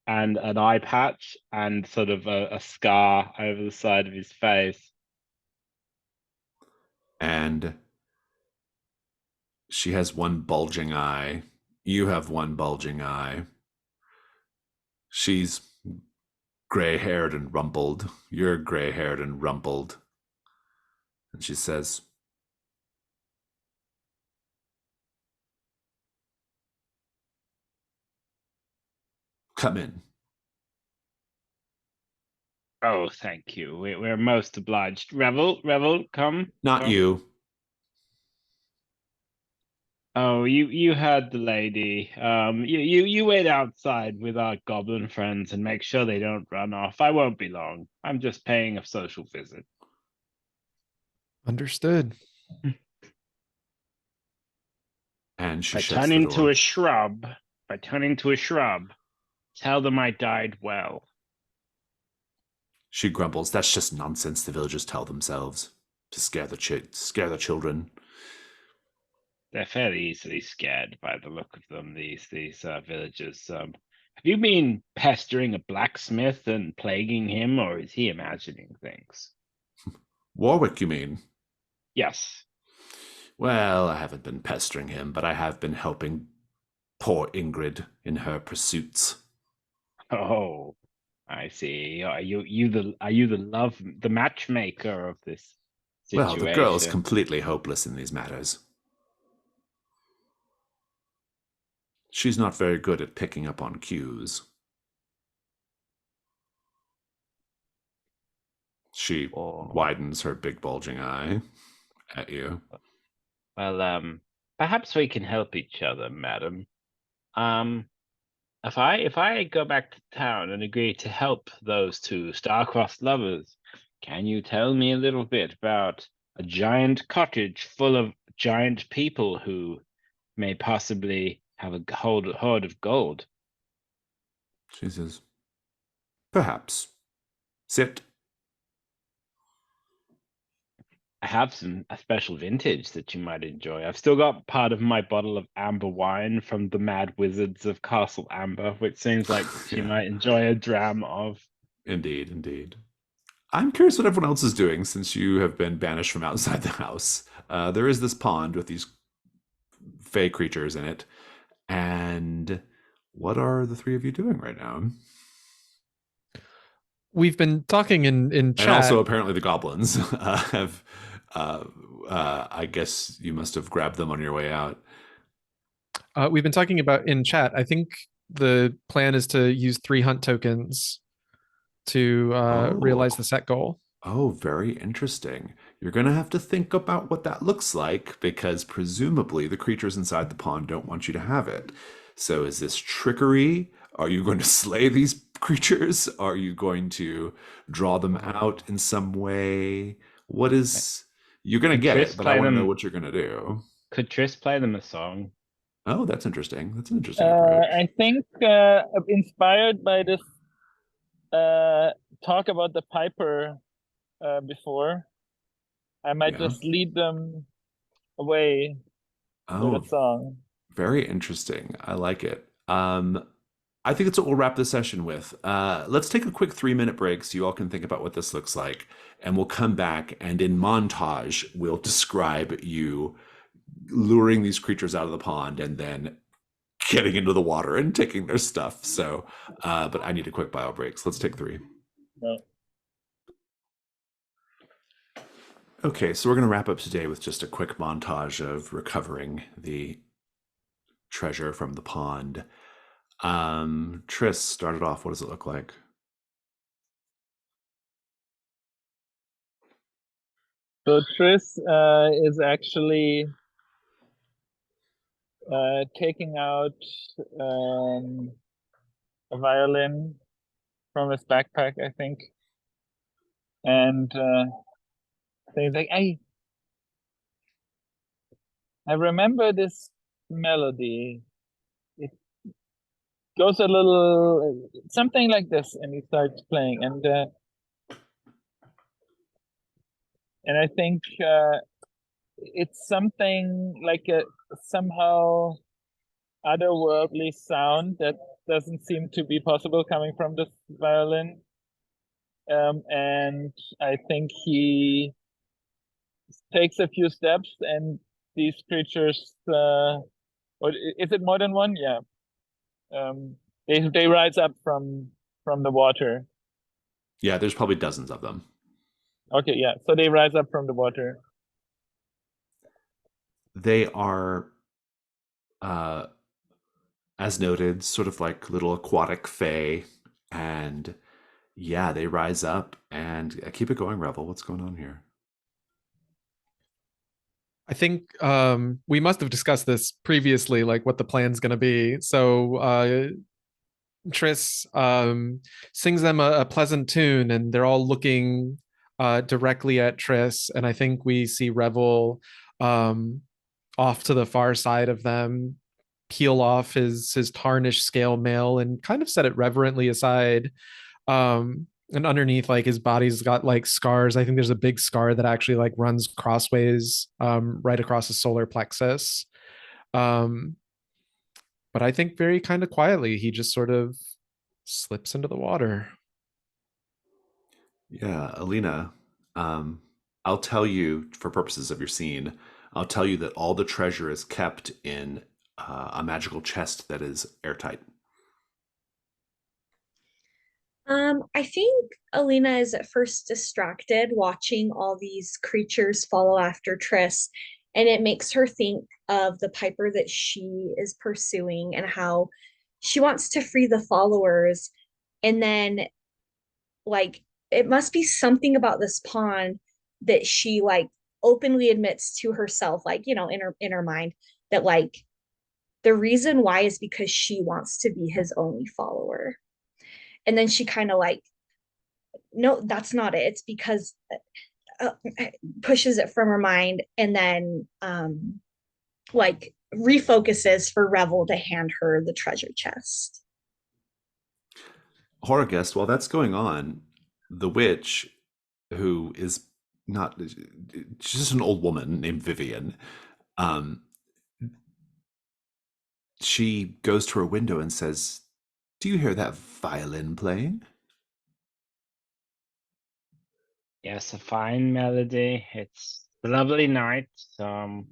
S5: and an eye patch, and sort of a scar over the side of his face.
S1: And she has one bulging eye. You have one bulging eye. She's gray-haired and rumpled. You're gray-haired and rumpled. And she says, "Come in."
S5: Oh, thank you. We're most obliged. Revel, come.
S1: Not
S5: come.
S1: you.
S5: Oh, you heard the lady. You wait outside with our goblin friends and make sure they don't run off. I won't be long. I'm just paying a social visit.
S4: Understood.
S1: And she
S5: By
S1: shuts
S5: turning
S1: the door.
S5: to a shrub, tell them I died well.
S1: She grumbles, "That's just nonsense the villagers tell themselves to scare the children."
S5: They're fairly easily scared by the look of them, these villagers. Have you been pestering a blacksmith and plaguing him, or is he imagining things?
S1: Warwick, you mean?
S5: Yes.
S1: Well, I haven't been pestering him, but I have been helping poor Ingrid in her pursuits.
S5: Oh, I see. Are you the matchmaker of this
S1: Well,
S5: situation?
S1: the girl is completely hopeless in these matters. She's not very good at picking up on cues. She widens her big bulging eye at you.
S5: Well, perhaps we can help each other, madam. If I go back to town and agree to help those two star-crossed lovers, can you tell me a little bit about a giant cottage full of giant people who may possibly have a hoard of gold?
S1: She says, "Perhaps. Sit."
S5: I have a special vintage that you might enjoy. I've still got part of my bottle of amber wine from the Mad Wizards of Castle Amber, which seems like you
S1: Yeah.
S5: might enjoy a dram of.
S1: Indeed, indeed. I'm curious what everyone else is doing since you have been banished from outside the house. There is this pond with these fey creatures in it. And what are the three of you doing right now?
S4: We've been talking in chat.
S1: And also, apparently, the goblins have. I guess you must have grabbed them on your way out.
S4: We've been talking about in chat. I think the plan is to use 3 hunt tokens to realize the set goal.
S1: Oh, very interesting. You're going to have to think about what that looks like because presumably the creatures inside the pond don't want you to have it. So is this trickery? Are you going to slay these creatures? Are you going to draw them out in some way? What is... You're going to
S5: Could
S1: get
S5: Tris
S1: it, but I
S5: play
S1: want to know
S5: them?
S1: what you're going to do.
S5: Could Tris play them a song?
S1: Oh, that's interesting. That's an interesting approach.
S3: I think inspired by this talk about the Piper before, I might
S1: Yeah.
S3: just lead them away with
S1: Oh,
S3: a song.
S1: very interesting. I like it. I think that's what we'll wrap the session with. Let's take a quick 3-minute break so you all can think about what this looks like. And we'll come back and in montage, we'll describe you luring these creatures out of the pond and then getting into the water and taking their stuff. So, but I need a quick bio break. So let's take 3.
S3: No.
S1: Okay, so we're going to wrap up today with just a quick montage of recovering the treasure from the pond. Tris, started off. What does it look like?
S3: So Tris is actually taking out a violin from his backpack, I think, and so he's like, I remember this melody. It goes a little something like this, and he starts playing, and I think it's something like a somehow otherworldly sound that doesn't seem to be possible coming from this violin. And I think he takes a few steps, and these creatures, or is it more than one? Yeah. They rise up from the water.
S1: Yeah, there's probably dozens of them.
S3: Okay, yeah. So they rise up from the water.
S1: They are, as noted, sort of like little aquatic fae, and yeah, they rise up and keep it going, Revel. What's going on here?
S4: I think we must have discussed this previously, like what the plan's going to be. So Tris sings them a pleasant tune, and they're all looking directly at Tris. And I think we see Revel off to the far side of them peel off his tarnished scale mail and kind of set it reverently aside. And underneath, like, his body's got like scars. I think there's a big scar that actually like runs crossways right across the solar plexus. um but I think very kind of quietly he just sort of slips into the water.
S1: Yeah, Alina, I'll tell you for purposes of your scene, I'll tell you that all the treasure is kept in a magical chest that is airtight.
S2: I think Alina is at first distracted watching all these creatures follow after Tris, and it makes her think of the Piper that she is pursuing and how she wants to free the followers. And then, like, it must be something about this pond that she like openly admits to herself, like, in her mind, that like the reason why is because she wants to be his only follower. And then she kind of like, no, that's not it. It's because pushes it from her mind, and then like refocuses for Revel to hand her the treasure chest.
S1: Horror guest, while that's going on, the witch, who is not, she's just an old woman named Vivian, um, she goes to her window and says, "Do you hear that violin playing?"
S5: Yes, a fine melody. It's a lovely night. I'm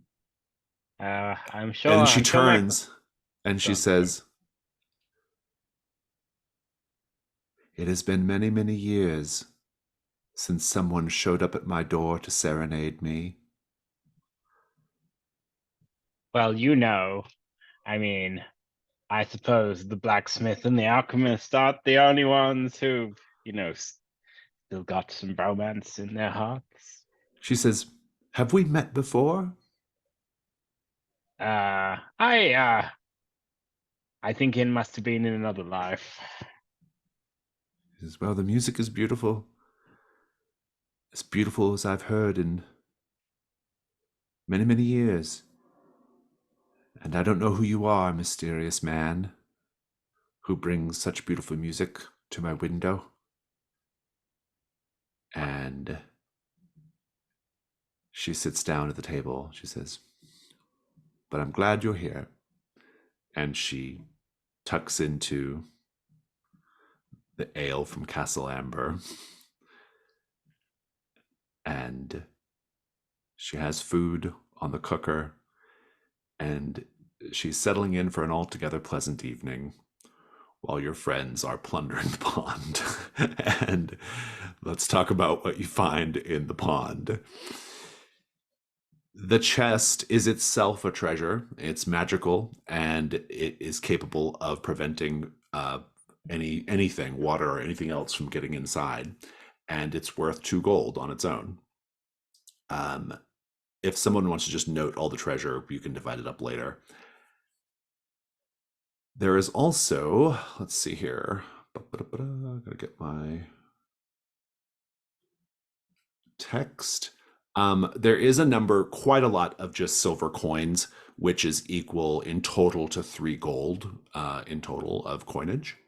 S5: sure.
S1: And she
S5: I'm sure my
S1: turns and she
S5: Sure.
S1: says, "It has been many, many years since someone showed up at my door to serenade me."
S5: Well, I mean, I suppose the blacksmith and the alchemist aren't the only ones who, still got some romance in their hearts.
S1: She says, "Have we met before?"
S5: I think it must have been in another life.
S1: She says, "Well, the music is beautiful. As beautiful as I've heard in many, many years. And I don't know who you are, mysterious man, who brings such beautiful music to my window." And she sits down at the table. She says, "But I'm glad you're here." And she tucks into the ale from Castle Amber. And she has food on the cooker. And she's settling in for an altogether pleasant evening while your friends are plundering the pond. And let's talk about what you find in the pond. The chest is itself a treasure. It's magical, and it is capable of preventing anything, water or anything else, from getting inside. And it's worth 2 gold on its own. If someone wants to just note all the treasure, you can divide it up later. There is also, let's see here. Gotta get my text. There is a number, quite a lot of just silver coins, which is equal in total to 3 gold in total of coinage.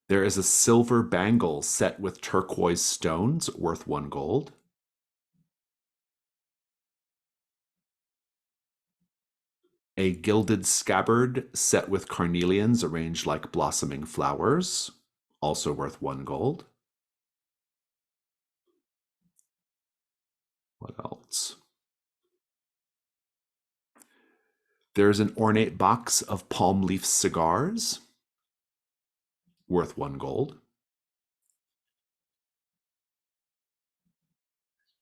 S1: There is a silver bangle set with turquoise stones worth 1 gold. A gilded scabbard set with carnelians arranged like blossoming flowers, also worth 1 gold. What else? There's an ornate box of palm leaf cigars, worth 1 gold.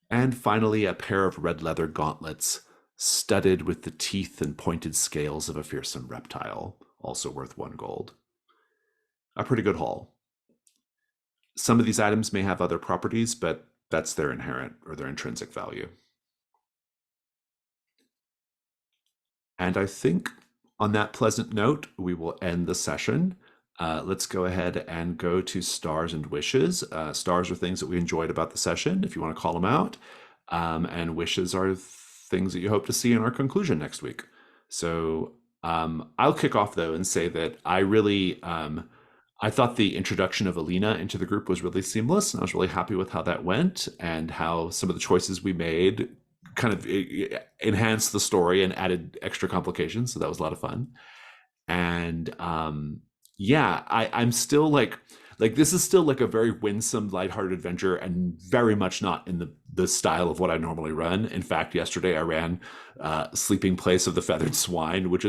S1: And finally, a pair of red leather gauntlets studded with the teeth and pointed scales of a fearsome reptile, also worth 1 gold. A pretty good haul. Some of these items may have other properties, but that's their inherent or their intrinsic value. And I think on that pleasant note, we will end the session. Let's go ahead and go to stars and wishes. Stars are things that we enjoyed about the session, if you want to call them out. And wishes are things that you hope to see in our conclusion next week. So I'll kick off, though, and say that I really, I thought the introduction of Alina into the group was really seamless. And I was really happy with how that went and how some of the choices we made kind of enhanced the story and added extra complications. So that was a lot of fun. And yeah, I'm still like this is still like a very winsome, lighthearted adventure, and very much not in the style of what I normally run. In fact, yesterday I ran Sleeping Place of the Feathered Swine, which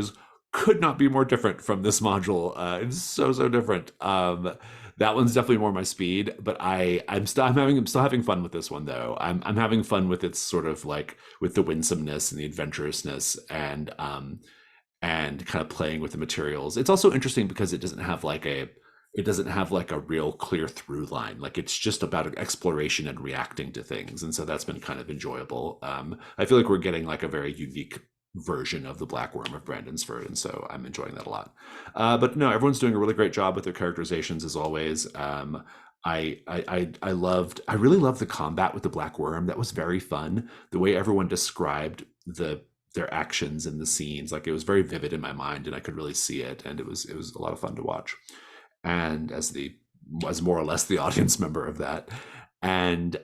S1: could not be more different from this module. It's so different. That one's definitely more my speed, but I'm still having fun with this one, though. I'm having fun with its sort of like with the winsomeness and the adventurousness and kind of playing with the materials. It's also interesting because it doesn't have like a real clear through line. Like it's just about exploration and reacting to things. And so that's been kind of enjoyable. I feel like we're getting like a very unique version of the Black Wyrm of Brandonsford. And so I'm enjoying that a lot. But no, everyone's doing a really great job with their characterizations as always. I really loved the combat with the Black Wyrm. That was very fun. The way everyone described their actions in the scenes, like it was very vivid in my mind and I could really see it. And it was a lot of fun to watch. And as more or less the audience member of that. And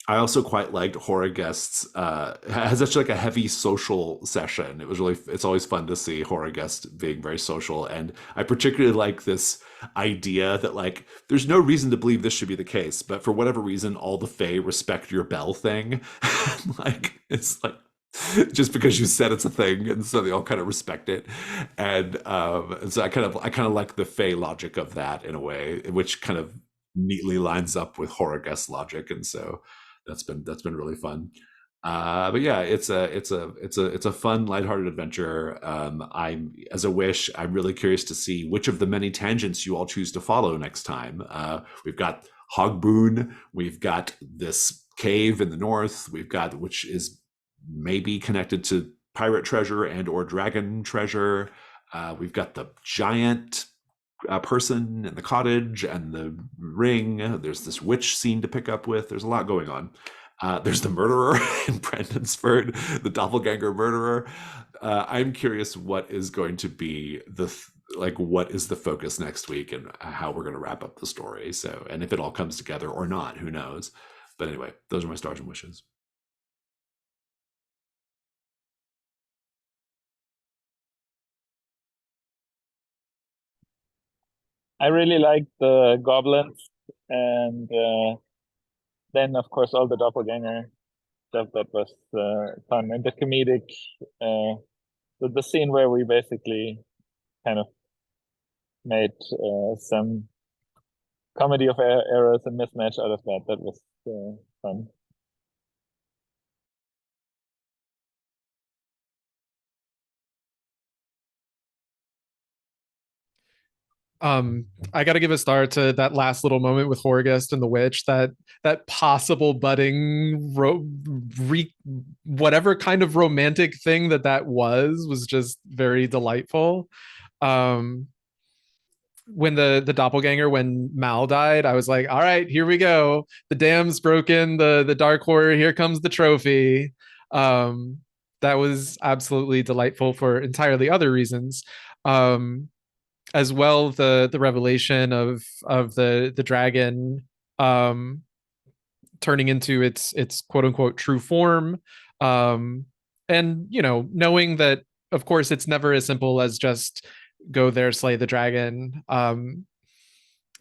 S1: I also quite liked Horrorguest's has such like a heavy social session. It's always fun to see Horrorguest being very social. And I particularly like this idea that like there's no reason to believe this should be the case, but for whatever reason, all the Fae respect your bell thing. Like it's like just because you said it's a thing, and so they all kind of respect it. And so I kind of like the Fae logic of that in a way, which kind of neatly lines up with Horrorguest logic, and so that's been really fun. But yeah, it's a fun, lighthearted adventure. I'm really curious to see which of the many tangents you all choose to follow next time. We've got Hogboon. We've got this cave in the north. We've got, which is maybe connected to pirate treasure and or dragon treasure. We've got the giant person in the cottage and the ring. There's this witch scene to pick up with. There's a lot going on. There's the murderer in Brandonsford, the doppelganger murderer. I'm curious what is going to be what is the focus next week and how we're going to wrap up the story. So, and if it all comes together or not, who knows? But anyway, those are my stars and wishes.
S3: I really like the goblins, and then of course all the doppelganger stuff that was fun, and the comedic, the scene where we basically kind of made some comedy of errors and mismatch out of that. That was fun.
S4: I got to give a star to that last little moment with Horgest and the witch. That possible budding, whatever kind of romantic thing that was just very delightful. When the doppelganger, when Mal died, I was like, all right, here we go. The dam's broken. The dark horror. Here comes the trophy. That was absolutely delightful for entirely other reasons. As well, the revelation of the dragon turning into its quote unquote true form, and knowing that of course it's never as simple as just go there, slay the dragon,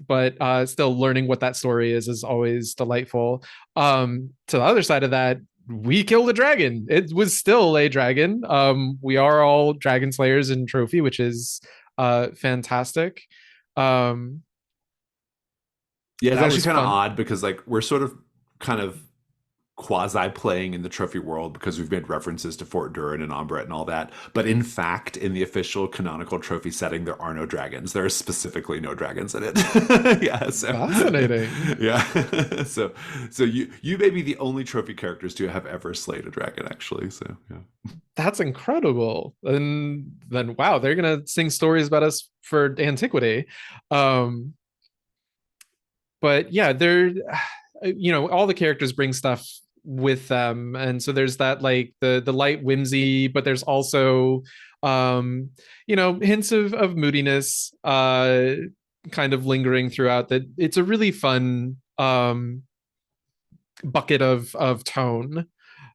S4: but still learning what that story is always delightful. To the other side of that, we killed a dragon. It was still a dragon. We are all dragon slayers in trophy, which is fantastic.
S1: Yeah, it's
S4: That
S1: actually
S4: was
S1: kind of
S4: fun.
S1: odd because like we're sort of kind of quasi playing in the trophy world because we've made references to Fort Durin and Ombret and all that. But in fact, in the official canonical trophy setting, there are no dragons. There are specifically no dragons in it. Yeah, so
S4: Fascinating.
S1: Yeah, so you may be the only trophy characters to have ever slayed a dragon, actually. So yeah,
S4: That's incredible. And then wow, they're gonna sing stories about us for antiquity. But yeah, they're all the characters bring stuff with them, and so there's that like the light whimsy, but there's also hints of moodiness kind of lingering throughout. That it's a really fun bucket of tone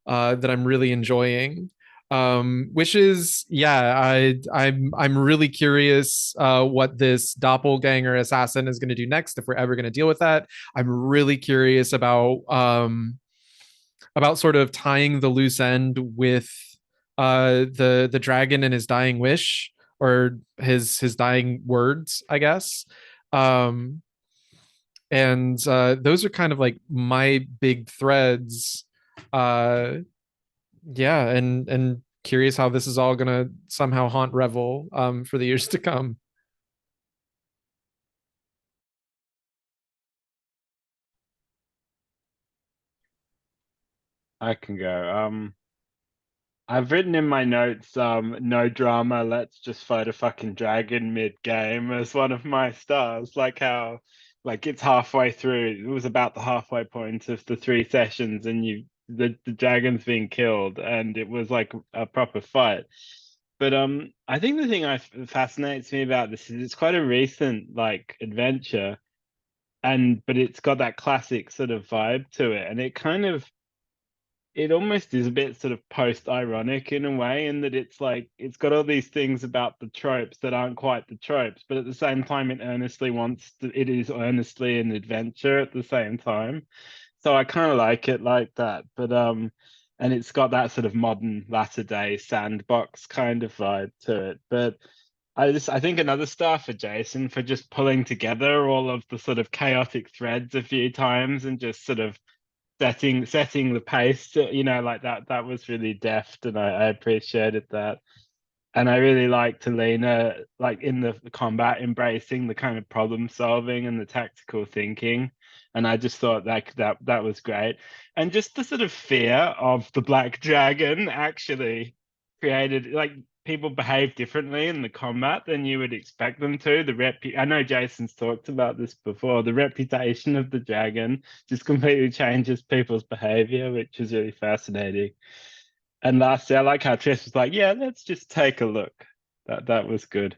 S4: that I'm really enjoying. Which is, yeah, I'm really curious what this doppelganger assassin is going to do next, if we're ever going to deal with that. I'm really curious about sort of tying the loose end with the dragon and his dying wish, or his dying words, I guess. Um, and those are kind of like my big threads. Yeah, and curious how this is all gonna somehow haunt Revel for the years to come.
S5: I can go. I've written in my notes, no drama, let's just fight a fucking dragon mid-game as one of my stars. Like how, like it's halfway through. It was about the halfway point of the 3 sessions, and the dragon's being killed, and it was like a proper fight. But I think the thing fascinates me about this is it's quite a recent like adventure, but it's got that classic sort of vibe to it, and it almost is a bit sort of post-ironic in a way, in that it's like it's got all these things about the tropes that aren't quite the tropes, but at the same time it is earnestly an adventure at the same time. So I kind of like it like that. But and it's got that sort of modern latter day sandbox kind of vibe to it. But I think another star for Jason for just pulling together all of the sort of chaotic threads a few times and just sort of setting the pace, like that was really deft, and I appreciated that. And I really liked Alina, like in the combat, embracing the kind of problem solving and the tactical thinking. And I just thought that was great. And just the sort of fear of the black dragon actually created, like, people behave differently in the combat than you would expect them to. I know Jason's talked about this before. The reputation of the dragon just completely changes people's behavior, which is really fascinating. And lastly, I like how Tris was like, yeah, let's just take a look. That was good.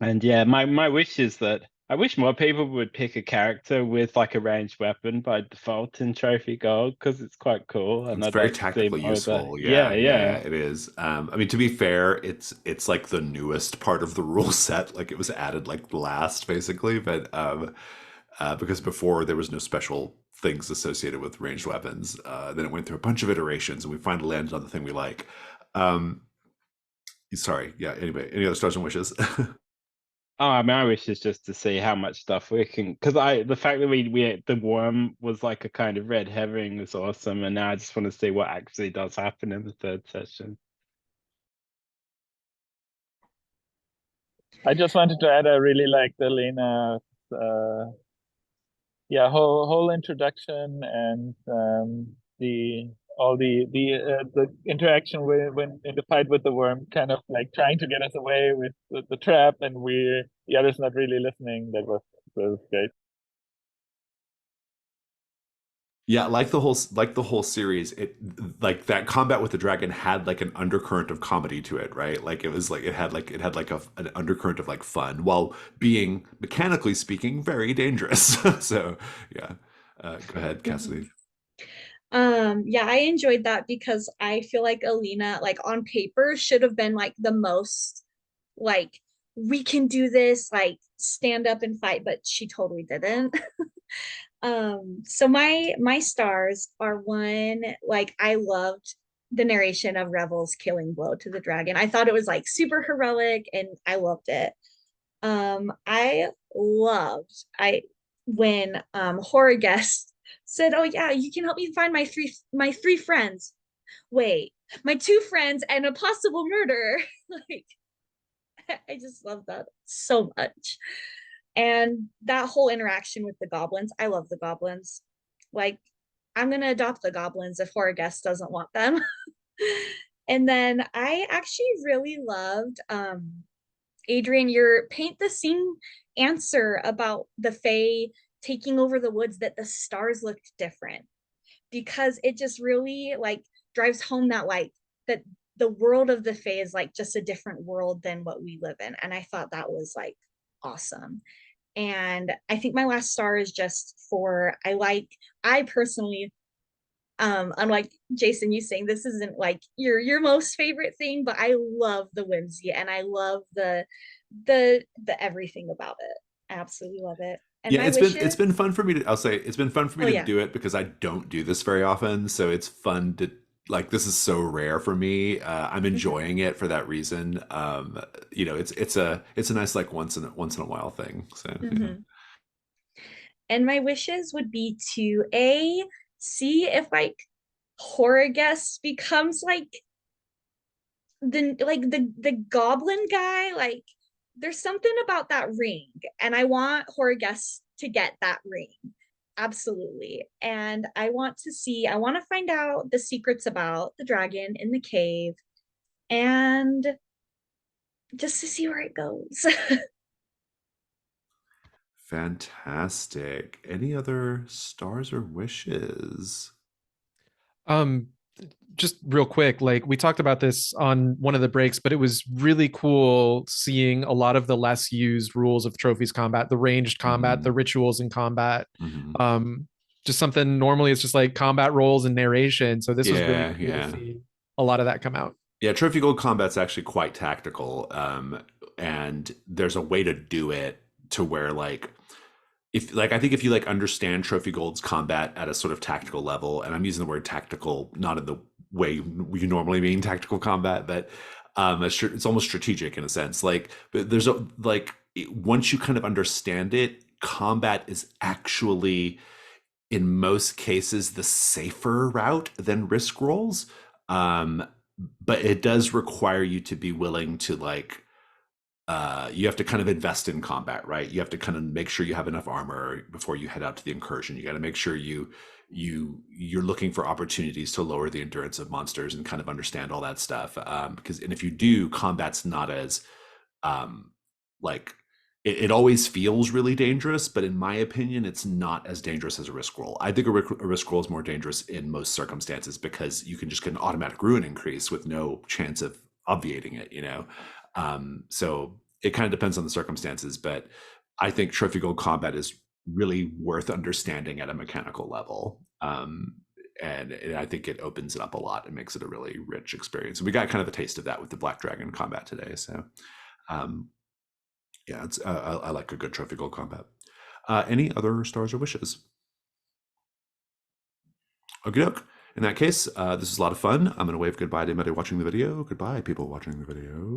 S5: And yeah, my wish is that I wish more people would pick a character with like a ranged weapon by default in Trophy Gold, because it's quite cool, and
S1: It's
S5: I'd
S1: very
S5: like to see
S1: tactically
S5: more of that.
S1: useful.
S5: Yeah,
S1: Yeah,
S5: yeah.
S1: it is. I mean, to be fair, it's like the newest part of the rule set. Like it was added like last, basically, but because before there was no special things associated with ranged weapons. Then it went through a bunch of iterations, and we finally landed on the thing we like. Sorry, yeah. Anyway, any other stars and wishes?
S5: Oh, I mean, my wish is just to see how much stuff we can, because the fact that we the Wyrm was like a kind of red herring was awesome, and now I just want to see what actually does happen in the third session.
S3: I just wanted to add, I really liked Alina's whole introduction, and the interaction when in the fight with the worm, kind of like trying to get us away with the trap, and the others not really listening. That was great.
S1: Yeah, like the whole series, it like that combat with the dragon had like an undercurrent of comedy to it, right? Like it was like it had like an undercurrent of like fun while being mechanically speaking very dangerous. So yeah, go ahead, Cassidy.
S2: Yeah, I enjoyed that because I feel like Alina, like on paper, should have been like the most like we can do this, like stand up and fight, but she totally didn't. So my stars are one, like I loved the narration of Revel's killing blow to the dragon. I thought it was like super heroic and I loved it. I loved I when horror guest said, "Oh yeah, you can help me find my three friends." Wait, my two friends and a possible murderer. Like I just love that so much. And that whole interaction with the goblins, I love the goblins. Like, I'm gonna adopt the goblins if horror guest doesn't want them. And then I actually really loved Adrian, your paint the scene answer about the Fae taking over the woods, that the stars looked different, because it just really like drives home that like that the world of the Fae is like just a different world than what we live in. And I thought that was like awesome. And I think my last star is just for I personally, unlike Jason, you saying this isn't like your most favorite thing, but I love the whimsy and I love the everything about it. I absolutely love it. And
S1: Yeah,
S2: my
S1: it's been fun for me to I'll say it's been fun for me
S2: oh
S1: to
S2: yeah.
S1: do it because I don't do this very often. So it's fun to like this is so rare for me. I'm enjoying it for that reason. It's a nice like once in a while thing. So yeah.
S2: Mhm. And my wishes would be to see if like horror guest becomes like the goblin guy. Like there's something about that ring, and I want horror guests to get that ring. Absolutely. And I want to find out the secrets about the dragon in the cave, and just to see where it goes.
S1: Fantastic. Any other stars or wishes?
S4: Um, just real quick, like we talked about this on one of the breaks, but it was really cool seeing a lot of the less used rules of trophies combat, the ranged combat, the rituals in combat.
S1: Mm-hmm.
S4: Just something normally it's just like combat rolls and narration. So this was really
S1: Yeah,
S4: cool to
S1: yeah.
S4: see a lot of that come out.
S1: Yeah, Trophy Gold combat's actually quite tactical. And there's a way to do it to where like if like I think if you like understand Trophy Gold's combat at a sort of tactical level, and I'm using the word tactical not in the way we normally mean tactical combat, but it's almost strategic in a sense. Like, but there's a like once you kind of understand it, combat is actually in most cases the safer route than risk rolls. But it does require you to be willing to like you have to kind of invest in combat, right? You have to kind of make sure you have enough armor before you head out to the incursion. You got to make sure you're looking for opportunities to lower the endurance of monsters and kind of understand all that stuff. Because and if you do, combat's not as like it always feels really dangerous, but in my opinion, it's not as dangerous as a risk roll. I think a risk roll is more dangerous in most circumstances because you can just get an automatic ruin increase with no chance of obviating it, you know? So it kind of depends on the circumstances, but I think trophy gold combat is really worth understanding at a mechanical level. And I think it opens it up a lot and makes it a really rich experience. And we got kind of a taste of that with the Black Dragon combat today. So yeah, it's I like a good trophy gold combat. Any other stars or wishes? Okie doke. In that case, this is a lot of fun. I'm going to wave goodbye to anybody watching the video. Goodbye, people watching the video.